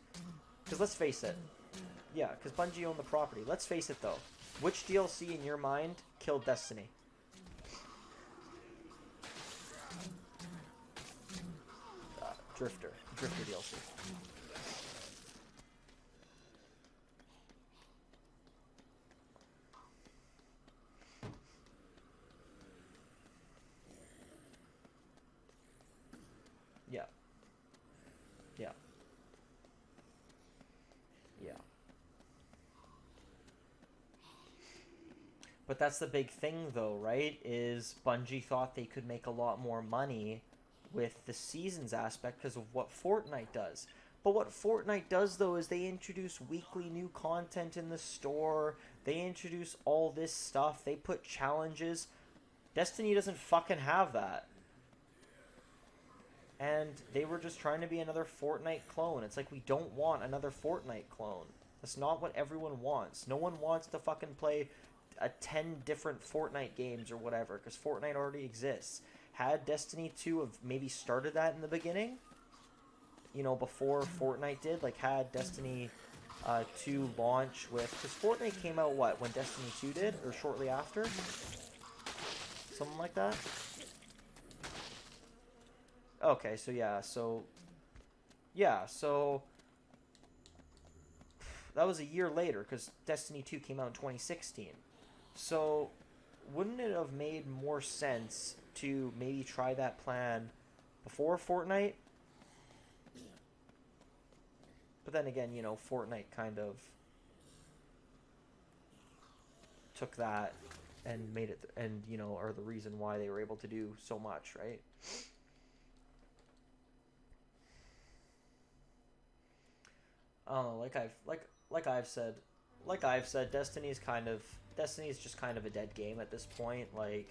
Because let's face it. Yeah, because Bungie owned the property. Let's face it, though. Which DLC in your mind killed Destiny? Drifter DLC. Yeah. Yeah. Yeah. But that's the big thing, though, right? Is Bungie thought they could make a lot more money with the seasons aspect because of what Fortnite does. But what Fortnite does, though, is they introduce weekly new content in the store. They introduce all this stuff. They put challenges. Destiny doesn't fucking have that. And they were just trying to be another Fortnite clone. It's like, we don't want another Fortnite clone. That's not what everyone wants. No one wants to fucking play 10 different Fortnite games or whatever, because Fortnite already exists. Had Destiny 2 have maybe started that in the beginning, you know, before Fortnite did, like had Destiny 2 launch with, because Fortnite came out, what, when Destiny 2 did, or shortly after? Something like that? Okay, so yeah, so that was a year later, because Destiny 2 came out in 2016. So, wouldn't it have made more sense to maybe try that plan before Fortnite? But then again, you know, Fortnite kind of took that and made it, and, you know, are the reason why they were able to do so much, right? I don't know, like I've said, Destiny's just kind of a dead game at this point. Like,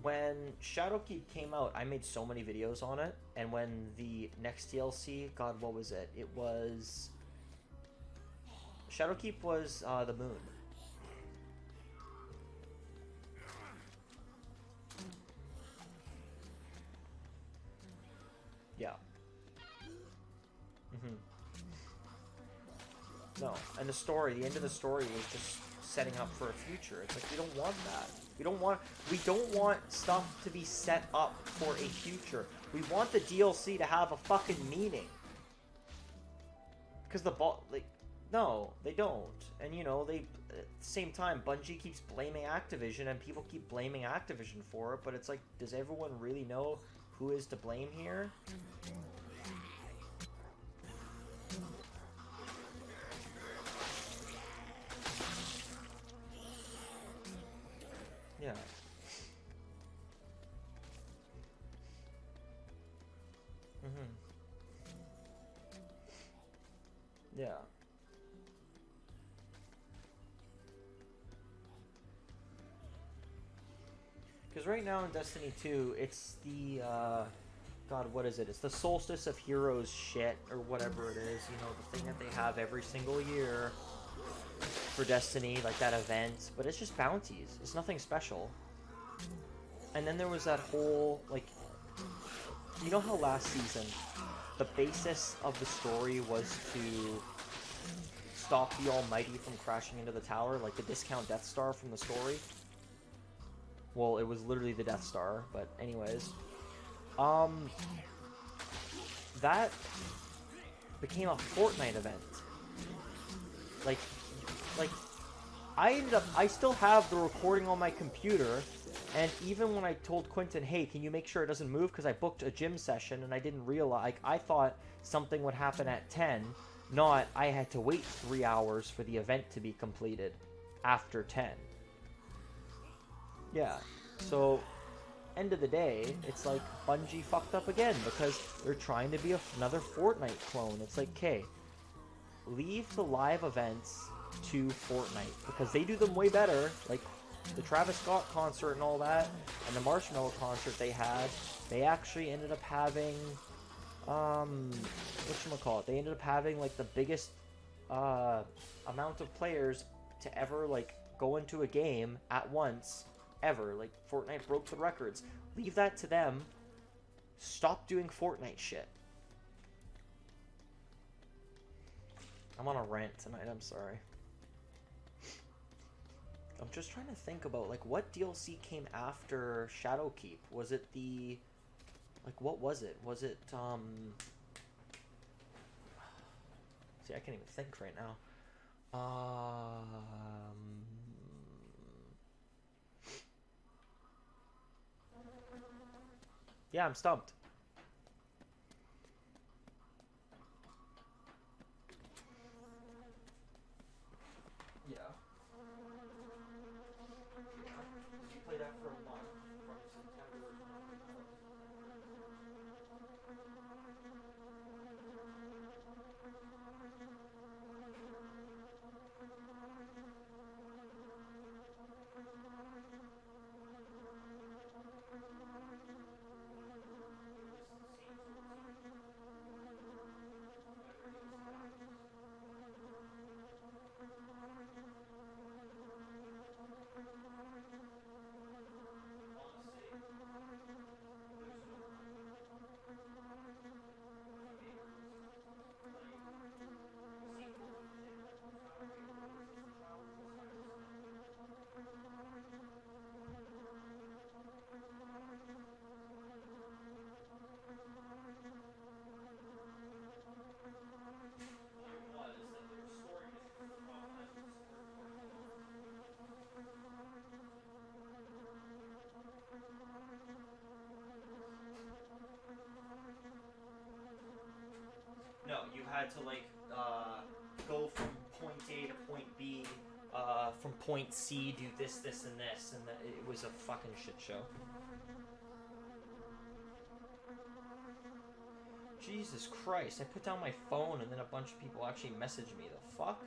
when Shadowkeep came out, I made so many videos on it, and when the next DLC, God, what was it? It was Shadowkeep was the moon. Yeah. Mm-hmm. No, and the end of the story was just setting up for a future. It's like, we don't want that. We don't want stuff to be set up for a future. We want the DLC to have a fucking meaning. Because no, they don't. And you know, at the same time, Bungie keeps blaming Activision, and people keep blaming Activision for it, but it's like, does everyone really know who is to blame here? Yeah. Mm-hmm. Yeah. Because right now in Destiny 2, it's the, God, what is it? It's the Solstice of Heroes shit, or whatever it is, you know, the thing that they have every single year for Destiny, like that event, but it's just bounties. It's nothing special. And then there was that whole, like, you know how last season, the basis of the story was to stop the Almighty from crashing into the tower, like the discount Death Star from the story? Well, it was literally the Death Star, but anyways. That became a Fortnite event. Like, I still have the recording on my computer, and even when I told Quentin, hey, can you make sure it doesn't move, because I booked a gym session, and I didn't realize, like, I thought something would happen at 10, not I had to wait 3 hours for the event to be completed after 10. Yeah, so, end of the day, it's like, Bungie fucked up again, because they're trying to be another Fortnite clone. It's like, okay, leave the live events to Fortnite, because they do them way better. Like, the Travis Scott concert and all that, and the Marshmello concert they had, they actually ended up having, whatchamacallit, they ended up having, like, the biggest, amount of players to ever, like, go into a game at once, ever. Like, Fortnite broke the records. Leave that to them. Stop doing Fortnite shit. I'm on a rant tonight, I'm sorry. I'm just trying to think about, like, what DLC came after Shadowkeep? Was it the... Like, what was it? Was it, See, I can't even think right now. Yeah, I'm stumped. Yeah. You play that for a month, from September. had to like go from point A to point B, from point C, do this, this, and this, and it was a fucking shit show. Jesus Christ! I put down my phone, and then a bunch of people actually messaged me. The fuck?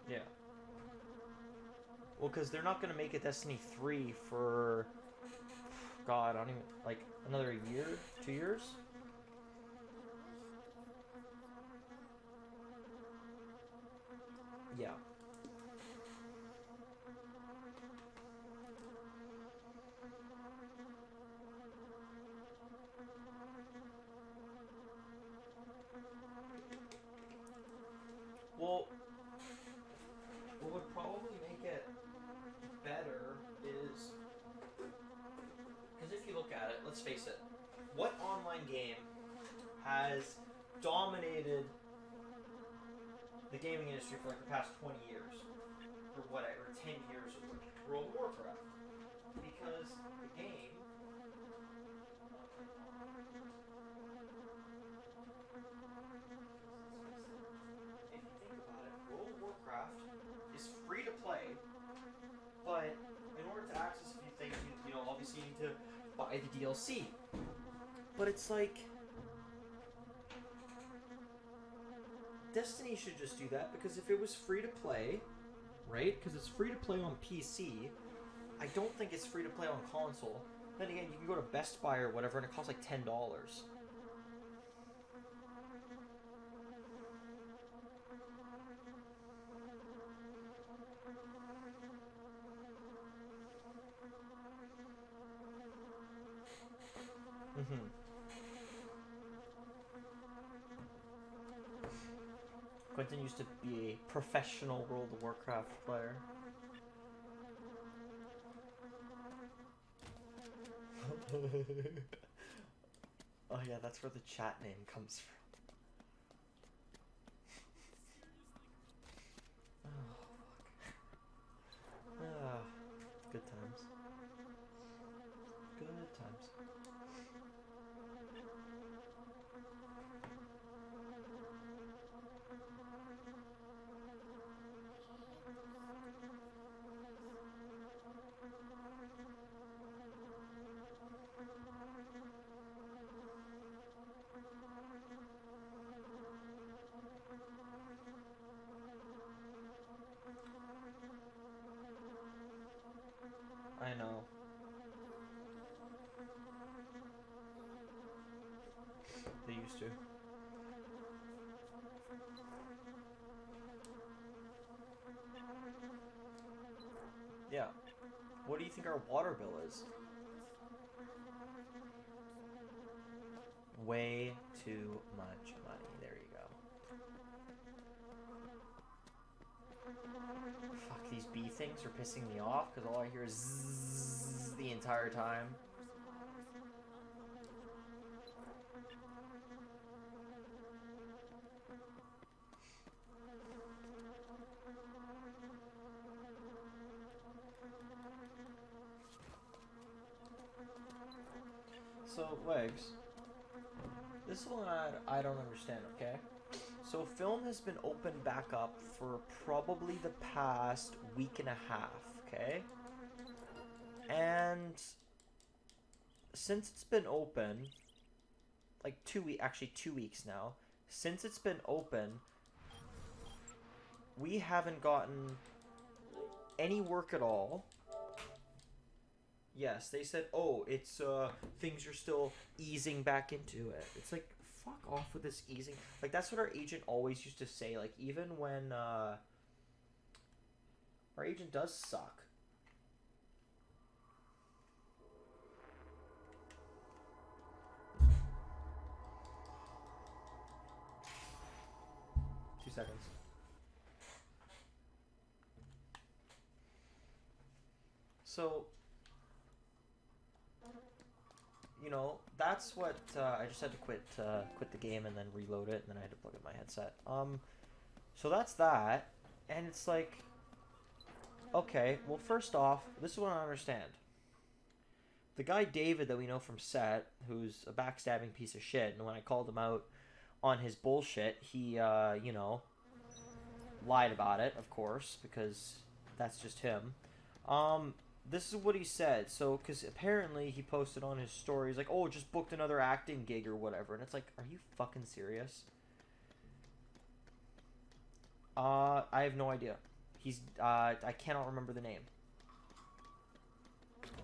Yeah. Well, because they're not going to make a Destiny 3 for, God, I don't even, like, another year? 2 years? Yeah. Well, what would probably make it better is, because if you look at it, let's face it, what online game has dominated the gaming industry for like the past 20 years, or whatever, 10 years, or World of Warcraft? Because the game, if you think about it, World of Warcraft is free to play, but in order to access a few things, you know, obviously you need to buy the DLC. But it's like, Destiny should just do that, because if it was free to play, right? Because it's free to play on PC. I don't think it's free to play on console. Then again, you can go to Best Buy or whatever, and it costs like $10. Mm-hmm. Quentin used to be a professional World of Warcraft player. Oh yeah, that's where the chat name comes from. Oh, fuck. Ah, good times. Good times. I know. They used to. Yeah. What do you think our water bill is? Way too much money. There you go. Fuck, these bee things are pissing me off because all I hear is zzz the entire time. So, Legs, this is one I don't understand, okay? So, film has been opened back up for probably the past week and a half, okay? And since it's been open, like 2 weeks, actually 2 weeks now, since it's been open, we haven't gotten any work at all. Yes, they said, oh, it's, things are still easing back into it. It's like, fuck off with this easing. Like, that's what our agent always used to say. Like, even when, our agent does suck. Two seconds. So, you know, that's what, I just had to quit the game and then reload it, and then I had to plug in my headset. So that's that, and it's like, okay, well, first off, this is what I understand. The guy David that we know from set, who's a backstabbing piece of shit, and when I called him out on his bullshit, he, you know, lied about it, of course, because that's just him. This is what he said. So, because apparently he posted on his stories, like, oh, just booked another acting gig or whatever. And it's like, are you fucking serious? I have no idea. He's, I cannot remember the name.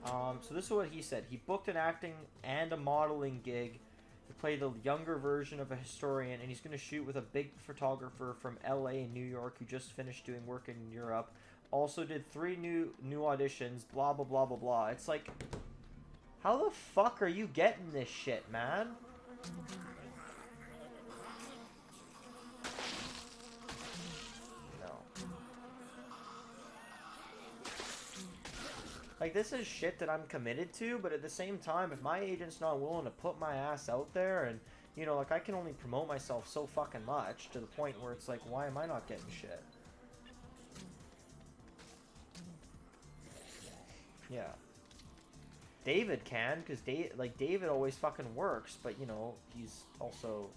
So this is what he said. He booked an acting and a modeling gig to play the younger version of a historian, and he's going to shoot with a big photographer from LA and New York who just finished doing work in Europe. Also did 3 new auditions, blah, blah, blah, blah, blah. It's like, how the fuck are you getting this shit, man? No. Like, this is shit that I'm committed to, but at the same time, if my agent's not willing to put my ass out there, and, you know, like, I can only promote myself so fucking much, to the point where it's like, why am I not getting shit? Yeah. David can, because David always fucking works, but, you know, he's also,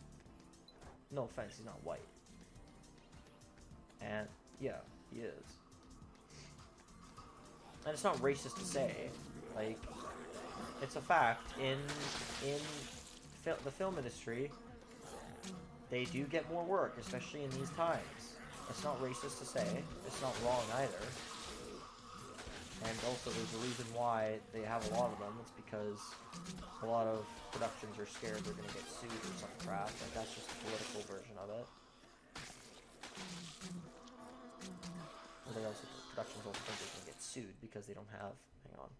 no offense, he's not white. And, yeah, he is. And it's not racist to say, like, it's a fact. In the film industry, they do get more work, especially in these times. It's not racist to say. It's not wrong either. And also, there's a reason why they have a lot of them. It's because a lot of productions are scared they're going to get sued or some crap. Like, that's just a political version of it. Or they also, productions also think they can get sued because they don't have... Hang on.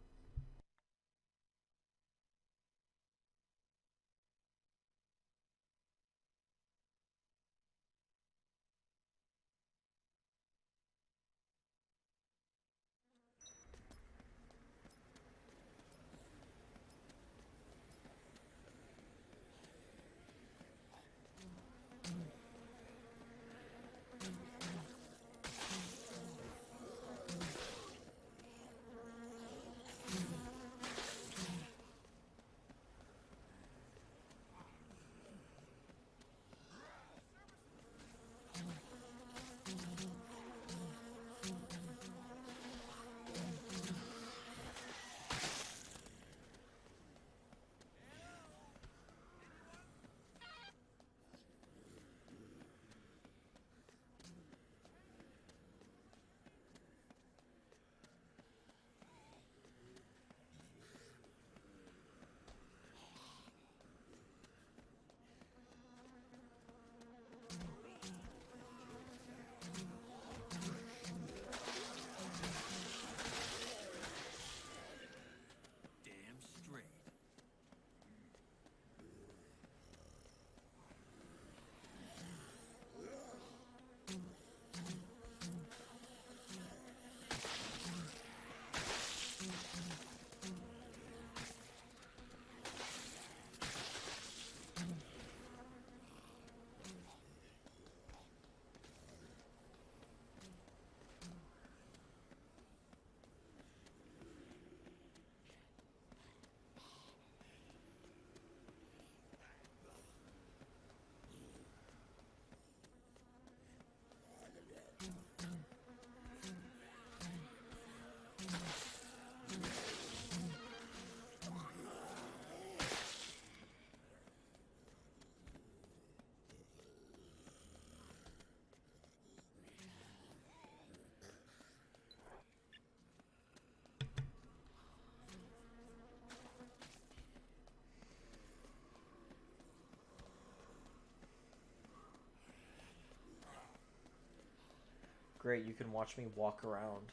great, you can watch me walk around.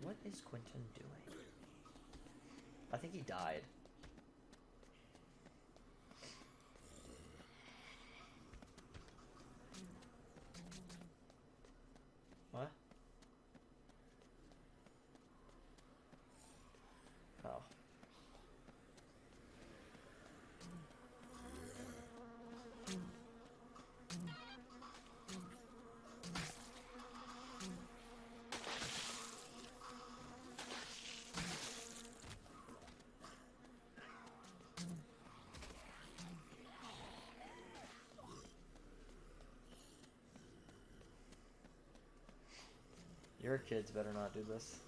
What is Quentin doing? I think he died. What? Oh. Your kids better not do this.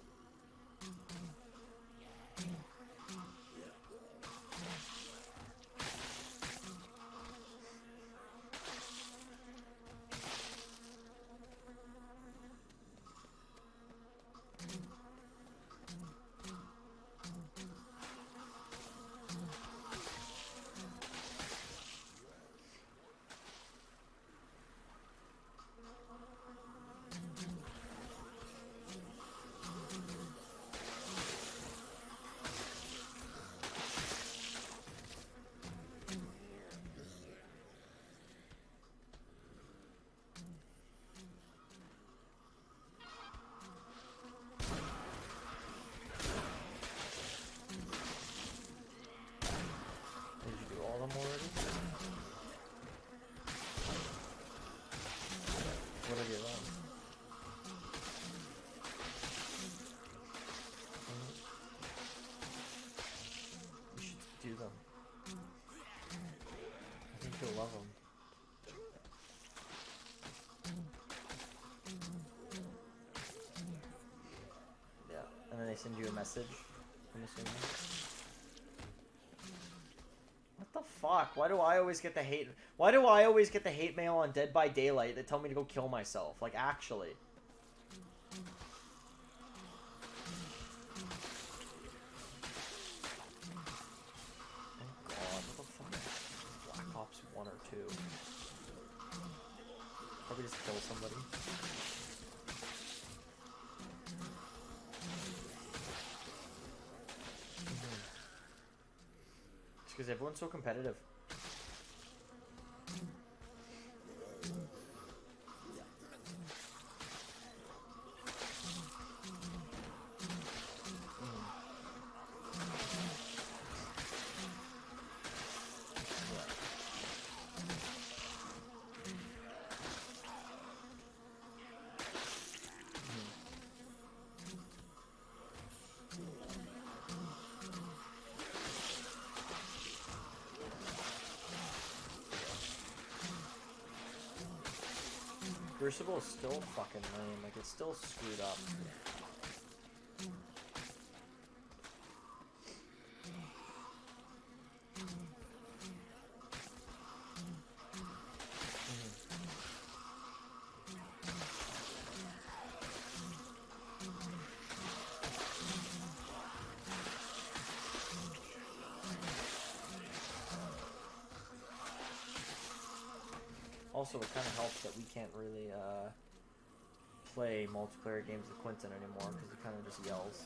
Did you do all of them already? What are you on? You should do them. I think you'll love them. Yeah, and then they send you a message, I'm assuming. What the fuck? Why do I always get the hate? Why do I always get the hate mail on Dead by Daylight that tell me to go kill myself? Like, actually. Oh god, what the fuck? Black Ops 1 or 2? Probably just kill somebody. It's because everyone's so competitive. Crucible is still fucking lame, like it's still screwed up. Also, it kind of helps that we can't really play multiplayer games with Quentin anymore because he kind of just yells.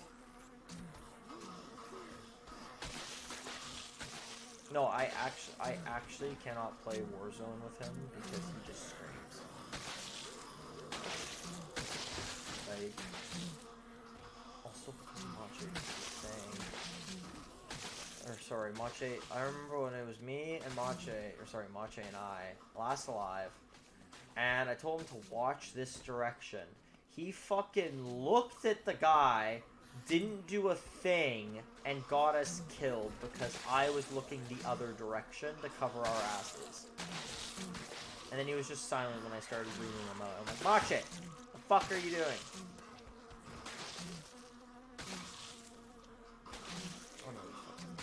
No, I actually cannot play Warzone with him because he just screams. Like, also because Mache is saying, or sorry, Mache. I remember when it was me and Mache, or sorry, Mache and I, last alive, and I told him to watch this direction. He fucking looked at the guy, didn't do a thing, and got us killed because I was looking the other direction to cover our asses. And then he was just silent when I started reading him out. I'm like, Mache, what the fuck are you doing? Oh no, he's fucking...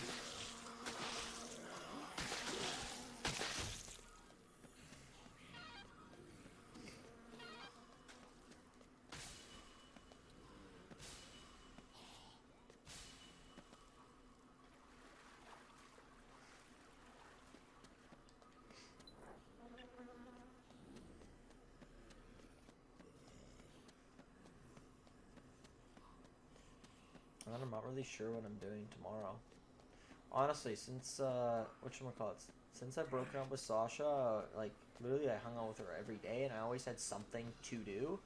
I'm not really sure what I'm doing tomorrow. Honestly, since whatchamacallit, since I've broken up with Sasha, like literally I hung out with her every day, and I always had something to do.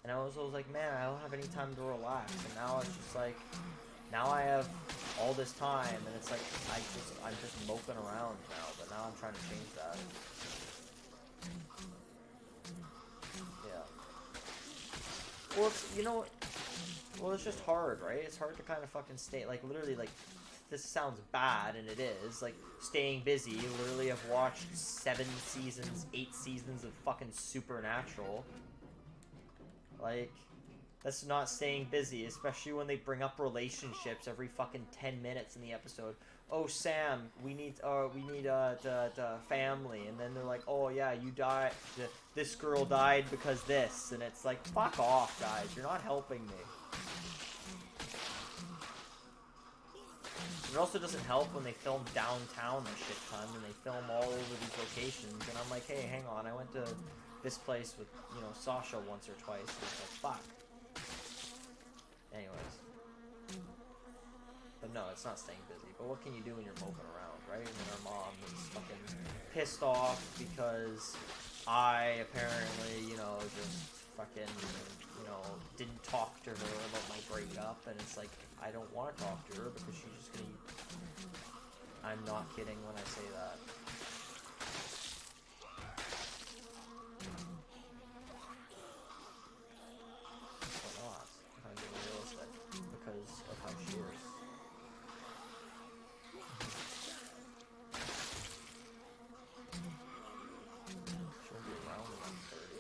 And I was always like, man, I don't have any time to relax. And now it's just like, now I have all this time, and it's like I'm just moping around now. But now I'm trying to change that. Yeah. Well, it's, you know, well, it's just hard, right? It's hard to kind of fucking stay, like, literally, like, this sounds bad, and it is, like, staying busy. You literally have watched 7 seasons, 8 seasons of fucking Supernatural. Like, that's not staying busy, especially when they bring up relationships every fucking 10 minutes in the episode. Oh, Sam, we need the family, and then they're like, oh yeah, you died. This girl died because this, and it's like, fuck off, guys. You're not helping me. It also doesn't help when they film downtown a shit ton, and they film all over these locations, and I'm like, hey, hang on, I went to this place with, you know, Sasha once or twice, and it's like, fuck. Anyways. But no, it's not staying busy. But what can you do when you're moping around, right? And then our mom is fucking pissed off because I apparently, you know, just fucking, you know, didn't talk to her about my breakup. And it's like, I don't want to talk to her because she's just gonna... I'm not kidding when I say that. But not. I'm being realistic because of how she is. She'll be around in 1:30.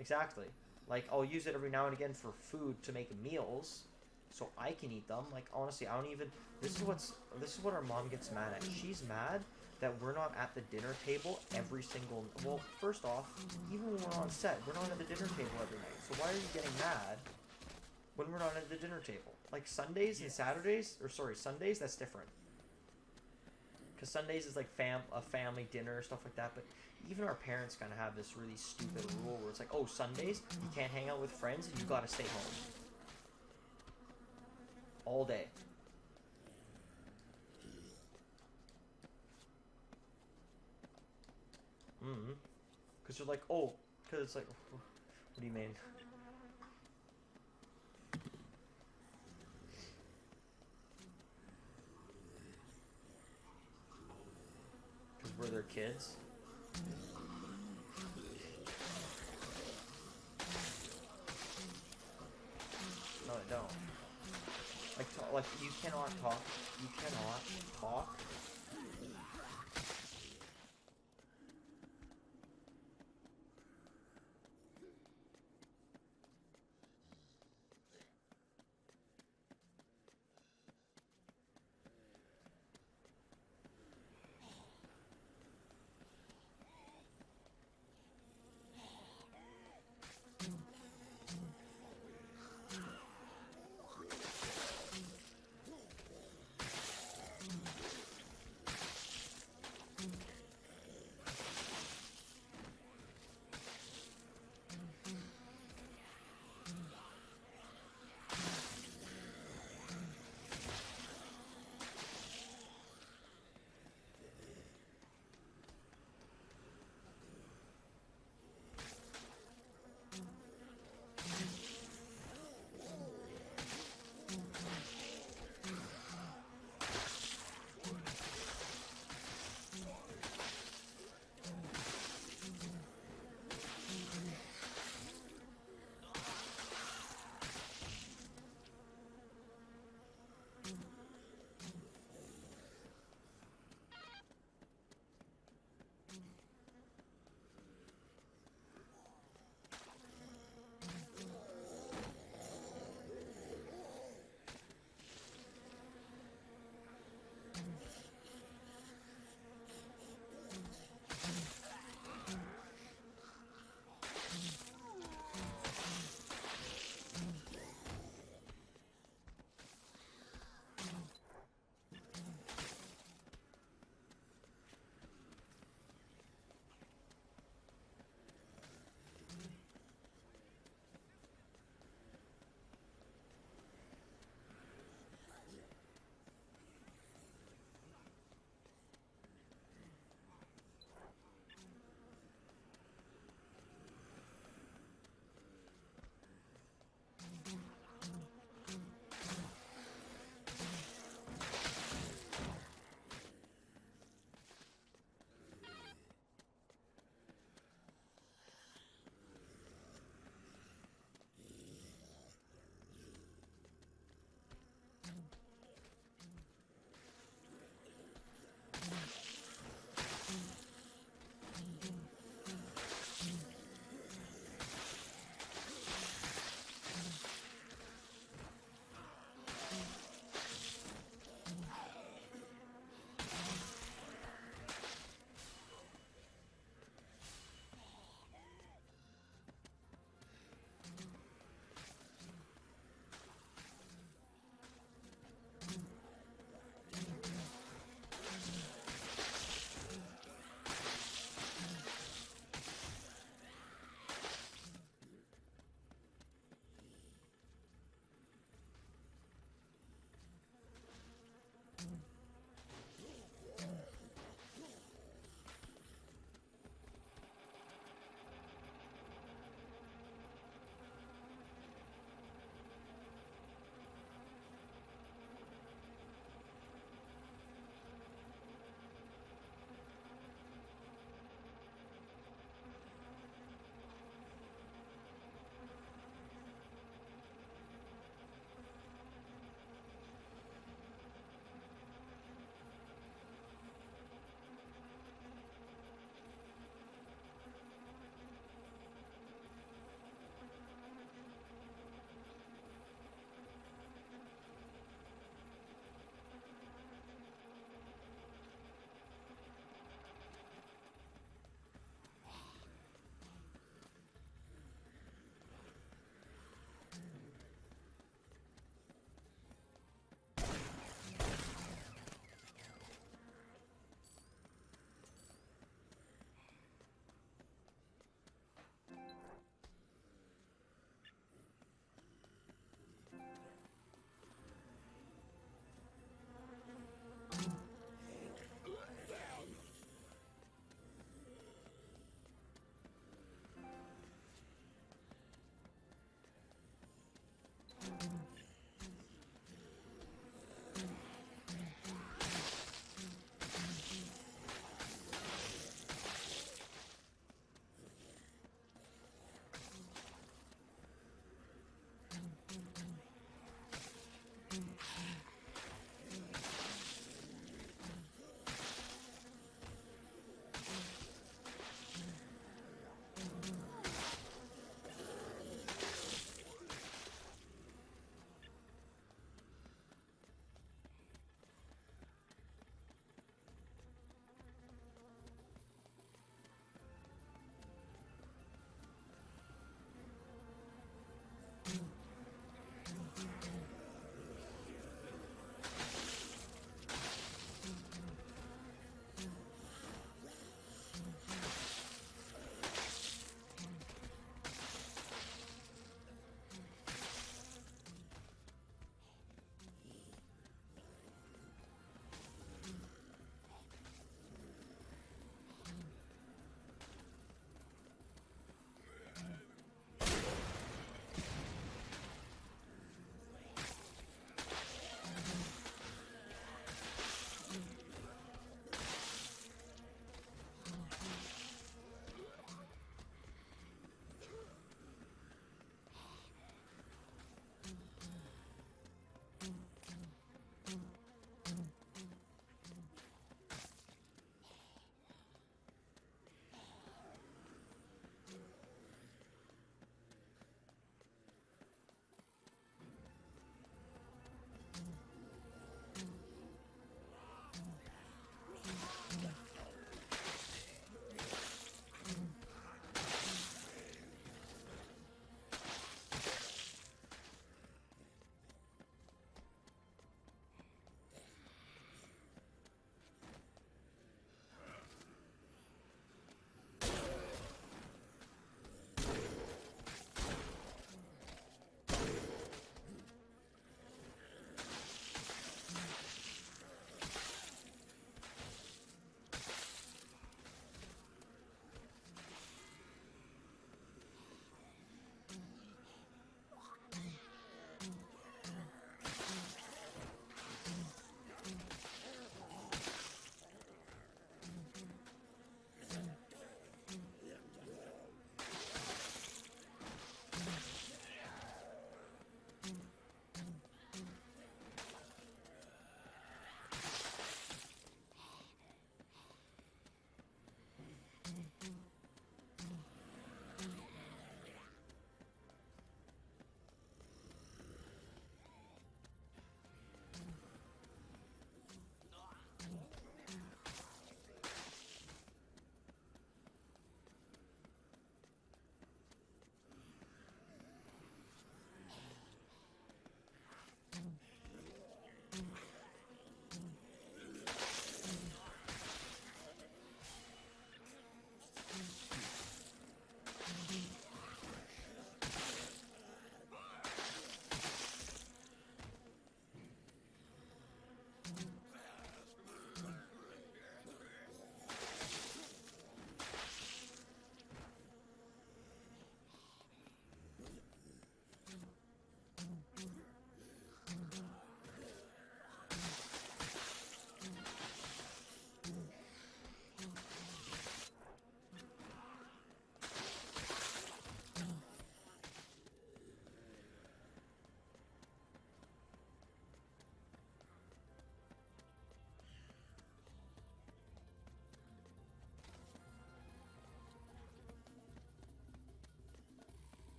Exactly. Like, I'll use it every now and again for food to make meals, so I can eat them. Like, honestly, I don't even. This is what our mom gets mad at. She's mad that we're not at the dinner table every single. Well, first off, even when we're on set, we're not at the dinner table every night. So why are you getting mad when we're not at the dinner table? Like Sundays and Saturdays, or sorry, Sundays, that's different. Because Sundays is like a family dinner, stuff like that. But even our parents kind of have this really stupid rule where it's like, oh, Sundays, you can't hang out with friends and you gotta stay home. All day. Mm-hmm. Because you're like, oh, because it's like, what do you mean? Because we're their kids. No, I don't. Like you cannot talk. You cannot talk.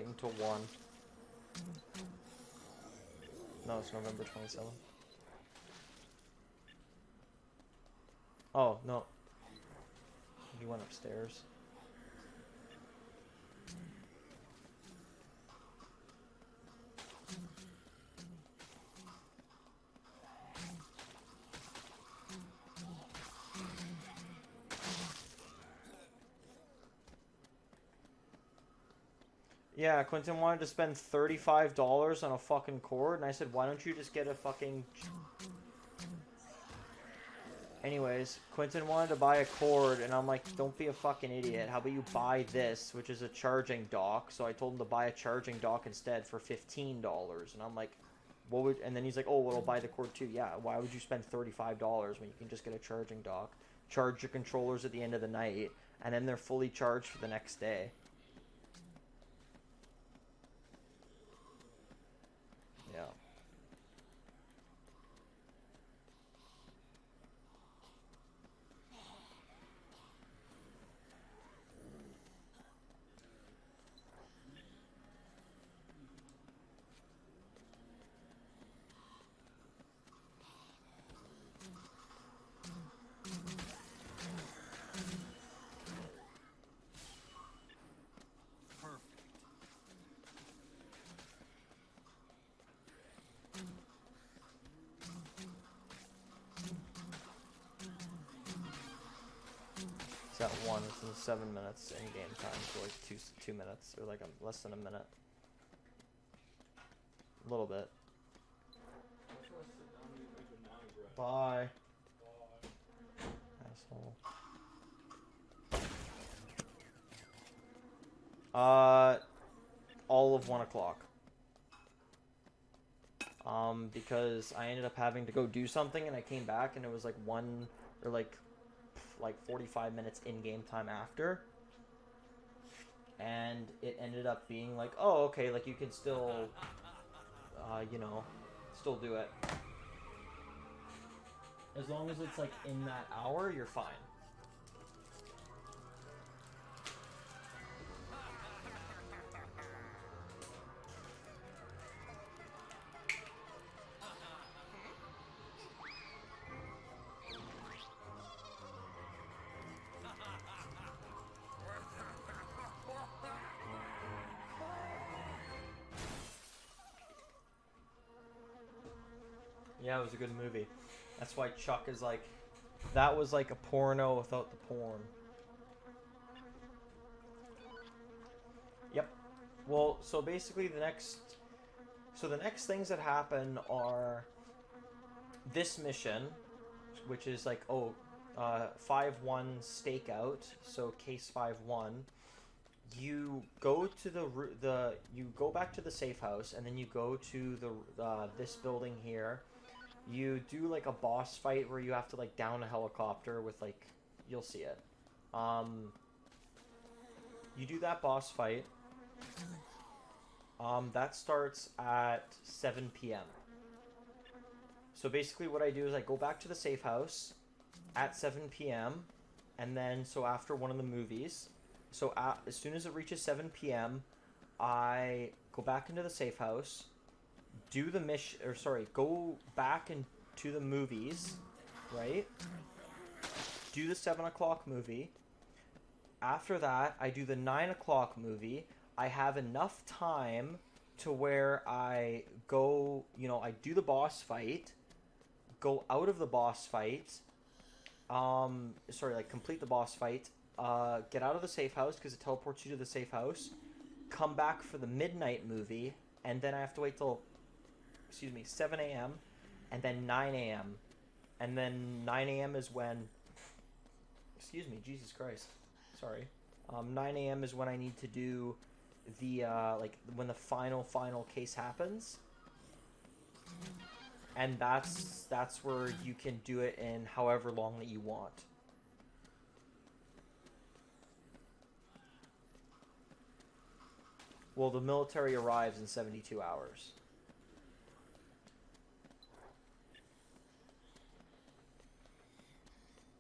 wait until 1. No, it's November 27th. Oh, no. He went upstairs. Yeah, Quentin wanted to spend $35 on a fucking cord, and I said, why don't you just get a fucking... Anyways, Quentin wanted to buy a cord, and I'm like, don't be a fucking idiot. How about you buy this, which is a charging dock? So I told him to buy a charging dock instead for $15. And I'm like, what would... And then he's like, oh, well, I'll buy the cord too. Yeah, why would you spend $35 when you can just get a charging dock? Charge your controllers at the end of the night, and then they're fully charged for the next day. Yeah. Perfect. It's at 1. It's in 7 minutes in game time, so like 2 minutes, or like less than a minute. A little bit. Bye. Asshole. All of 1 o'clock. Because I ended up having to go do something, and I came back, and it was like 1 or like 45 minutes in game time after, and it ended up being like, oh, okay, like you can still, you know, still do it. As long as it's like in that hour, you're fine. Yeah, it was a good movie. That's why Chuck is like, that was like a porno without the porn. Yep. Well, so basically the next things that happen are this mission, which is like, 5-1 stakeout, so case 5-1. You go to you go back to the safe house, and then you go to this building here. You do like a boss fight where you have to like down a helicopter with like, you'll see it. You do that boss fight. That starts at 7 p.m. So basically what I do is I go back to the safe house at 7 p.m. and then so after one of the movies, so as soon as it reaches 7 p.m., I go back into the safe house, do the mission, or sorry, go back into the movies, right? Do the 7 o'clock movie. After that, I do the 9 o'clock movie. I have enough time to where I go, you know, I do the boss fight, go out of the boss fight, complete the boss fight, get out of the safe house because it teleports you to the safe house, come back for the midnight movie, and then I have to wait till, 7 a.m., and then 9 a.m., and then 9 a.m. is when, Jesus Christ, sorry, 9 a.m. is when I need to do the, when the final case happens, and that's where you can do it in however long that you want. Well, the military arrives in 72 hours.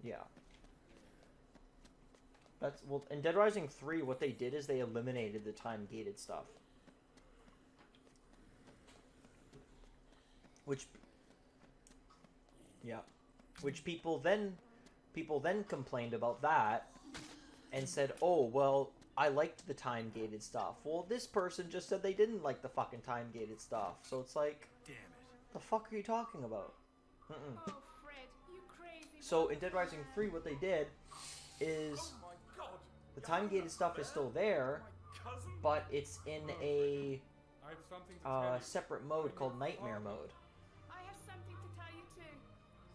Yeah. In Dead Rising 3, what they did is they eliminated the time-gated stuff. which yeah, which people then complained about that and said, "Oh, well, I liked the time-gated stuff." Well, this person just said they didn't like the fucking time-gated stuff. So it's like, Damn it. the fuck are you talking about? Mm-mm. Oh, Fred, you crazy. So in Dead Rising 3, what they did is Oh my god! the time-gated stuff is still there, My cousin? but it's in a I have something to tell you. separate mode called Nightmare Mode. I have something to tell you too.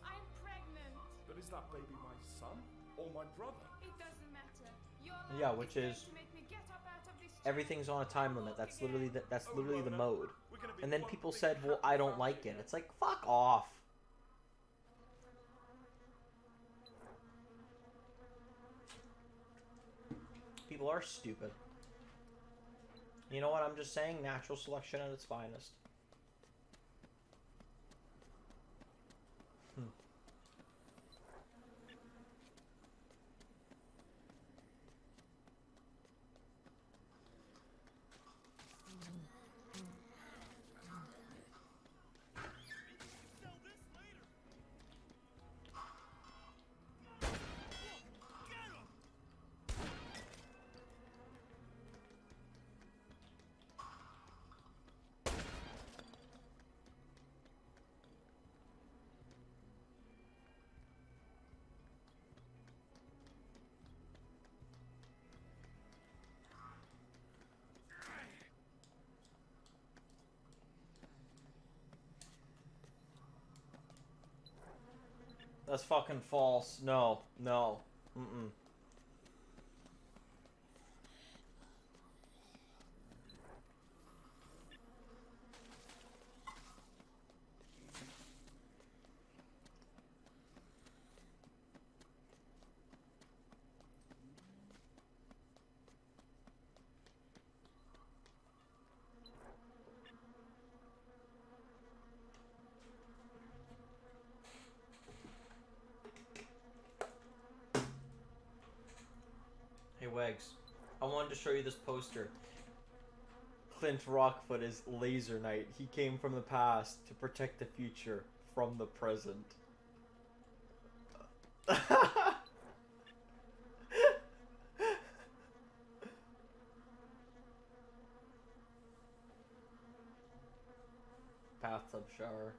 I'm pregnant. But is that baby my son or my brother? It doesn't matter. Your Yeah, love which going is to make me get up out of this chair everything's on a time and limit. walk That's literally again. the mode. We're gonna be And then one people big said, "Well, happy I don't family like it." again. It's like, fuck off. People are stupid. You know what? I'm just saying, natural selection at its finest. That's fucking false. No, no. Mm-mm. Hey, Wags. I wanted to show you this poster. Clint Rockfoot is Laser Knight. He came from the past to protect the future from the present. Bathtub shower.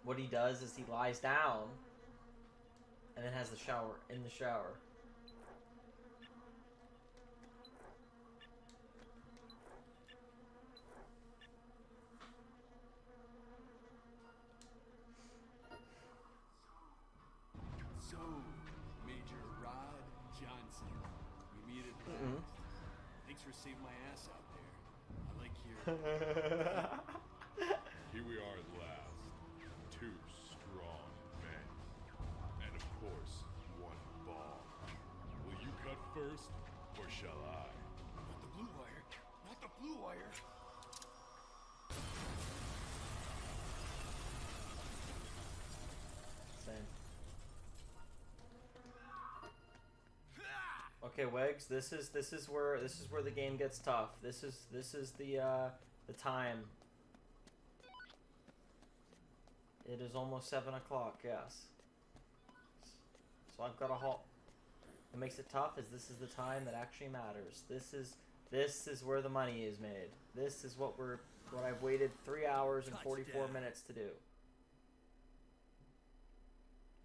What he does is he lies down and then has the shower in the shower. So, Major Rod Johnson, we meet at last. Thanks for saving my ass out there. I like your... Here we are at last. Two strong men. And of course, one ball. Will you cut first, or shall I? Not the blue wire. Not the blue wire. Same. Okay, Wags, this is where the game gets tough. This is the time. It is almost 7 o'clock. Yes. So I've got a halt. What makes it tough is this is the time that actually matters. This is where the money is made. This is what I've waited 3 hours and 44 minutes to do.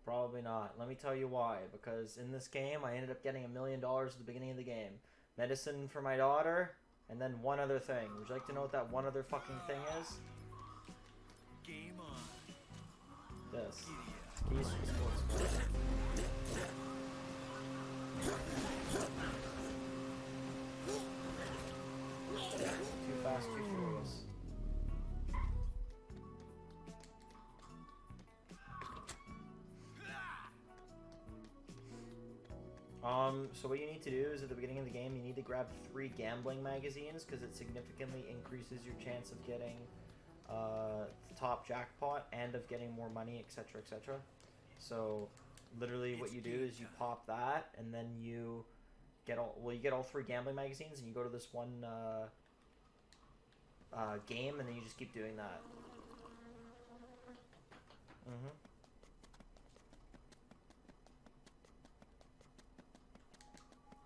Probably not. Let me tell you why. Because in this game, I ended up getting $1 million at the beginning of the game. Medicine for my daughter, and then one other thing. Would you like to know what that one other fucking thing is? Game on. This. Keys to the sports bar. Too fast, too furious. So what you need to do is at the beginning of the game, you need to grab 3 gambling magazines because it significantly increases your chance of getting the top jackpot and of getting more money, etc., etc. So literally what you do is you pop that, and then you get you get all 3 gambling magazines, and you go to this one game, and then you just keep doing that.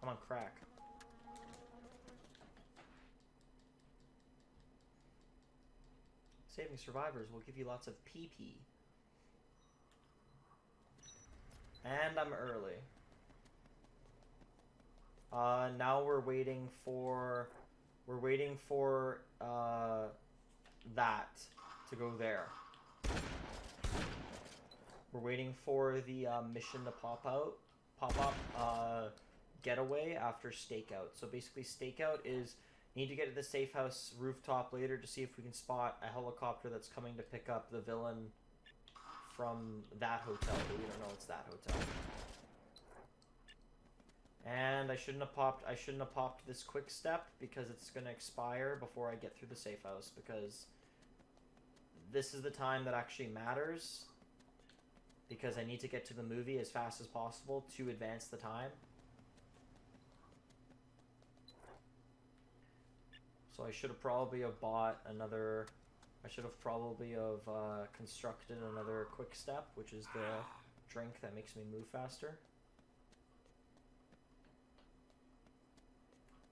I'm on crack. Saving survivors will give you lots of PP. And I'm early. Now we're waiting for that to go there. We're waiting for the mission to pop up getaway after stakeout. So basically stakeout is need to get to the safe house rooftop later to see if we can spot a helicopter that's coming to pick up the villain from that hotel, but we don't know it's that hotel. And I shouldn't have popped this quick step because it's gonna expire before I get through the safe house, because this is the time that actually matters, because I need to get to the movie as fast as possible to advance the time. So I should have probably bought another. I should have probably constructed another quick step, which is the drink that makes me move faster.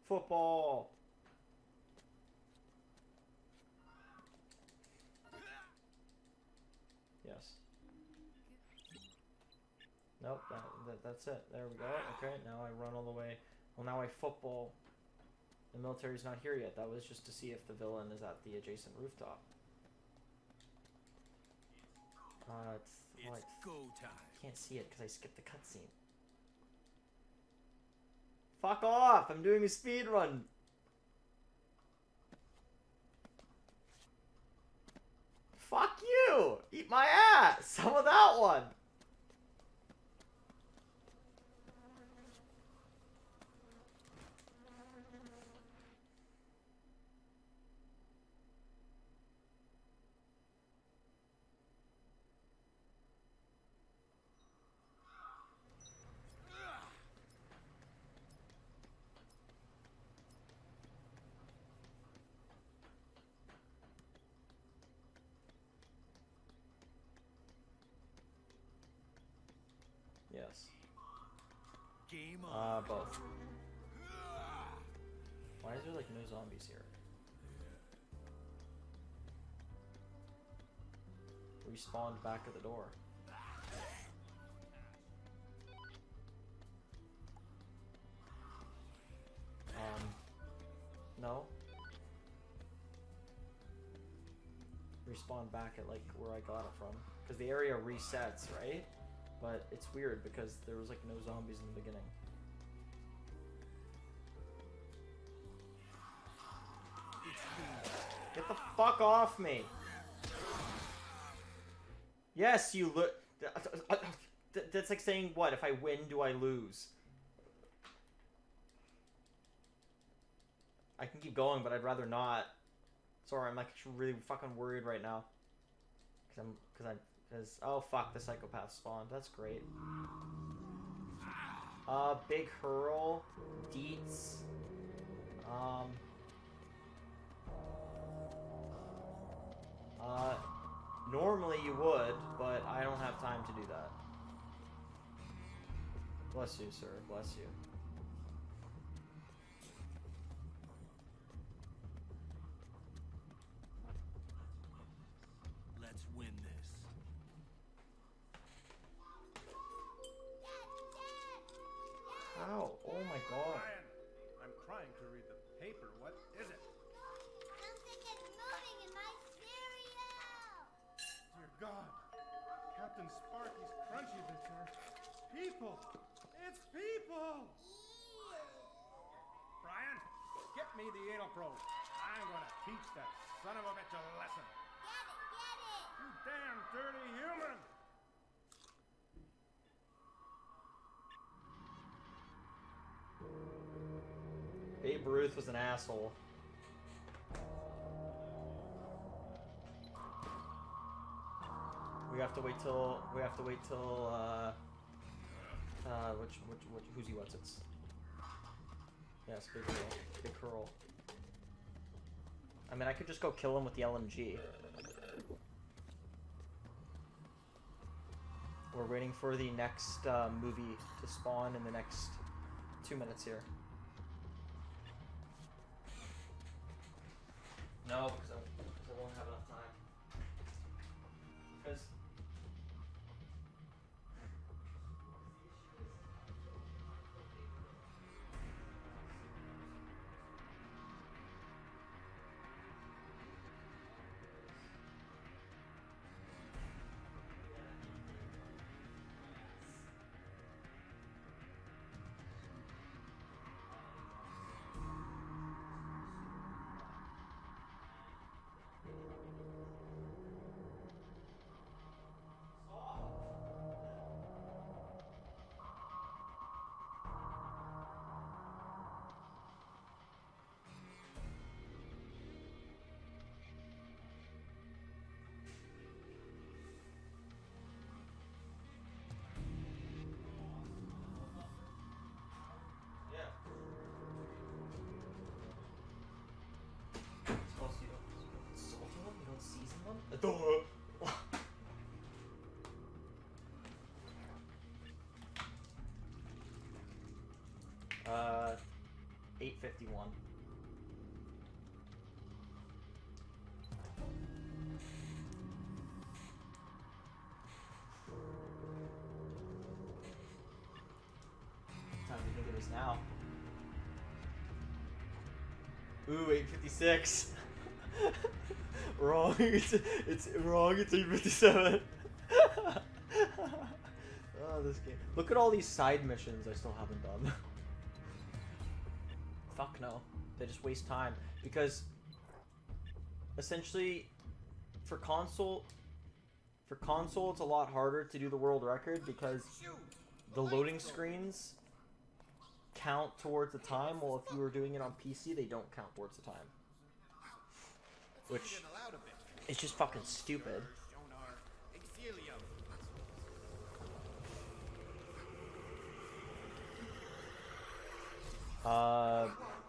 Football. Yes. Nope. That's it. There we go. Okay. Now I run all the way. Well, now I football. The military's not here yet. That was just to see if the villain is at the adjacent rooftop. It's go time. I can't see it because I skipped the cutscene. Fuck off! I'm doing a speed run. Fuck you! Eat my ass! Some of that one! Yes. Game on. Both. Why is there like no zombies here? Respawned back at the door. No. Respawned back at like where I got it from. Because the area resets, right? But it's weird because there was like no zombies in the beginning. Get the fuck off me! Yes, you look. That's like saying what? If I win, do I lose? I can keep going, but I'd rather not. Sorry, I'm like really fucking worried right now. Because oh fuck, the psychopath spawned. That's great. Big hurl, deets. Normally you would, but I don't have time to do that. Bless you, sir. Bless you. Let's win this. How? Oh my god. Ryan, I'm trying to read the paper. What is it? Something is moving in my cereal. Dear God. Captain Sparky's crunchy bits are people. It's people. Brian, get me the anal probe. I'm gonna teach that son of a bitch a lesson. Get it. You damn dirty human. Babe Ruth was an asshole. We have to wait till who's he what's it's. Yes, big curl. I mean, I could just go kill him with the LMG. We're waiting for the next movie to spawn in the next 2 minutes here. No, because I won't have enough time. Because Duh. 8:51. Time to think of this now. Ooh, 8:56. Wrong. It's wrong. It's 8:57. Oh, this game. Look at all these side missions I still haven't done. Fuck no. They just waste time because essentially for console it's a lot harder to do the world record because the loading screens count towards the time, while if you were doing it on PC they don't count towards the time. Which is just fucking stupid.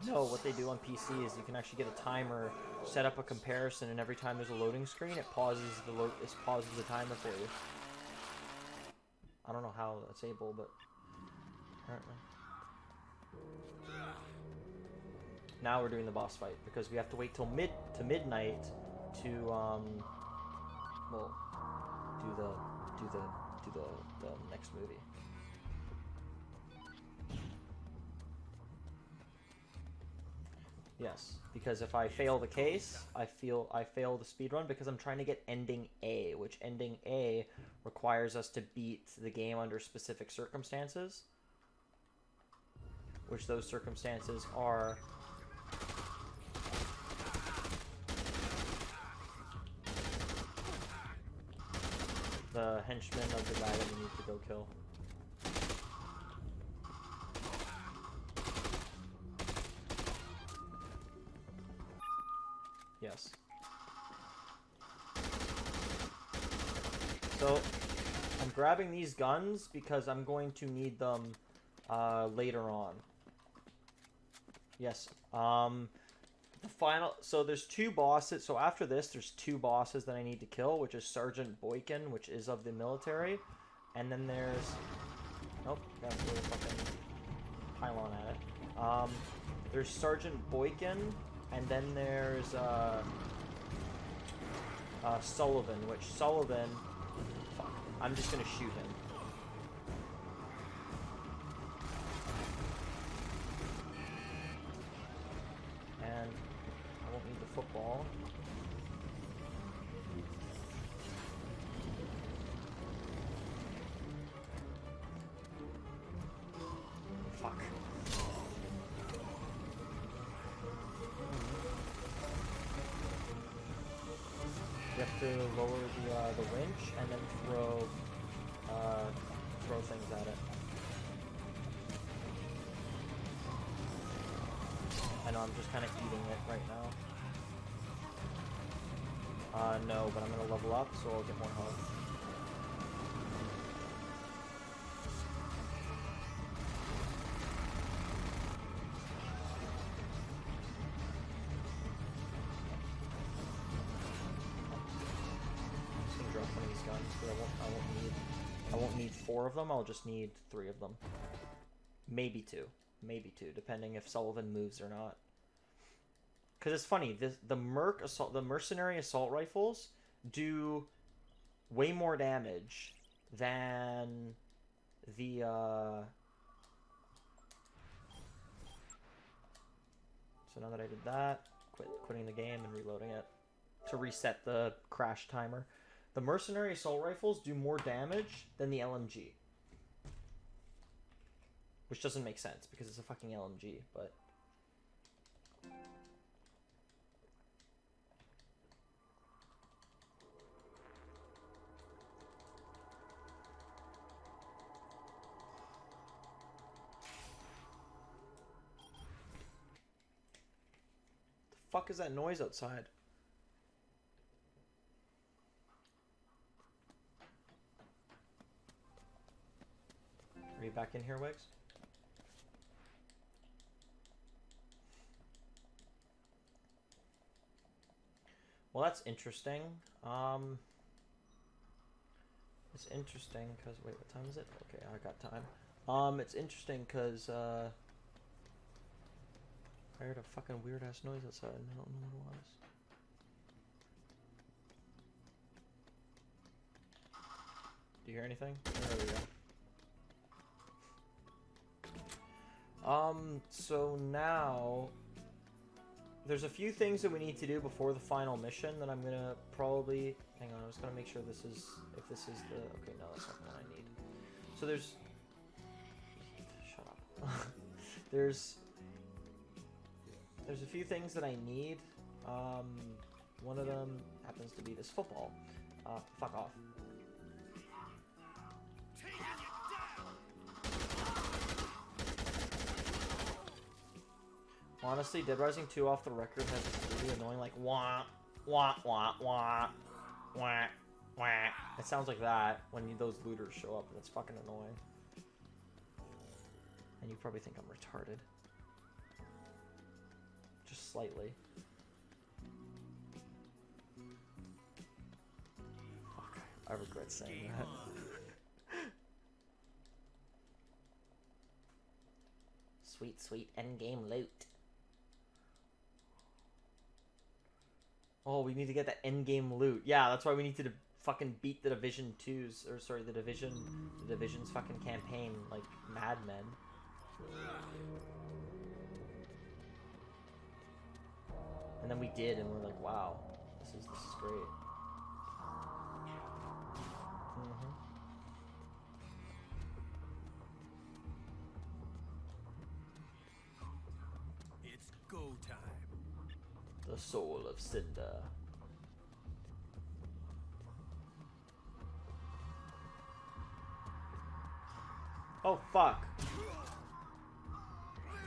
No, what they do on PC is you can actually get a timer, set up a comparison, and every time there's a loading screen, it pauses the timer for you. I don't know how that's able, but apparently. Now we're doing the boss fight because we have to wait till midnight to well, do the next movie. Yes, because if I fail the case, I fail the speedrun because I'm trying to get ending A, which ending A requires us to beat the game under specific circumstances, which those circumstances are the henchman of the guy that we need to go kill. Yes. So, I'm grabbing these guns because I'm going to need them later on. Yes. The final... So, there's two bosses. So, after this, there's two bosses that I need to kill, which is Sergeant Boykin, which is of the military. And then there's... Nope, that's a fucking pylon at it. There's Sergeant Boykin... And then there's Sullivan, which Sullivan... Fuck, I'm just gonna shoot him. And I won't need the football. Fuck. You have to lower the winch and then throw things at it. I know I'm just kind of eating it right now. No, but I'm gonna level up so I'll get more health. guns, because I won't need 4 of them. I'll just need 3 of them, maybe 2, depending if Sullivan moves or not. Because it's funny, the mercenary assault rifles do way more damage than the So now that I did that, quitting the game and reloading it to reset the crash timer. The mercenary assault rifles do more damage than the LMG. Which doesn't make sense because it's a fucking LMG, but... The fuck is that noise outside? Are you back in here, Wiggs? Well, that's interesting. It's interesting because wait, what time is it? Okay, I got time. It's interesting because I heard a fucking weird ass noise outside and I don't know what it was. Do you hear anything? There we go. So now there's a few things that we need to do before the final mission that I'm gonna probably hang on, I was gonna make sure this is if this is the okay, no, that's not what I need. So there's shut up. there's a few things that I need. One of them happens to be this football. Fuck off. Honestly, Dead Rising 2 off the record has this really annoying like wah wah wah wah wah wah. It sounds like that when those looters show up, and it's fucking annoying. And you probably think I'm retarded. Just slightly. Fuck, I regret saying that. Sweet, sweet endgame loot. Oh, we need to get that endgame loot. Yeah, that's why we need to fucking beat the Division 2's, or sorry, the Division's fucking campaign, like Mad Men. And then we did, and we're like, wow, this is great. It's go time. The soul of Cinder. Oh fuck.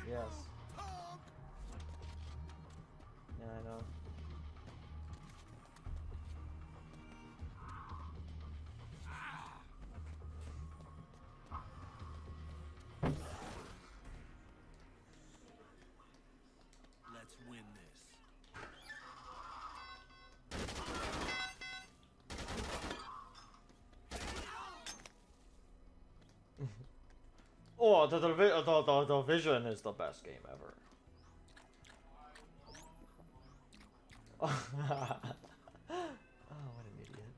Yes. Yeah, I know. Let's win this. Oh, the Division is the best game ever. Oh, what an idiot.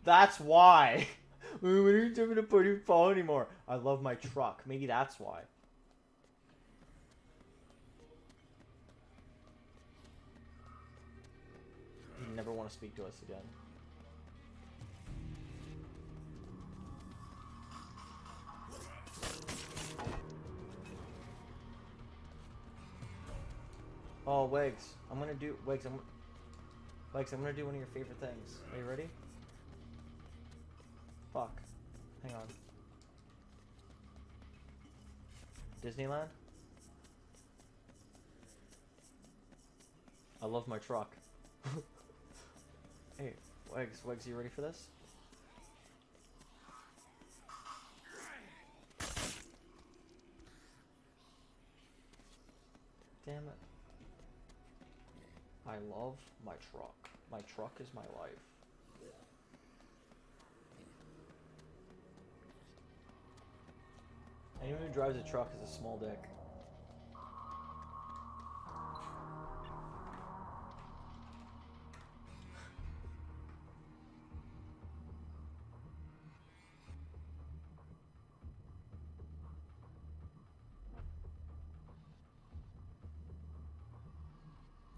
That's why. When are you doing to put your phone anymore? I love my truck. Maybe that's why. You never want to speak to us again. Oh, Wiggs, I'm gonna do one of your favorite things. Are you ready? Fuck. Hang on. Disneyland? I love my truck. Hey, Wiggs, you ready for this? Damn it. I love my truck. My truck is my life. Anyone who drives a truck is a small dick.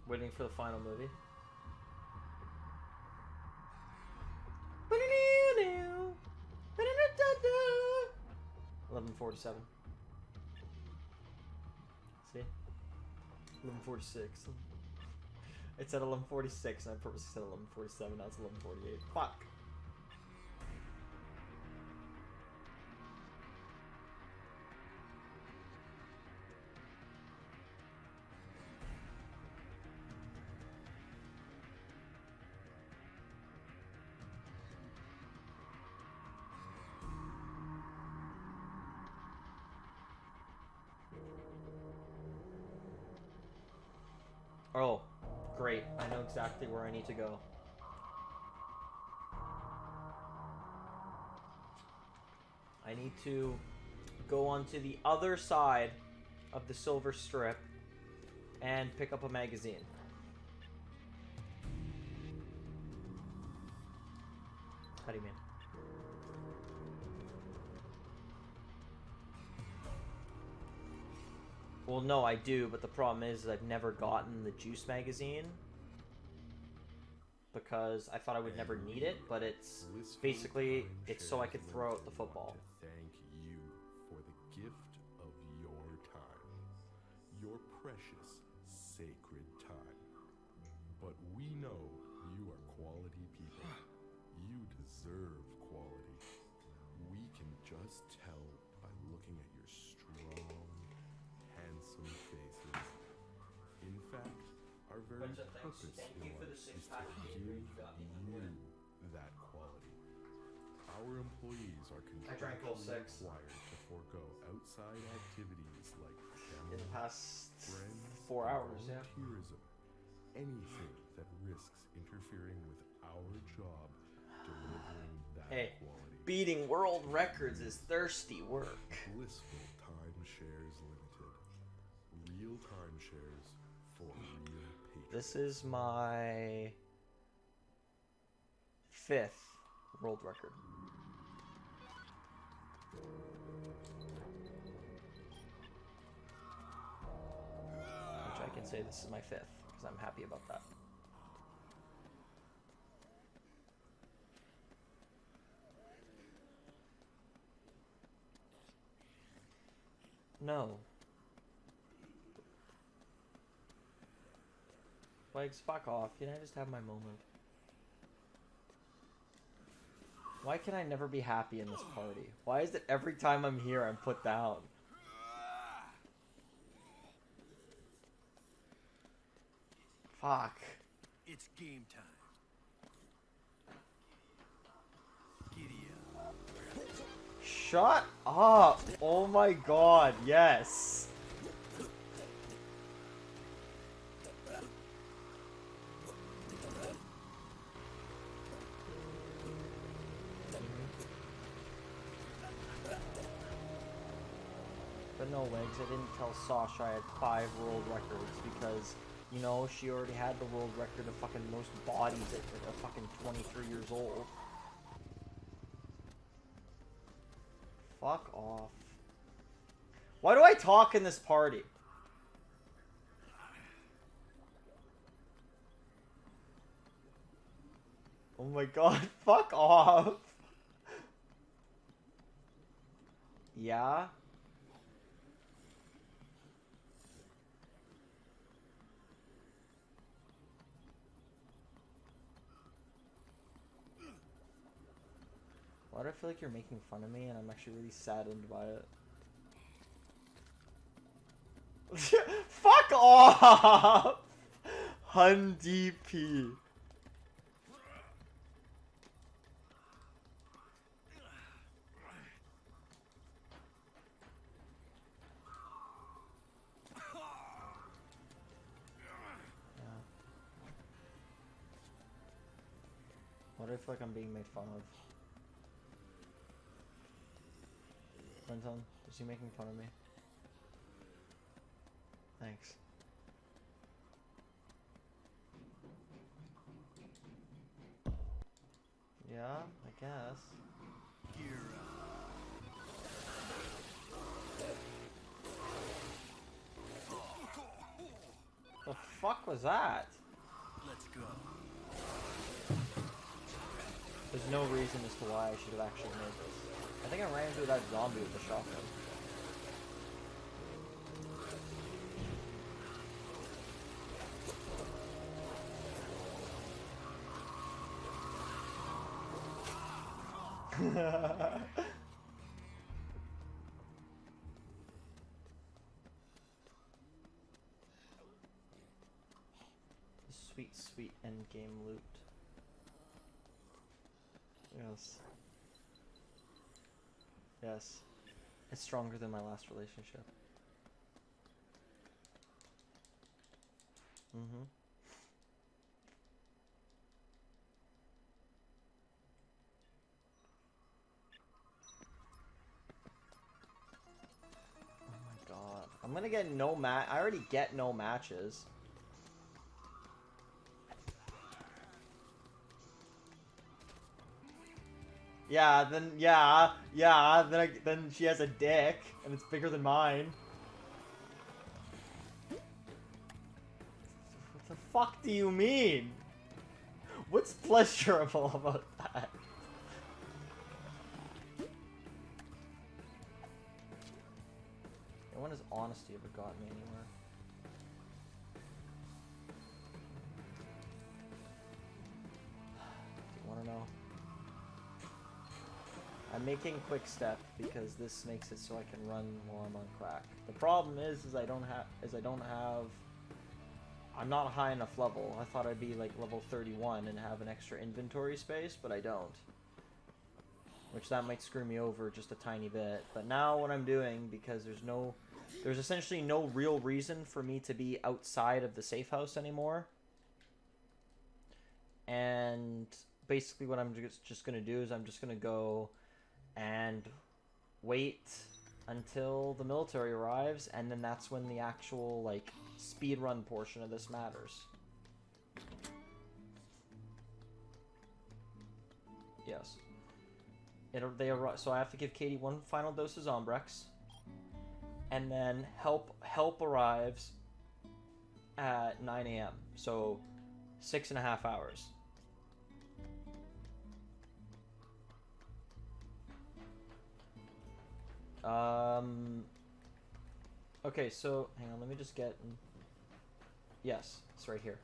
Waiting for the final movie. 11:47. See? 11:46. It said 11:46 and I purposely said 11:47. Now it's 11:48. Fuck. Oh, great. I know exactly where I need to go. I need to go onto the other side of the silver strip and pick up a magazine. How do you mean? Well, no, I do, but the problem is I've never gotten the juice magazine because I thought I would never need it, but it's basically, it's so I could throw out the football. To thank you for the gift of your time, your precious, sacred time. But we know you are quality people. You deserve quality. We can just tell by looking at your strong, handsome faces. In fact, our very purpose in life is to give you that quality. Our employees are contractually required to forego outside activities like In the family, past friends, 4 hours, yeah. volunteerism, anything that risks interfering with our job delivering that Hey, quality. beating world records is thirsty work. Blissful Timeshares Limited. Real timeshares for real patrons. This is my 5th world record. Which I can say this is my 5th, because I'm happy about that. No. Legs, fuck off. Can I just have my moment? Why can I never be happy in this party? Why is it every time I'm here I'm put down? Fuck. It's game time. Giddy up. Shut up! Oh my god, yes! But no, Legs, I didn't tell Sasha I had 5 world records because, you know, she already had the world record of fucking most bodies at fucking 23 years old. Fuck off. Why do I talk in this party? Oh my god, fuck off. Yeah? Why do I feel like you're making fun of me and I'm actually really saddened by it? Fuck off! Hun DP. What do I feel like I'm being made fun of? Clinton, is he making fun of me? Thanks. Yeah, I guess. Gear The fuck was that? Let's go. There's no reason as to why I should have actually made this. I think I ran into that zombie with the shotgun. Sweet, sweet endgame loot. Yes. Yes. It's stronger than my last relationship. Mm-hmm. Oh my god. I'm gonna get no I already get no matches. Yeah, then then she has a dick and it's bigger than mine. What the fuck do you mean? What's pleasurable about that? And when has honesty ever gotten me anywhere? Do you want to know? I'm making quick step because this makes it so I can run while I'm on crack. The problem is I'm not high enough level. I thought I'd be like level 31 and have an extra inventory space, but I don't. Which that might screw me over just a tiny bit. But now what I'm doing, because there's essentially no real reason for me to be outside of the safe house anymore. And basically what I'm just going to do is I'm just going to go and wait until the military arrives, and then that's when the actual like speed run portion of this matters. Yes. They arrive, so I have to give Katie one final dose of Zombrex, and then help arrives at 9 a.m. So 6.5 hours. Okay, so hang on, let me just get. Yes, it's right here.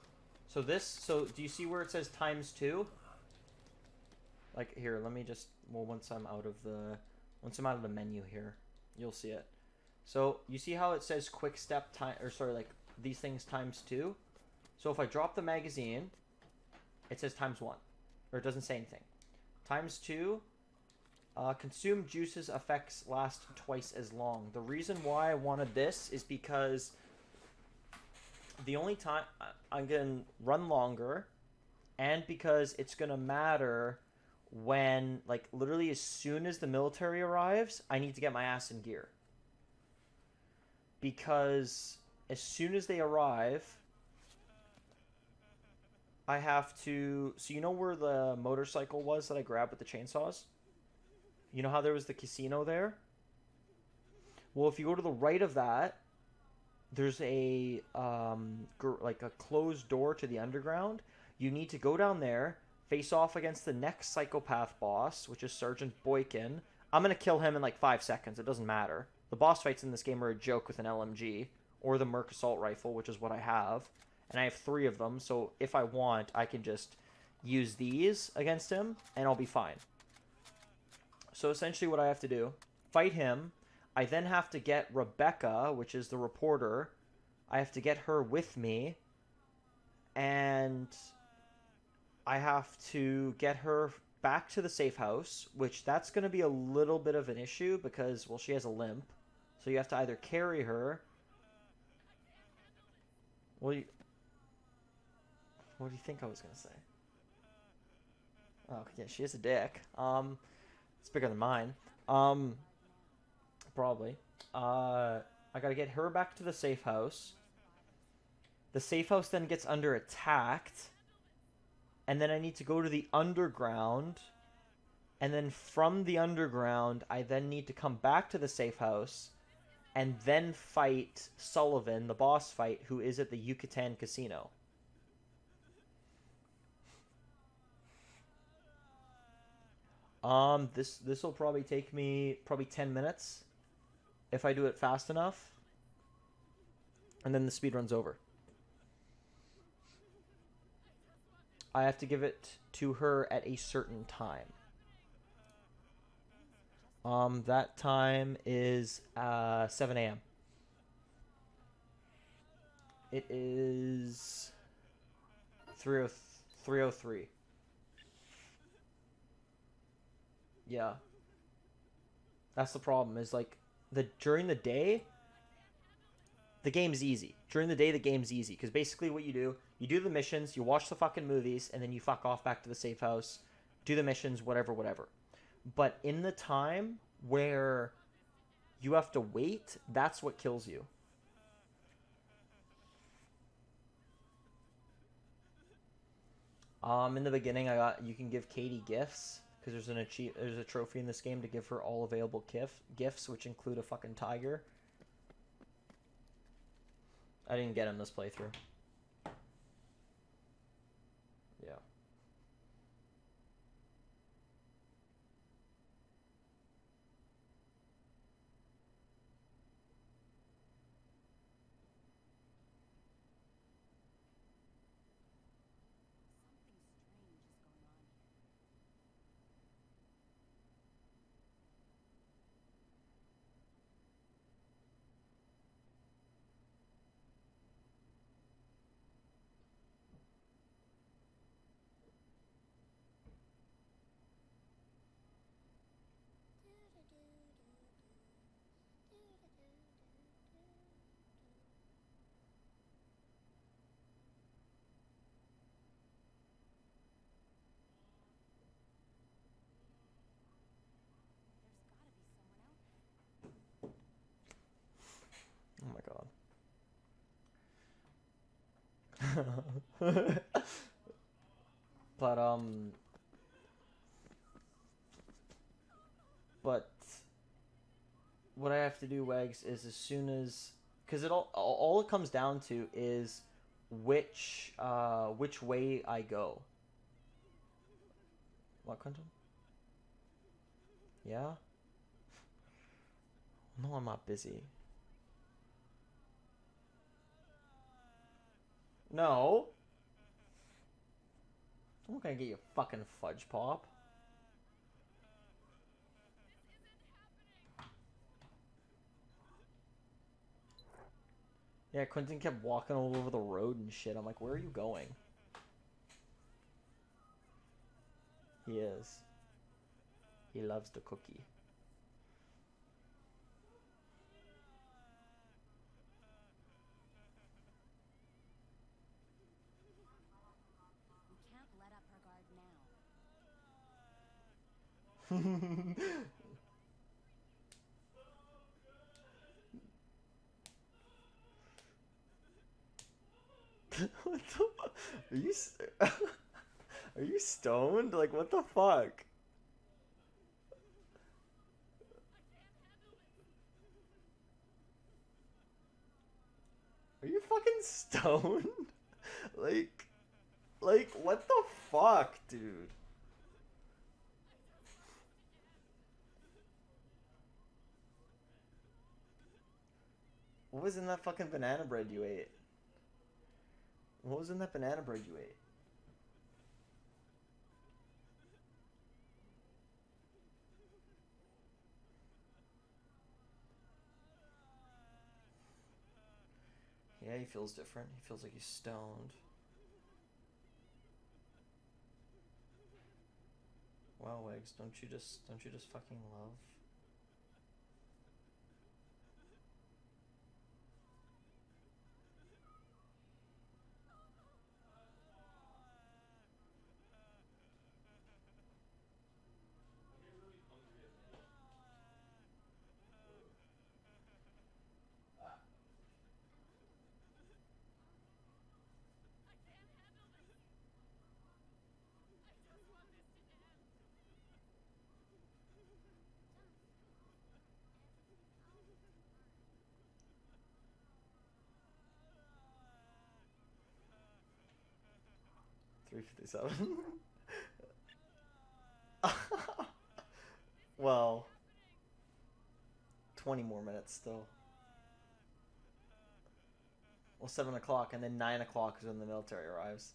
So do you see where it says ×2? Like here, let me just. Well, once I'm out of the menu here, you'll see it. So you see how it says quick step time, or sorry, like these things ×2. So if I drop the magazine, it says ×1, or it doesn't say anything. ×2. Consumed juices effects last twice as long. The reason why I wanted this is because the only time I'm going to run longer, and because it's going to matter when, like, literally as soon as the military arrives, I need to get my ass in gear. Because as soon as they arrive, I have to... So you know where the motorcycle was that I grabbed with the chainsaws? You know how there was the casino there? Well, if you go to the right of that, there's a like a closed door to the underground. You need to go down there, face off against the next psychopath boss, which is Sergeant Boykin. I'm going to kill him in like 5 seconds. It doesn't matter. The boss fights in this game are a joke with an LMG, or the Merc Assault Rifle, which is what I have. And I have 3 of them, so if I want, I can just use these against him, and I'll be fine. So essentially what I have to do, fight him. I then have to get Rebecca, which is the reporter. I have to get her with me. And I have to get her back to the safe house, which that's going to be a little bit of an issue because, well, she has a limp. So you have to either carry her. What do you think I was going to say? Oh, yeah, she has a dick. It's bigger than mine. Probably. I gotta get her back to the safe house. The safe house then gets under attacked. And then I need to go to the underground. And then from the underground, I then need to come back to the safe house. And then fight Sullivan, the boss fight, who is at the Yucatan Casino. This will probably take me 10 minutes if I do it fast enough. And then the speed runs over. I have to give it to her at a certain time. That time is 7 a.m. It is 3:03. Yeah. That's the problem, is like during the day the game's easy. During the day the game's easy because basically what you do the missions, you watch the fucking movies, and then you fuck off back to the safe house, do the missions, whatever. But in the time where you have to wait, that's what kills you. In the beginning, you can give Katie gifts because there's a trophy in this game to give her all available gifts, which include a fucking tiger. I didn't get him this playthrough. Yeah. Oh my god. But what I have to do, Wags, is as soon as, because all it comes down to is which way I go. What, Quentin? Yeah? No, I'm not busy. No. I'm not gonna get you a fucking fudge pop. Yeah, Quentin kept walking all over the road and shit. I'm like, where are you going? He is. He loves the cookie. We can't let up her guard now. What the fuck? Are you are you stoned? Like, what the fuck? Are you fucking stoned? like what the fuck, dude? What was in that fucking banana bread you ate? What was in that banana bread you ate? Yeah, he feels different. He feels like he's stoned. Wow, Wags, don't you just fucking love? 3:57. Well, 20 more minutes still. Well, 7 o'clock, and then 9 o'clock is when the military arrives.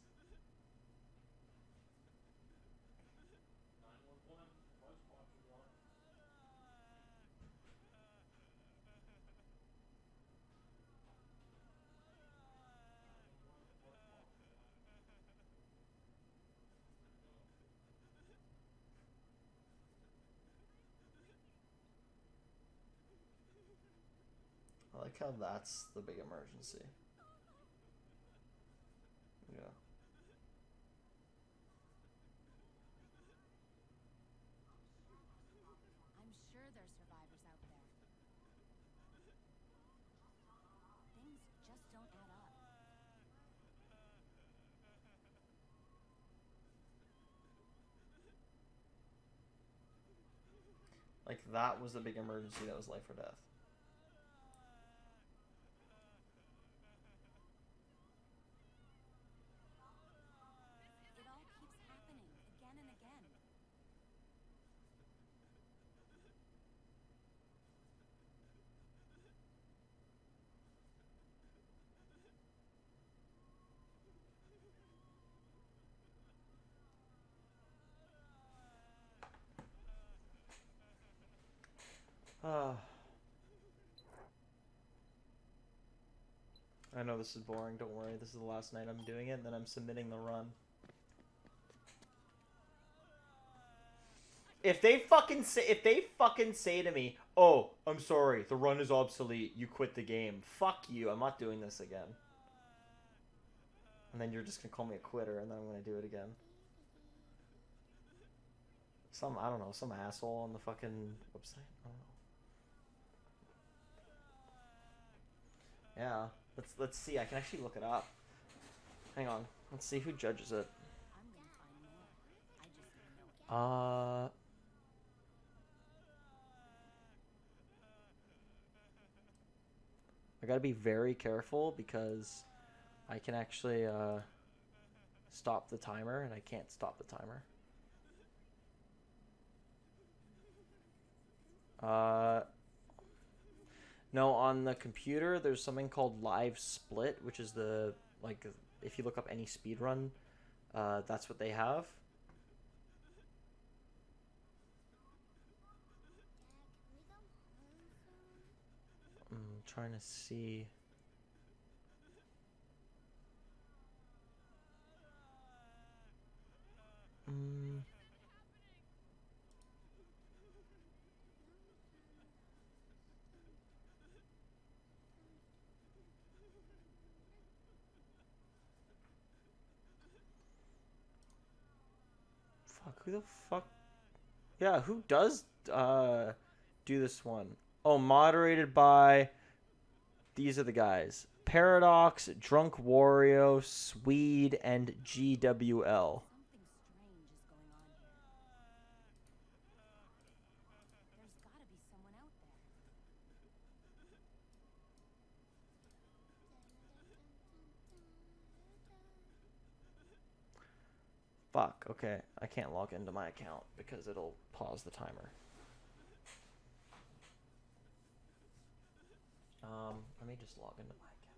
911, most parts of one. I like how that's the big emergency. Yeah. I'm sure there's survivors out there. Things just don't add up. Like, that was the big emergency that was life or death. It all keeps happening again and again. I know this is boring, don't worry. This is the last night I'm doing it, and then I'm submitting the run. If they fucking say to me, "Oh, I'm sorry, the run is obsolete. You quit the game." Fuck you. I'm not doing this again. And then you're just gonna call me a quitter, and then I'm gonna do it again. I don't know, some asshole on the fucking website. I don't know. Yeah, let's see. I can actually look it up. Hang on. Let's see who judges it. I'm gonna find more. I just need to know it. I gotta be very careful because I can actually stop the timer, and I can't stop the timer. No, on the computer there's something called live split, which is the, like, if you look up any speedrun, that's what they have. I'm trying to see. Fuck, who the fuck? Yeah, who does do this one? Oh, moderated by, these are the guys: Paradox, Drunk Wario, Swede, and GWL. Something strange is going on here. There's gotta be someone out there. Fuck, okay. I can't log into my account because it'll pause the timer. Let me just log into my account.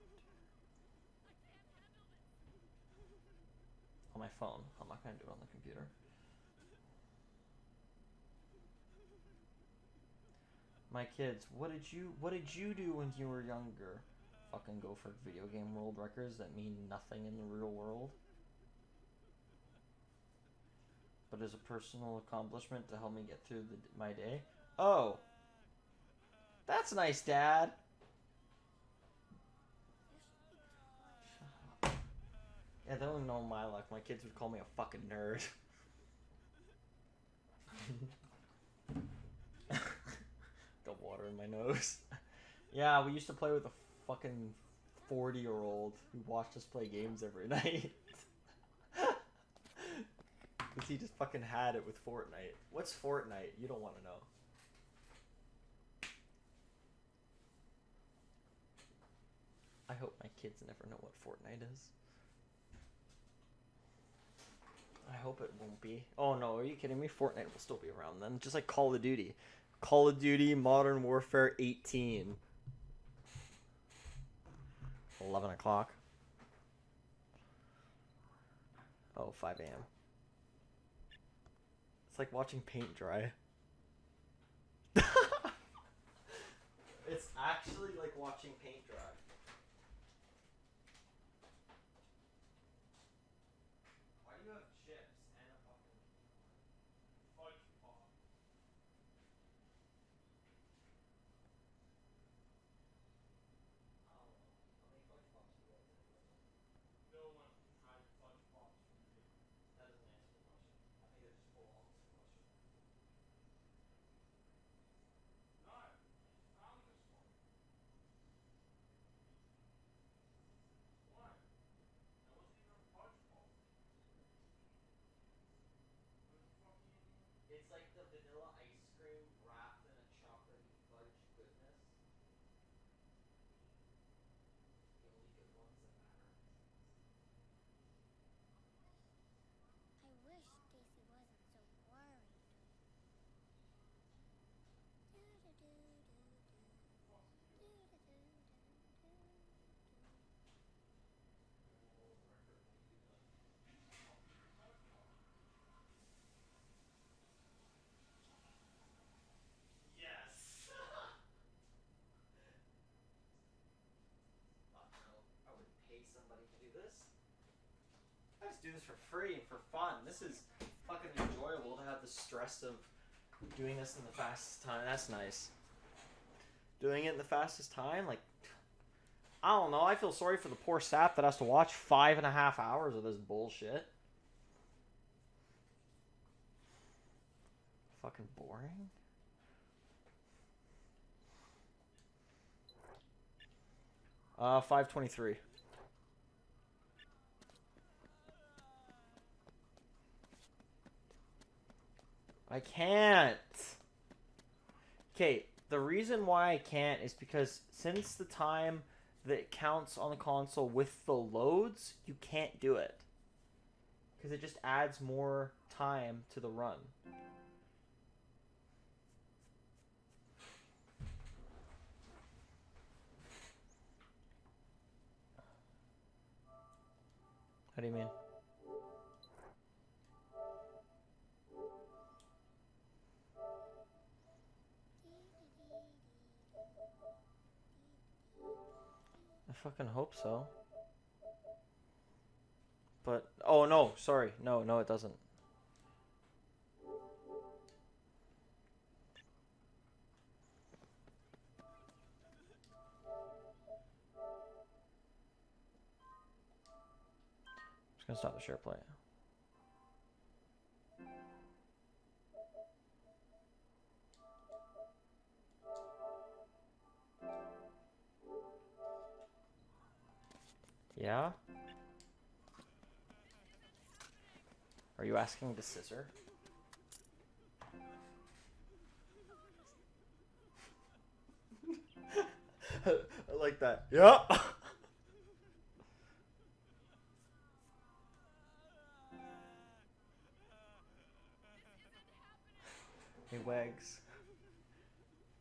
On my phone. I'm not gonna do it on the computer. My kids, what did you do when you were younger? Fucking go for video game world records that mean nothing in the real world. But as a personal accomplishment to help me get through my day. Oh, that's nice, Dad. Yeah, they don't know my life. My kids would call me a fucking nerd. Got water in my nose. Yeah, we used to play with a fucking 40-year-old who watched us play games every night. Because he just fucking had it with Fortnite. What's Fortnite? You don't want to know. I hope my kids never know what Fortnite is. I hope it won't be. Oh no, are you kidding me? Fortnite will still be around then. Just like Call of Duty. Call of Duty Modern Warfare 18. 11 o'clock. Oh, 5 a.m. It's like watching paint dry. It's actually like watching paint dry. Why do you have chips and a fucking fudge pop? I don't know. How many fudge pops do you guys have? No one had fudge pops from me. That doesn't answer the question. I think it just full answer the question. No, I found this one. What? That wasn't even a fudge pop. It was a fucking... It's like the vanilla ice cream wrapped in a chocolatey fudge goodness. The only good ones that matter. I wish Stacy wasn't so worried. Yes. Fuck no. I wouldn't pay somebody to do this. I just do this for free and for fun. This is fucking enjoyable to have the stress of doing this in the fastest time. That's nice. Doing it in the fastest time, like, I don't know. I feel sorry for the poor sap that has to watch 5.5 hours of this bullshit. Fucking boring. Uh, 5:23. I can't. Okay, the reason why I can't is because since the time that it counts on the console with the loads, you can't do it. Because it just adds more time to the run. How do you mean? I fucking hope so. But, oh no, sorry. No, it doesn't. Just gonna stop the share play. Yeah? Are you asking to scissor? I like that. Yeah. Hey Wags.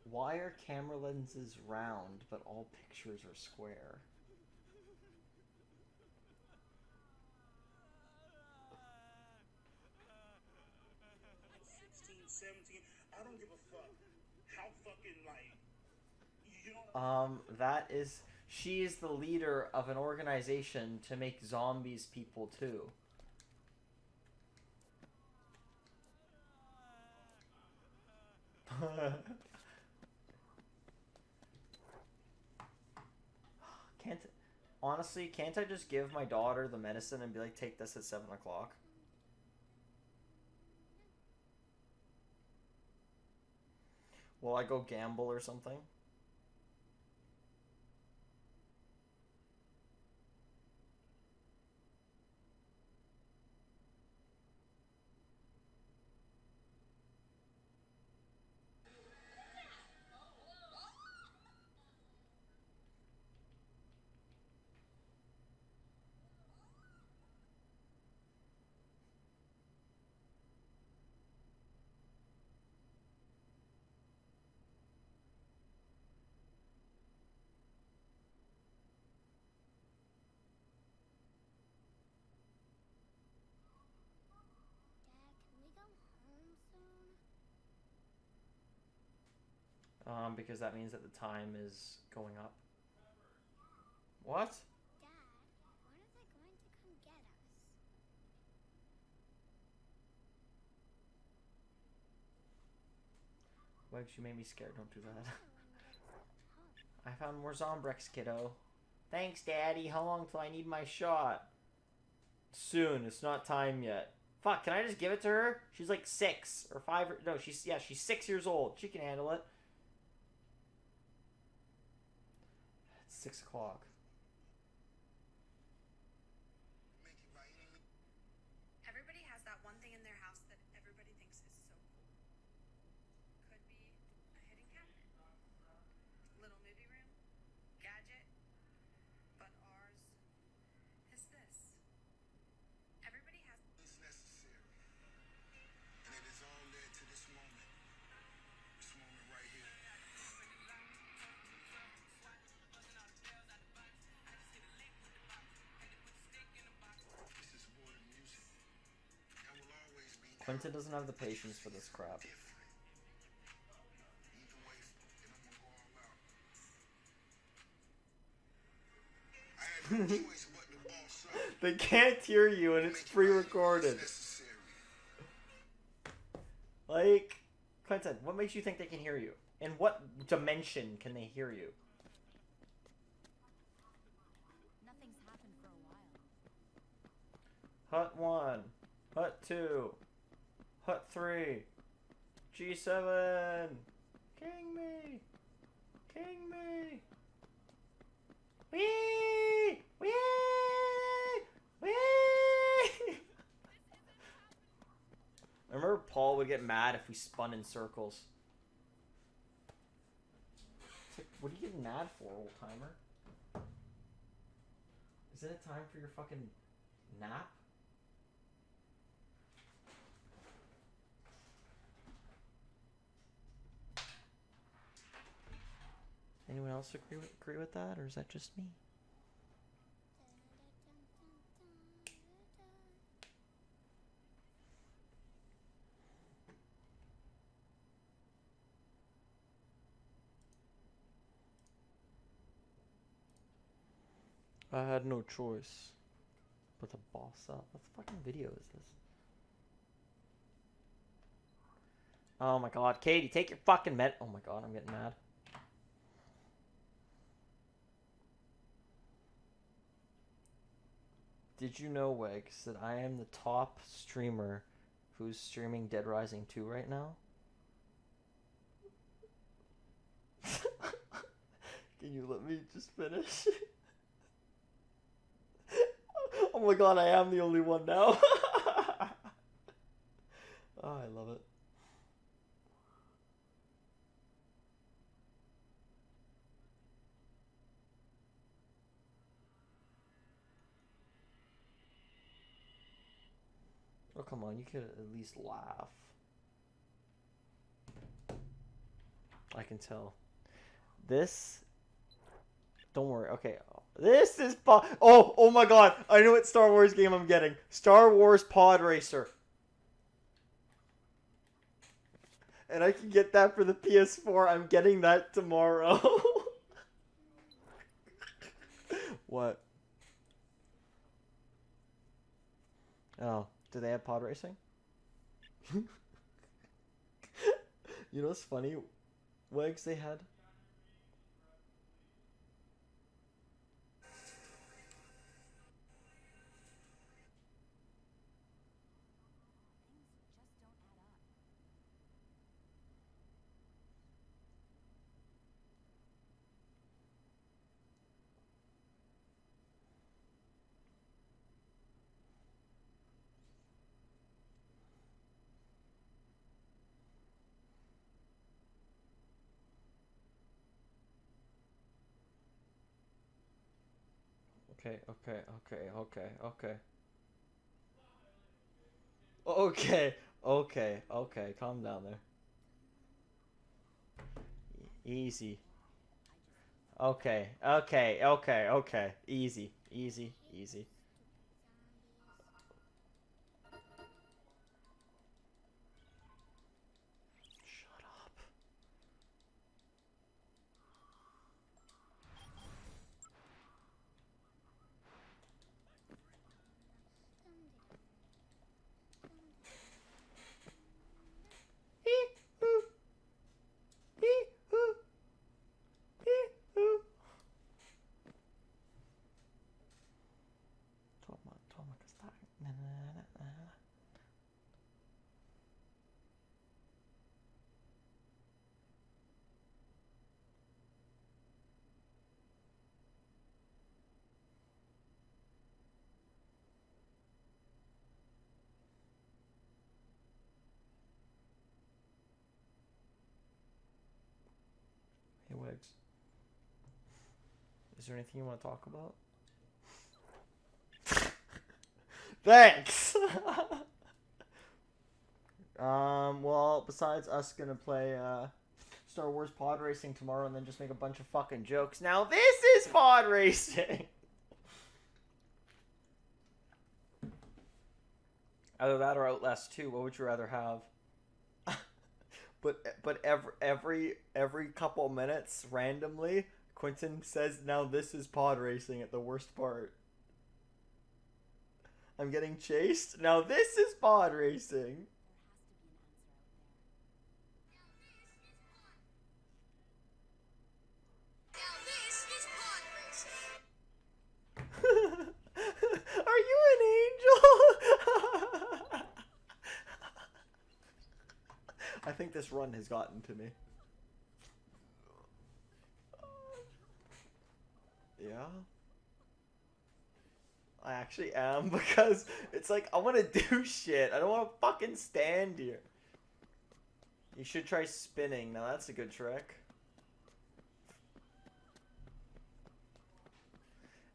Why are camera lenses round but all pictures are square? At 16, 17, I don't give a fuck how fucking, like, you know. That is, she is the leader of an organization to make zombies people too. Can't, honestly, can't I just give my daughter the medicine and be like, take this at 7 o'clock? Will I go gamble or something? Because that means that the time is going up. What? Dad, when are they going to come get us? Wags, you made me scared. Don't do that. When gets home. I found more Zombrex, kiddo. Thanks, Daddy. How long till I need my shot? Soon. It's not time yet. Fuck, can I just give it to her? She's like 6 or 5 or... No, she's 6 years old. She can handle it. It's 6 o'clock. Everybody has that one thing in their house that everybody thinks is so cool. Could be a hidden cabinet, little movie room, gadget, but ours is this. Everybody has. It's necessary. And it has all led to this moment. This moment right here. This is more than music. And will always be Quentin doesn't have the patience for this crap. different. Either way, and I'm gonna go all out. I had no choice but to boss up. They can't hear you and it's pre-recorded. It's necessary. Like, Quentin, what makes you think they can hear you? In what dimension can they hear you? Nothing's happened for a while. Hut 1, Hut 2, Hut 3, G7, King me, King me, wee, wee, wee. I remember Paul would get mad if we spun in circles. It's like, what are you getting mad for, old timer? Isn't it time for your fucking nap? Anyone else agree with that, or is that just me? I had no choice but to boss up. What fucking video is this? Oh my god, Katie, take your fucking med. Oh my god, I'm getting mad. Did you know, Wags, that I am the top streamer who's streaming Dead Rising 2 right now? Can you let me just finish? Oh my god, I am the only one now. Oh, I love it. Oh, come on, you could at least laugh. I can tell. This... Don't worry, okay. This is oh my god, I know what Star Wars game I'm getting. Star Wars Pod Racer. And I can get that for the PS4. I'm getting that tomorrow. What? Oh, do they have pod racing? You know what's funny? Wags, they had... Okay. Okay, calm down there. Easy. Okay. Easy. Shut up. Is there anything you want to talk about? Thanks! Well, besides us gonna play, Star Wars Pod Racing tomorrow and then just make a bunch of fucking jokes. Now this is Pod Racing! Either that or Outlast 2, what would you rather have? but every couple minutes, randomly, Quentin says, now this is Pod Racing at the worst part. I'm getting chased? Now this is Pod Racing! Are you an angel? I think this run has gotten to me. Yeah? I actually am, because it's like, I want to do shit. I don't want to fucking stand here. You should try spinning. Now that's a good trick.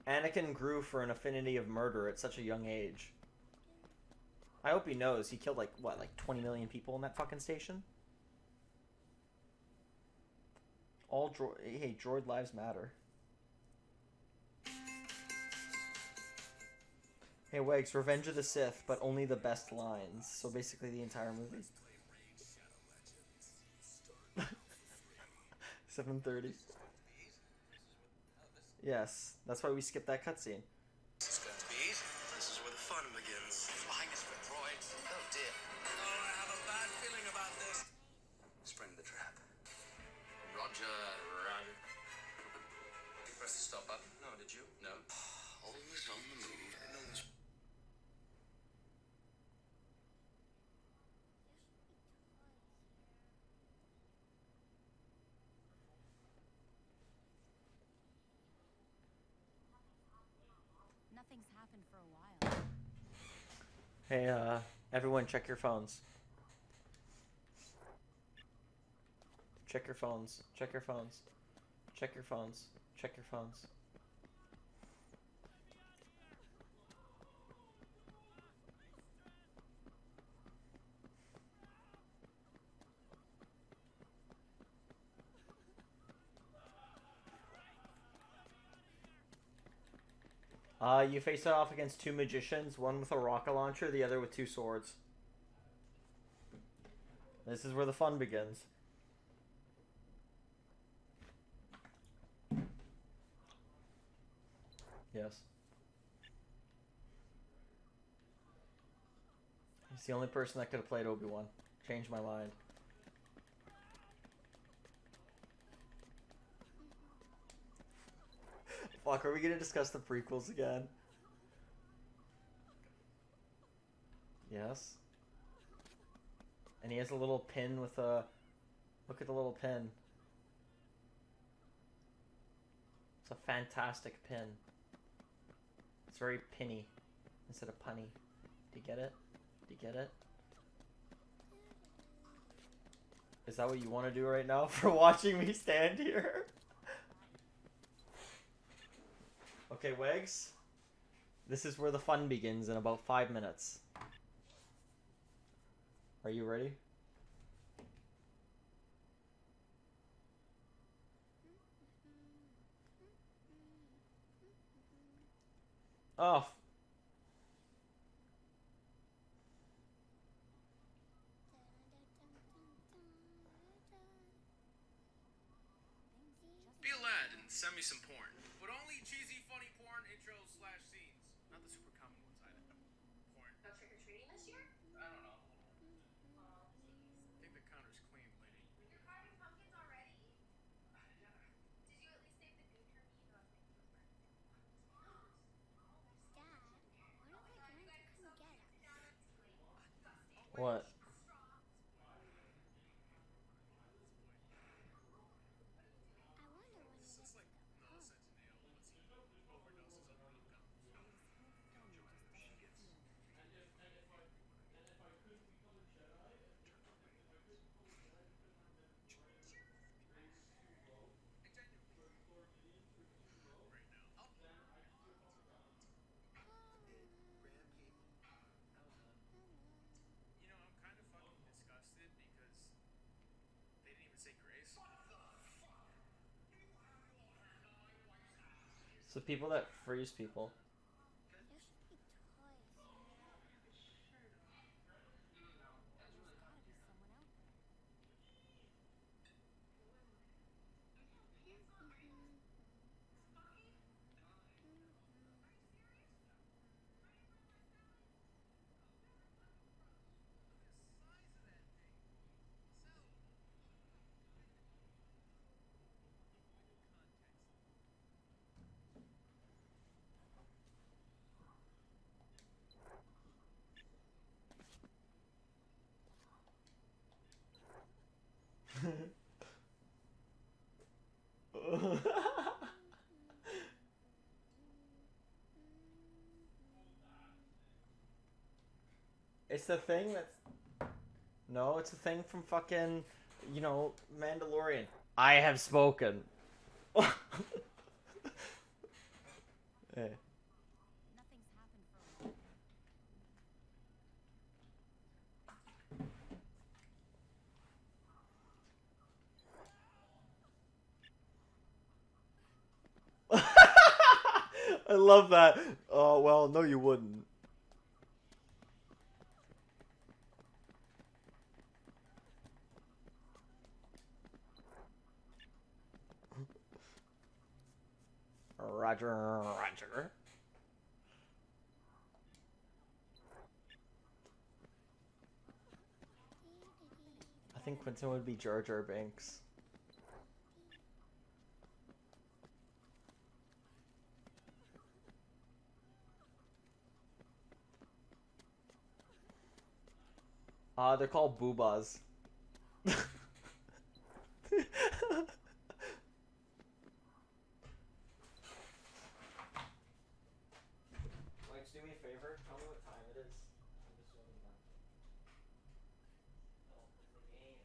Anakin grew for an affinity of murder at such a young age. I hope he knows. He killed, like, what, like 20 million people in that fucking station? Hey, droid lives matter. Hey, Wags, Revenge of the Sith, but only the best lines. So basically the entire movie. 7:30. Yes, that's why we skipped that cutscene. This is going to be easy. This is where the fun begins. Flying is for droids. Oh dear. Oh, I have a bad feeling about this. Spring the trap. Roger, run. You pressed the stop button? No, did you? No. Always on the move. I know this. Nothing's happened for a while. Hey, everyone, check your phones. Check your phones. Check your phones. Check your phones. Check your phones. You face it off against two magicians, one with a rocket launcher, the other with two swords. This is where the fun begins. Yes. He's the only person that could have played Obi-Wan. Changed my mind. Fuck, are we gonna discuss the prequels again? Yes. And he has a little pin with a... Look at the little pin. It's a fantastic pin. It's very pinny instead of punny. Do you get it? Do you get it? Is that what you want to do right now for watching me stand here? Okay, Wags. This is where the fun begins in about 5 minutes. Are you ready? Oh. Be a lad and send me some porn. But only cheesy, funny porn intros / scenes. Not the super common ones either. Porn. No trick-or-treating this year? I don't know. I think the counter's clean, lady. You're carving pumpkins already? Yeah. Did you at least save the goo turkey you got me for birthday? Dad, when are they going to come get us? What? I wonder when he gets to the park. the people that freeze people. There should be toys. There's gotta be someone out there. It's the thing that's... No, it's the thing from fucking, you know, Mandalorian. I have spoken. Hey. Nothing's happened for a while. I love that. Oh, well, no you wouldn't. Roger, roger. I think Quentin would be Jar Jar Binks. They're called boobas. Like, do me a favor. Tell me what time it is. I'm just zooming back. Oh, it's the game.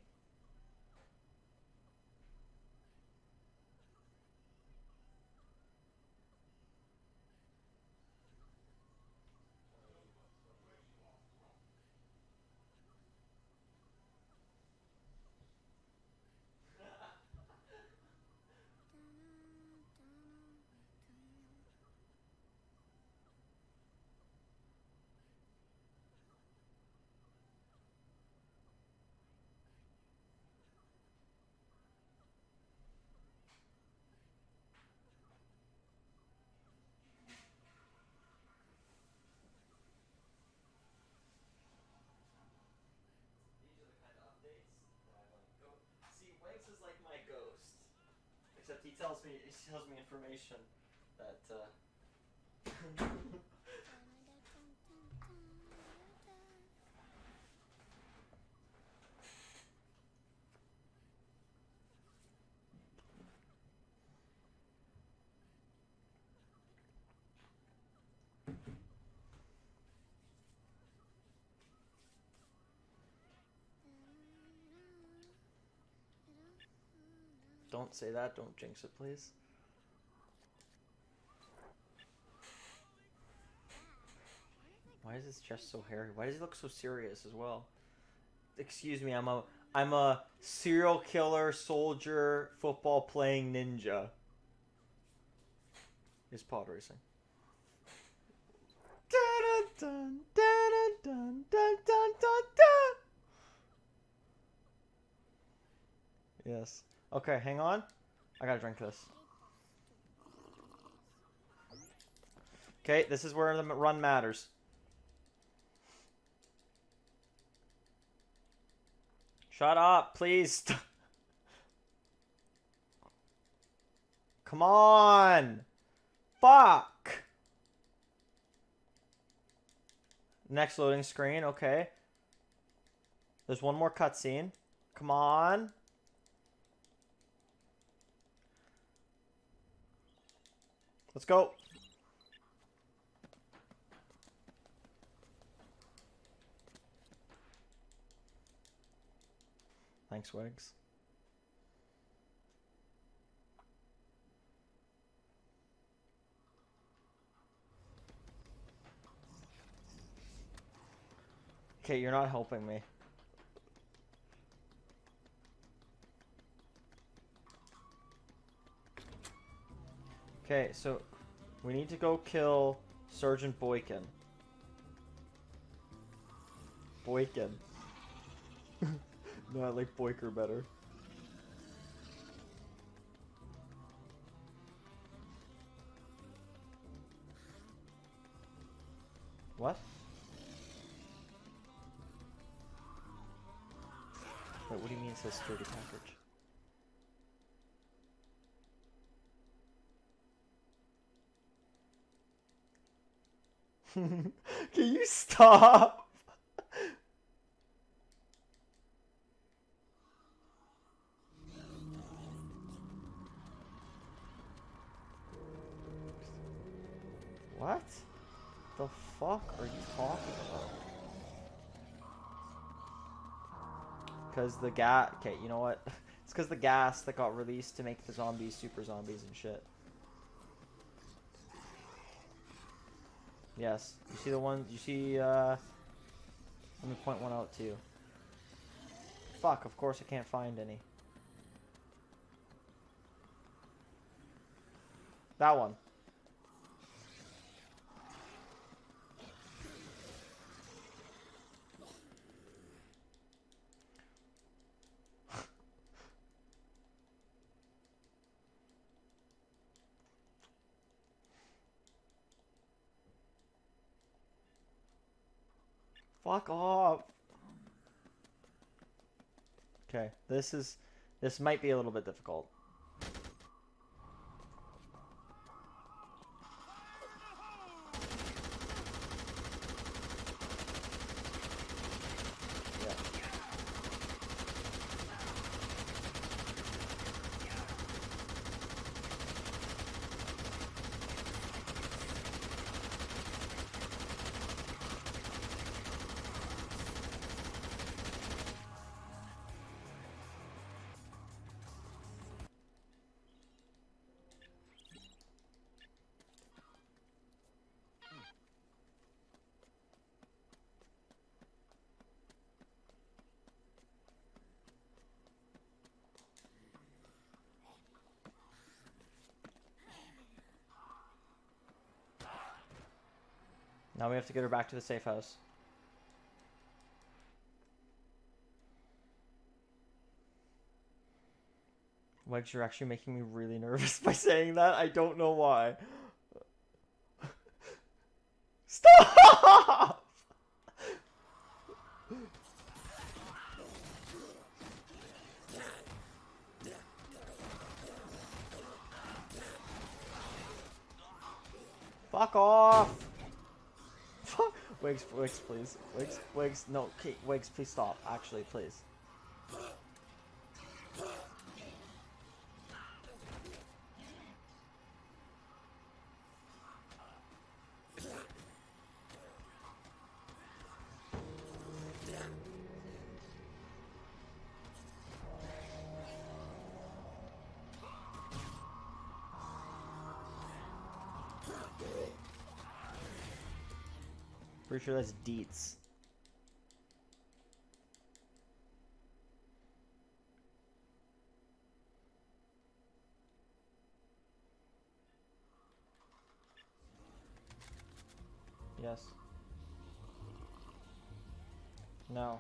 These are the kind of updates that I like. Go see, Wanks is like my ghost, except he tells me information that. Don't say that. Don't jinx it, please. Why is his chest so hairy? Why does he look so serious as well? Excuse me, I'm a serial killer, soldier, football playing ninja. Is pod racing. Dun, dun, dun, dun, dun, dun, dun, dun. Yes. Okay, hang on. I gotta drink this. Okay, this is where the run matters. Shut up, please. Come on. Fuck. Next loading screen, okay. There's one more cutscene. Come on. Let's go. Thanks, Wigs. Okay, you're not helping me. Okay, so We need to go kill Sergeant Boykin. Boykin. No, I like Boyker better. What? Wait, what do you mean it says security package? Can you stop? What the fuck are you talking about? Because the gas... Okay, you know what? It's because the gas that got released to make the zombies super zombies and shit. Yes. You see the one... You see, let me point one out too. Fuck, of course I can't find any. That one. Fuck off. Okay, this might be a little bit difficult. Yeah. Now we have to get her back to the safe house. Legs, you're actually making me really nervous by saying that. I don't know why. Stop! Fuck off! Fuck. Wigs, please. Wigs, no, Kate, Wigs, please stop. Actually, please. Pretty sure that's Deets. Yes. No.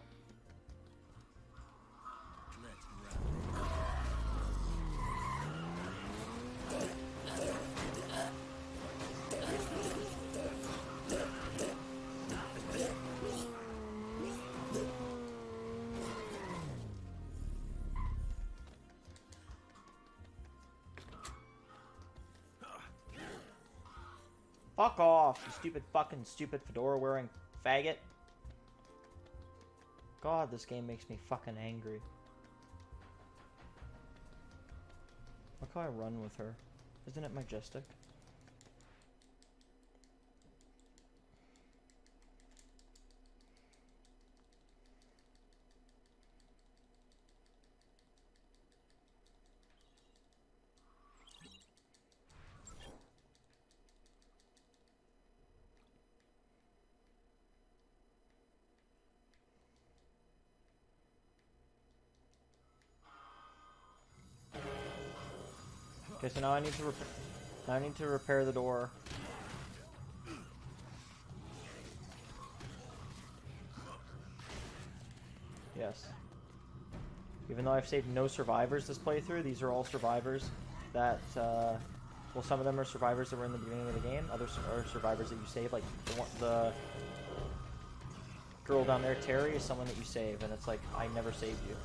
Fuck off, you stupid fedora wearing faggot. God, this game makes me fucking angry. Look how I run with her. Isn't it majestic? Okay, so now I need to repair the door. guess. Even though I've saved no survivors this playthrough, these are all survivors that, well, some of them are survivors that were in the beginning of the game. Others are survivors that you save. Like, the girl down there, Terry, is someone that you save, and it's like, I never saved you.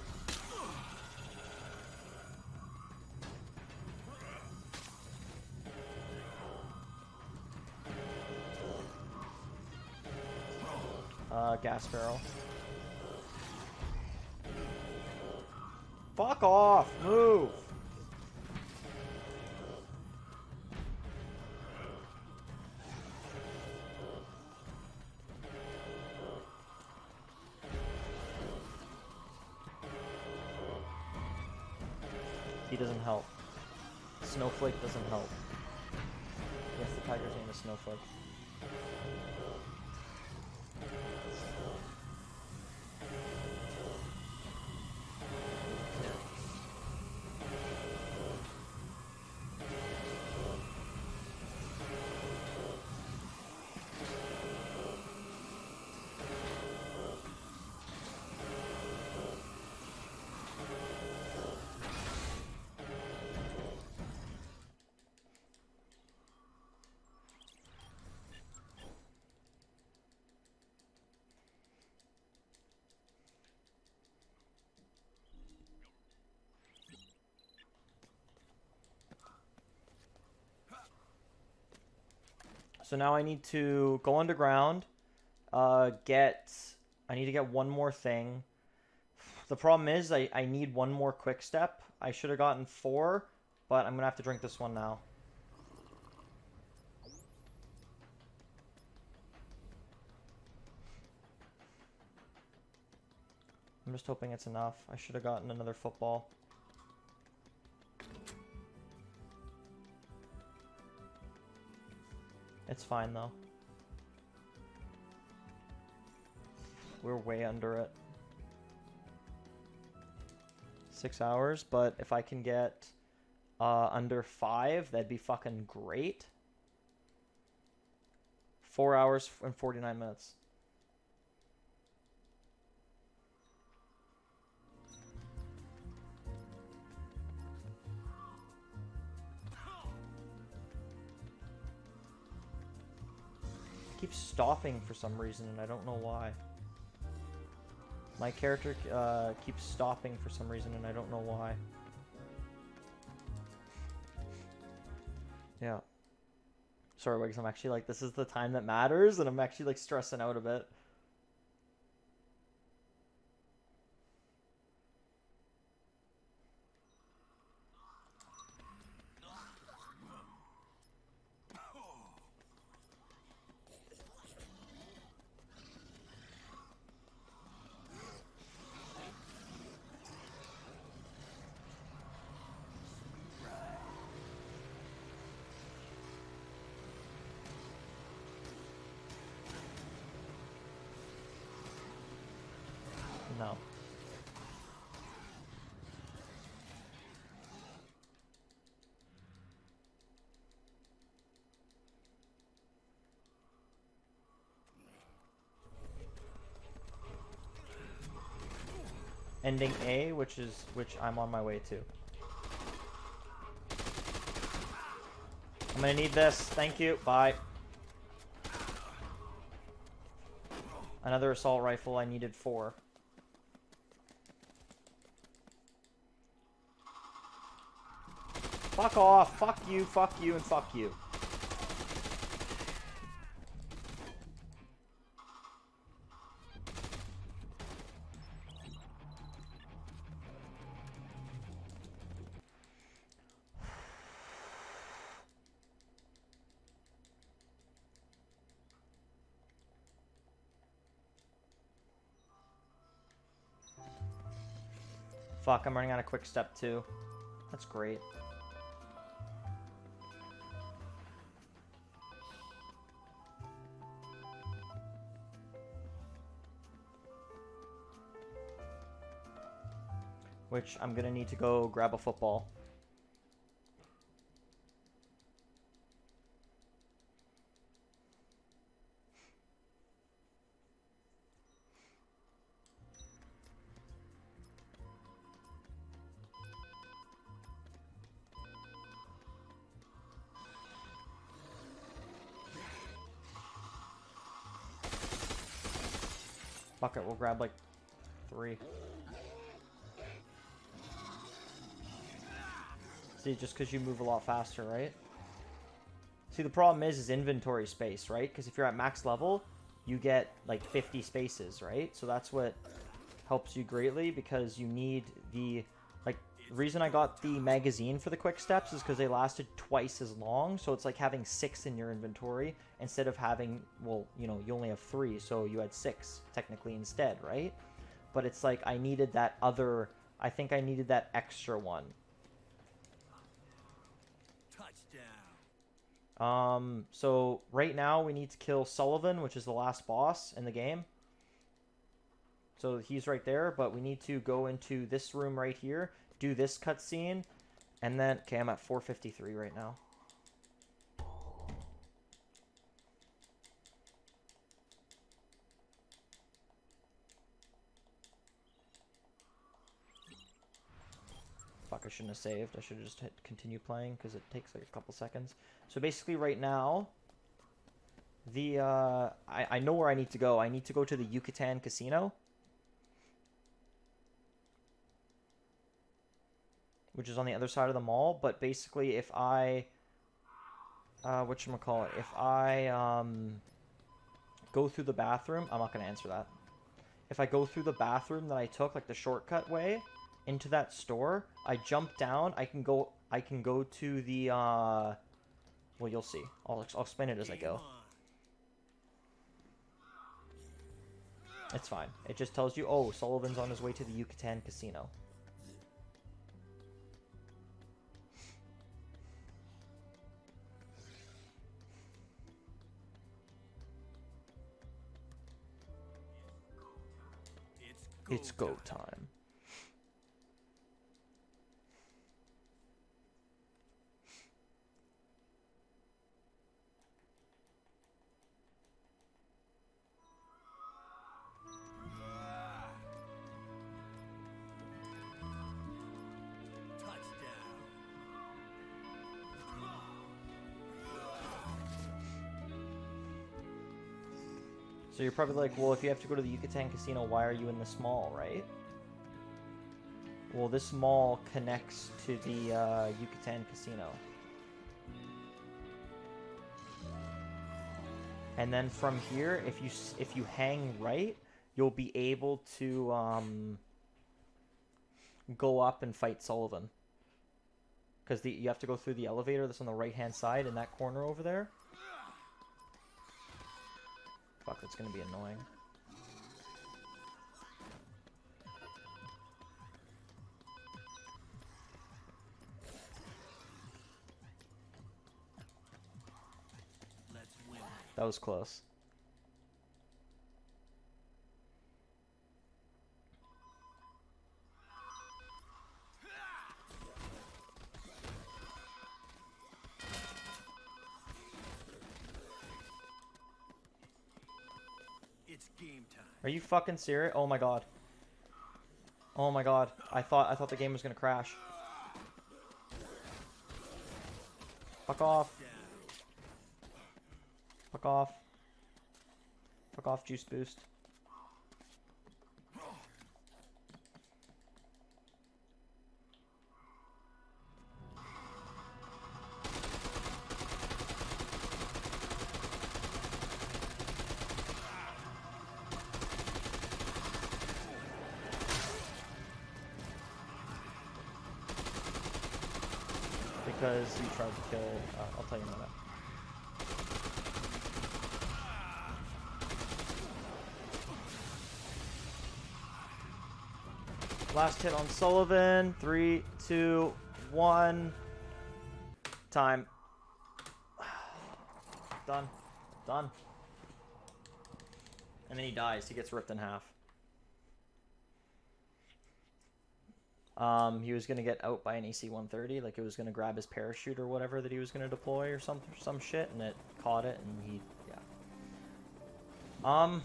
Gas barrel. Fuck off! Move! He doesn't help. Snowflake doesn't help. Yes, the tiger's name is Snowflake. So now I need to go underground, I need to get one more thing. The problem is I need one more quick step. I should have gotten 4, but I'm going to have to drink this one now. I'm just hoping it's enough. I should have gotten another football. It's fine, though. We're way under it. 6 hours, but if I can get under 5, that'd be fucking great. 4 hours and 49 minutes. Keeps stopping for some reason, and I don't know why. My character keeps stopping for some reason, and I don't know why. Yeah. Sorry, Wiggs, I'm actually like, this is the time that matters, and I'm actually like stressing out a bit. No. Ending A, which I'm on my way to. I'm gonna need this. Thank you. Bye. Another assault rifle. I needed 4. Fuck off. Fuck you, and fuck you. Fuck, I'm running out of quick step too. That's great. Which I'm gonna need to go grab a football. fuck it, we'll grab like 3. See, just because you move a lot faster, right? See, the problem is inventory space, right? Because if you're at max level, you get like 50 spaces, right? So that's what helps you greatly, because you need the, like, the reason I got the magazine for the quick steps is because they lasted twice as long. So it's like having 6 in your inventory instead of having, well, you know, you only have 3, so you had 6 technically instead, right? But it's like I needed that other, I think I needed that extra one. So right now we need to kill Sullivan, which is the last boss in the game. So he's right there, but we need to go into this room right here, do this cutscene, and then, okay, I'm at 453 right now. Fuck, I shouldn't have saved. I should have just hit continue playing, because it takes like a couple seconds. So basically right now, the, I know where I need to go. I need to go to the Yucatan Casino, which is on the other side of the mall. But basically, if I, whatchamacallit, if I, go through the bathroom, I'm not going to answer that. If I go through the bathroom that I took, like the shortcut way, into that store, I jump down, I can go to the, well, you'll see. I'll explain it as I go. It's fine. It just tells you, oh, Sullivan's on his way to the Yucatan Casino. It's go time. So you're probably like, well, if you have to go to the Yucatan Casino, why are you in this mall, right? Well, this mall connects to the Yucatan Casino. And then from here, if you hang right, you'll be able to go up and fight Sullivan. Because you have to go through the elevator that's on the right-hand side in that corner over there. Fuck, that's gonna be annoying. That was close. It's game time. Are you fucking serious? Oh my god. Oh my god. I thought the game was gonna crash. Fuck off. Fuck off. Fuck off, juice boost. Because you tried to kill, I'll tell you in a minute. Last hit on Sullivan. 3, 2, 1. Time. Done. Done. And then he dies. He gets ripped in half. He was going to get out by an AC-130. Like, it was going to grab his parachute or whatever that he was going to deploy or some shit. And it caught it. And he... Yeah.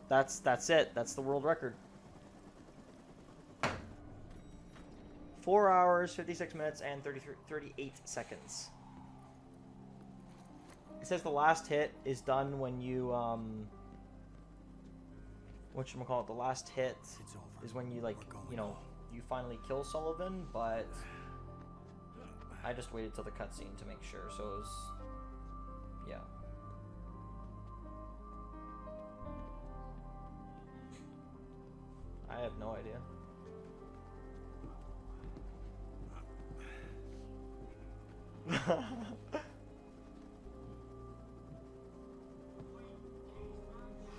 That's it. That's the world record. 4 hours, 56 minutes, and 38 seconds. It says the last hit is done when you, whatchamacallit, the last hit is when you, like, you know, you finally kill Sullivan, but I just waited till the cutscene to make sure, so it was, yeah. I have no idea.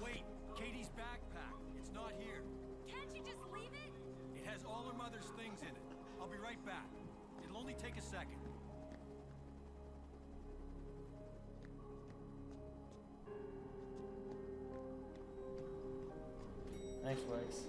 Wait, Katie's backpack. It's not here. Can't you just leave it? It has all her mother's things in it. I'll be right back. It'll only take a second. Thanks, Lex.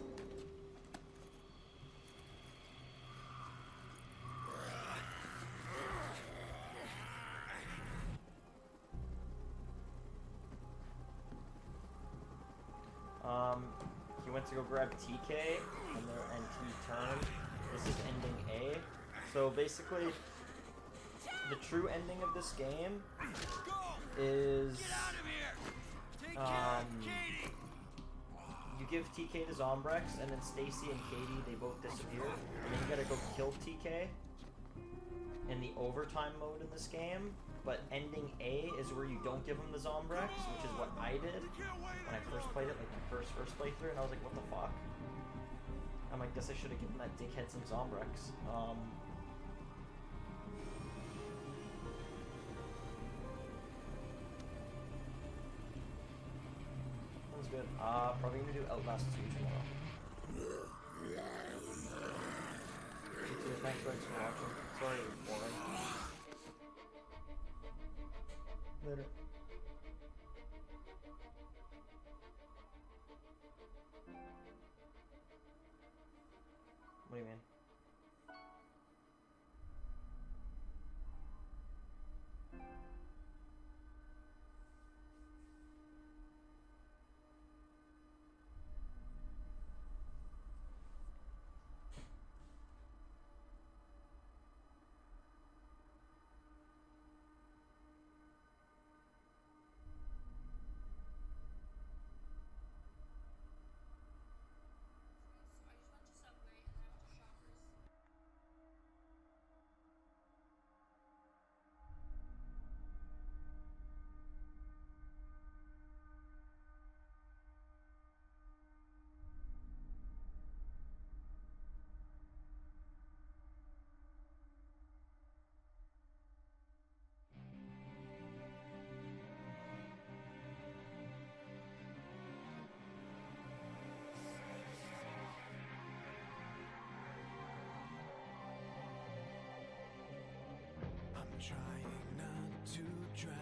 He went to go grab TK, and he turned. This is ending A. So basically, the true ending of this game is you give TK to Zombrex, and then Stacy and Katie, they both disappear, and then you gotta go kill TK in the overtime mode in this game. But ending A is where you don't give him the Zombrex, which is what I did when I first played it, like my first playthrough, and I was like, what the fuck? I'm like, guess I should have given that dickhead some Zombrex. That was good. Probably gonna do Outlast 2 tomorrow. Thanks guys for watching. Sorry it was boring. Later. What do you mean? I'm trying not to drown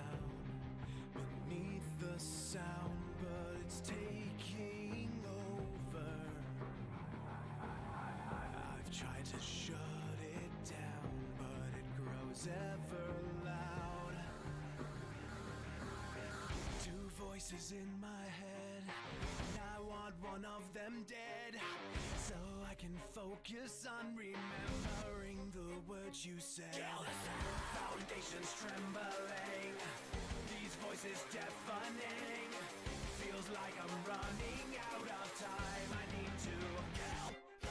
beneath the sound, but it's taking over. I've tried to shut it down, but it grows ever loud. Two voices in my head, and I want one of them dead, so I can focus on remembering the words you said. Foundations trembling, these voices deafening. Feels like I'm running out of time. I need to help the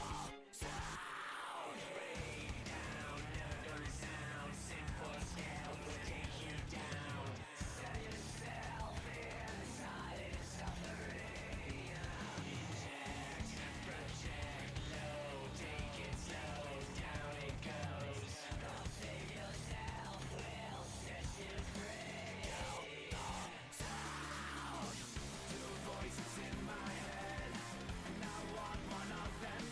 sound. Rain down, never sound. Simple scale will take you down. Set yourself inside and suffering. Inject, project, low, take it slow. Down it goes. Don't save yourself, we'll set you free. Help the sound. Two voices in my head, and I want one of them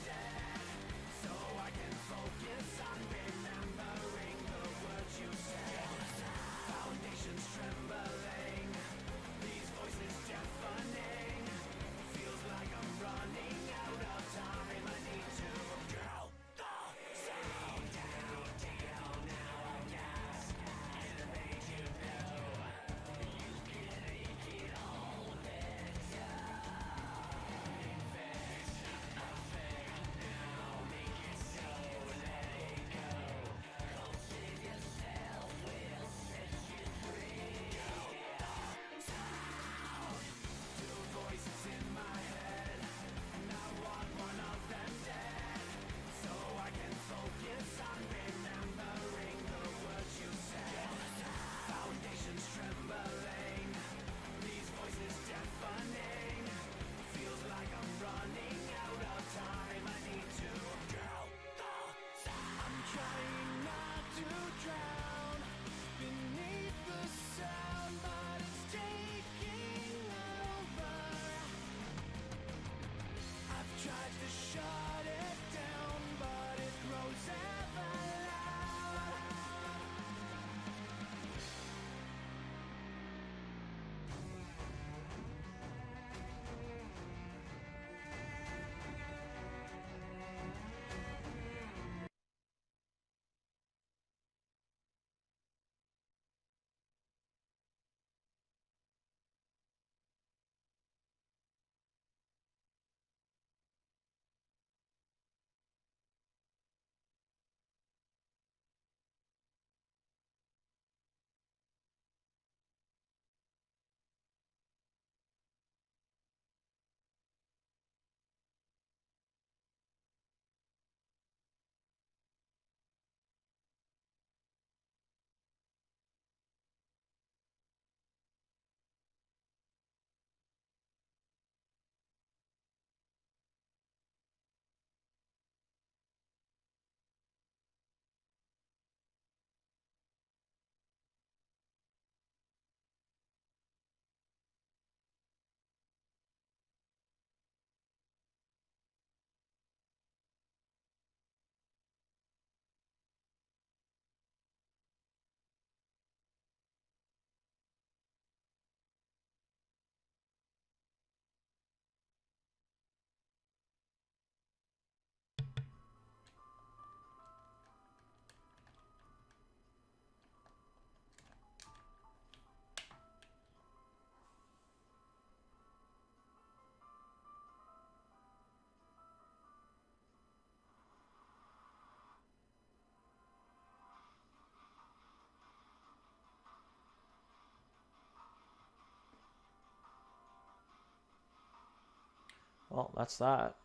Well, that's that.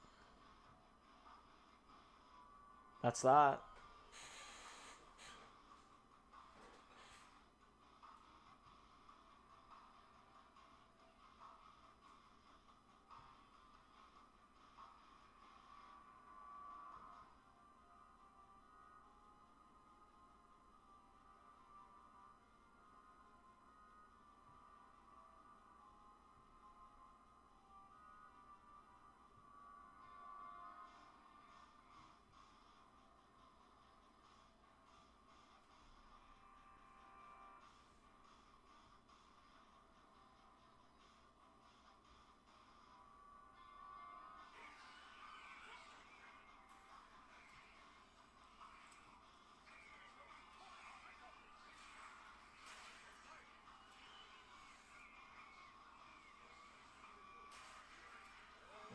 That's that.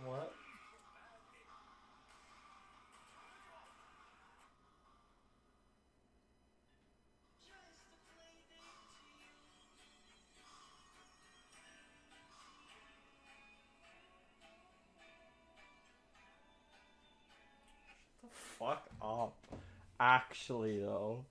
What? Fuck up. Actually, though.